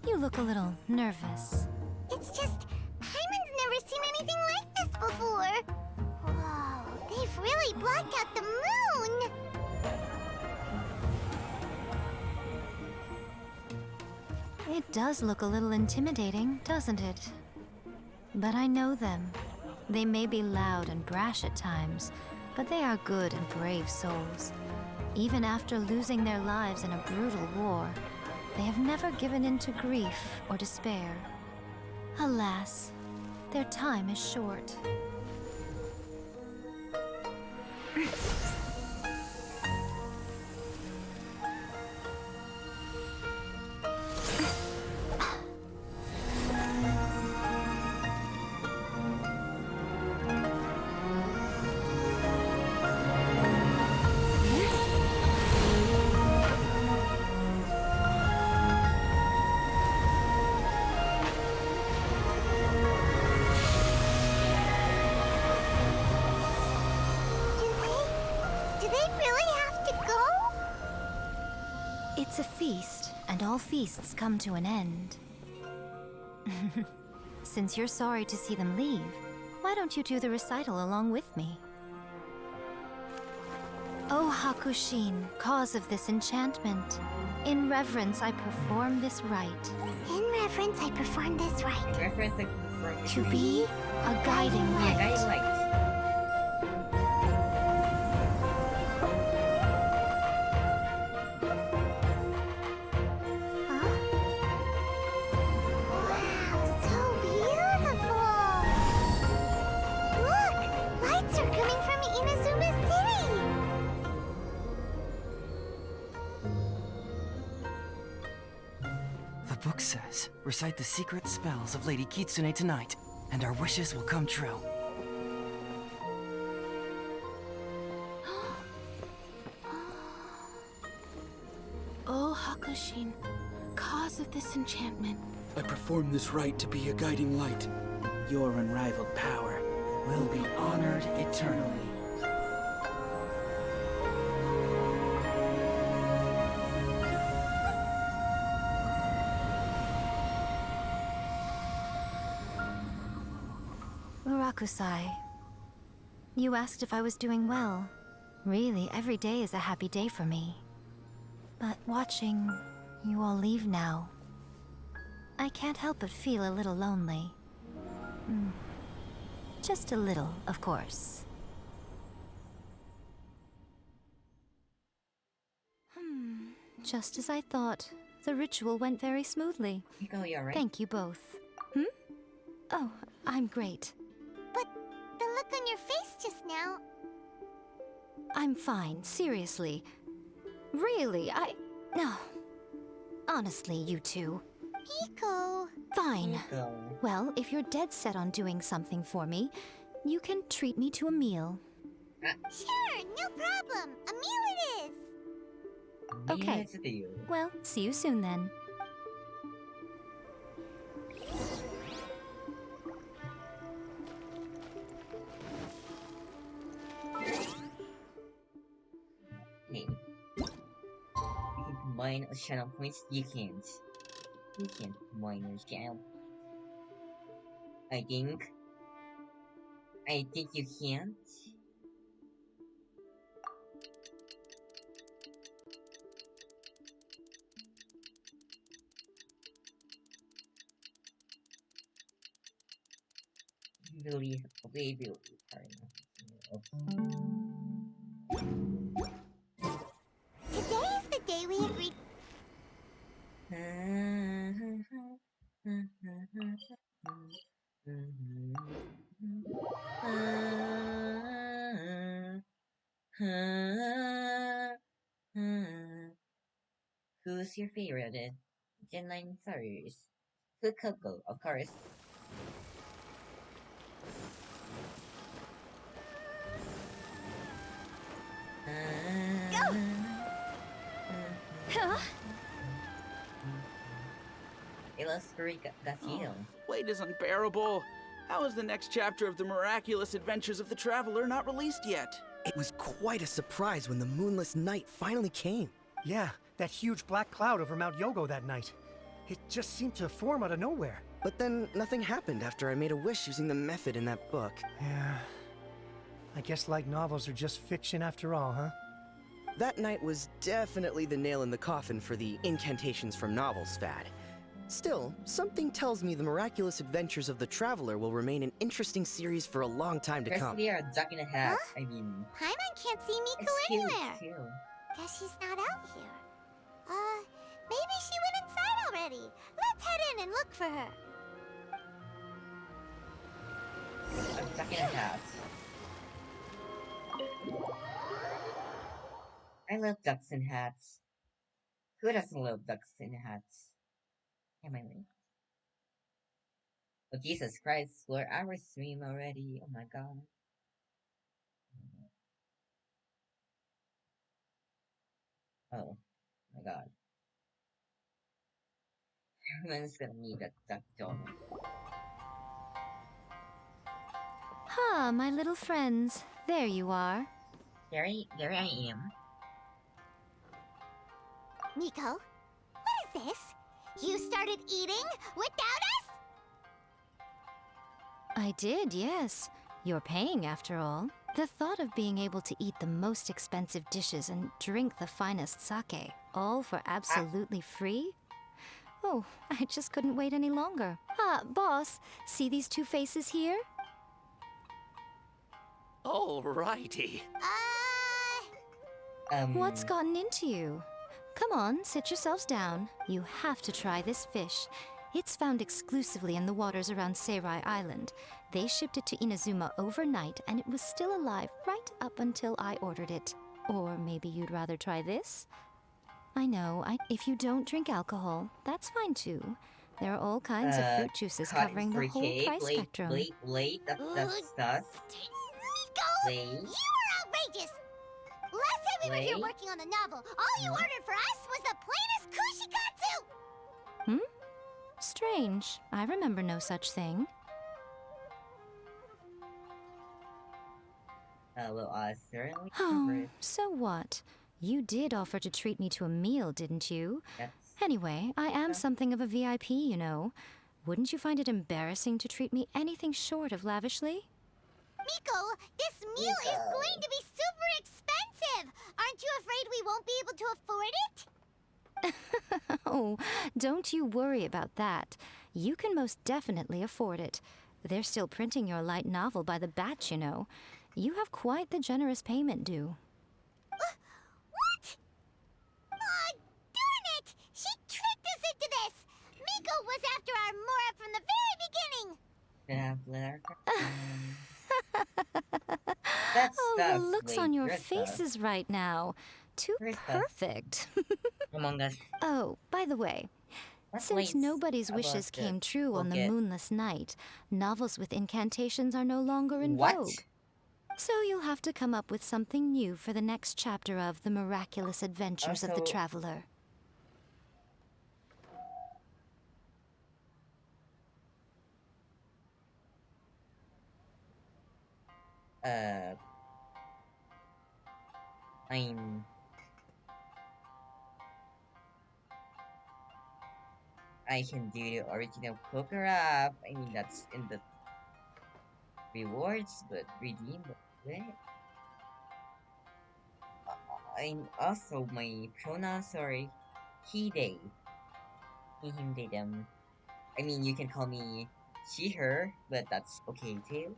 You look a little nervous. It's just, Hyman's never seen anything like this before! Whoa, they've really blocked out the moon! It does look a little intimidating, doesn't it? But I know them. They may be loud and brash at times, but they are good and brave souls. Even after losing their lives in a brutal war, they have never given in to grief or despair. Alas, their time is short. Do they really have to go? It's a feast, and all feasts come to an end. Since you're sorry to see them leave, why don't you do the recital along with me? O Hakushin, cause of this enchantment, in reverence I perform this rite. In reverence, I perform this rite. To be a guiding light. The book says, recite the secret spells of Lady Kitsune tonight, and our wishes will come true. O Hakushin, cause of this enchantment. I perform this rite to be a guiding light. Your unrivaled power will be honored eternally. Urakusai, you asked if I was doing well. Really, every day is a happy day for me. But watching You all leave now. I can't help but feel a little lonely. Just a little, of course. Just as I thought. The ritual went very smoothly. Miko, you alright? Thank you both. Oh, I'm great. But the look on your face just now... I'm fine, seriously. Really, No. Honestly, you two. Miko... Fine. Miko. Well, if you're dead set on doing something for me, you can treat me to a meal. Sure, no problem. A meal it is. Okay. Well, see you soon then. Hey. You can combine channel points. You can't. You can't combine your channel. I think you can't. Really, maybe. Today is the day we agreed... Who's your favorite? Gen 9 first. Coco, of course. Wait is unbearable. How is the next chapter of the miraculous adventures of the Traveler not released yet? It was quite a surprise when the moonless night finally came. Yeah, that huge black cloud over Mount Yogo that night. It just seemed to form out of nowhere. But then nothing happened after I made a wish using the method in that book. Yeah. I guess light novels are just fiction after all, huh? That night was definitely the nail in the coffin for the incantations from novels fad. Still, something tells me the miraculous adventures of the Traveler will remain an interesting series for a long time to come. Especially our duck in a hat. I mean... Paimon can't see Miko it's cute, anywhere. too. Guess she's not out here. Maybe she went inside already. Let's head in and look for her. A duck in a hat. I love ducks in hats. Who doesn't love ducks in hats? Am I right? Oh, Jesus Christ, 4 hours stream already. Oh my god. Oh my god. Everyone's gonna need a duck donut. Ah, my little friends. There you are. There I am. Miko, what is this? You started eating without us? I did, yes. You're paying after all. The thought of being able to eat the most expensive dishes and drink the finest sake, all for absolutely free? Oh, I just couldn't wait any longer. Ah, boss, see these two faces here? Alrighty. What's gotten into you? Come on, sit yourselves down. You have to try this fish. It's found exclusively in the waters around Seirai Island. They shipped it to Inazuma overnight, and it was still alive right up until I ordered it. Or maybe you'd rather try this? I know, if you don't drink alcohol, that's fine too. There are all kinds of fruit juices covering the whole price spectrum. Wait, that's Miko, you are outrageous! Last time we were here working on the novel, all you ordered for us was the plainest kushikatsu! Strange. I remember no such thing. Well, certainly Oh, so what? You did offer to treat me to a meal, didn't you? Yes. Anyway, I am something of a VIP, you know. Wouldn't you find it embarrassing to treat me anything short of lavishly? Miko, this meal is going to be super expensive! Aren't you afraid we won't be able to afford it? Oh, don't you worry about that. You can most definitely afford it. They're still printing your light novel by the batch, you know. You have quite the generous payment due. What? Aw, darn it! She tricked us into this! Miko was after our Mora from the very beginning! That's Oh, the tough. looks Wait, on your Krista. faces right now. Too Krista. perfect. Among Us. Oh, by the way, What since waits nobody's about wishes the came true on the Pocket? moonless night, novels with incantations are no longer in What? vogue. So you'll have to come up with something new for the next chapter of The Miraculous Adventures of the Also, Traveler. uh, I'm I can do the original photograph. I mean, that's in the rewards, but redeem. Wait. I'm also my pronouns are he, they, he, him, they, them. I mean, you can call me she, her, but that's okay too.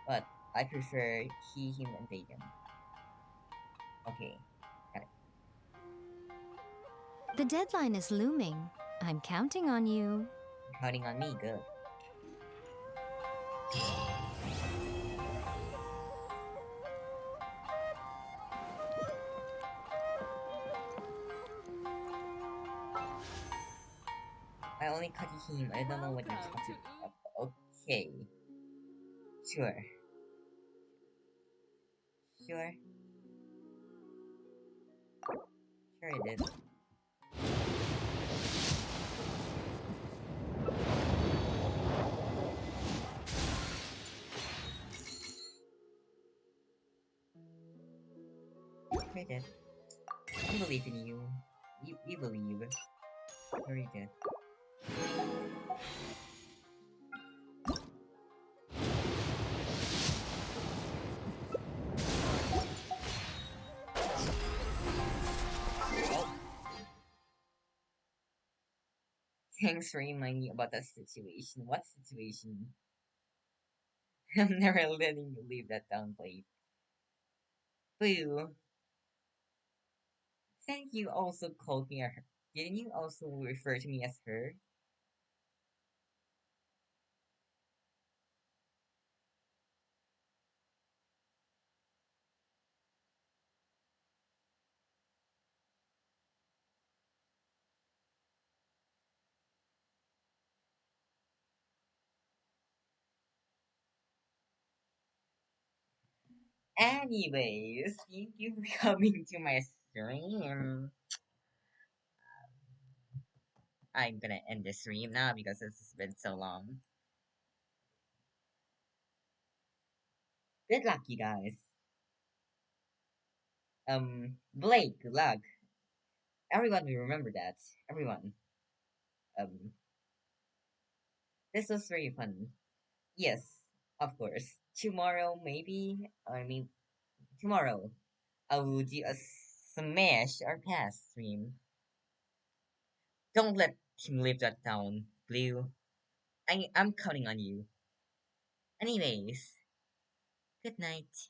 But I prefer he, him, and they, them. Okay, got it. The deadline is looming. I'm counting on you. Counting on me, good. I only cut him. I don't know what you're talking about. Okay, sure, sure, sure, I did. Sure, I did. We believe in you. We believe. Sure, you did. Oh, thanks for reminding me about that situation. What situation? I'm never letting you leave that down plate. Boo. Thank you also called me a her. Didn't you also refer to me as her? Anyways, thank you for coming to my stream. I'm gonna end the stream now because this has been so long. Good luck, you guys. Blake, good luck. Everyone will remember that. Everyone. Um, this was very fun. Yes, of course. Tomorrow, maybe. I mean, tomorrow I will do a smash or pass stream. Don't let him live that down, Blue. I'm counting on you. Anyways, good night.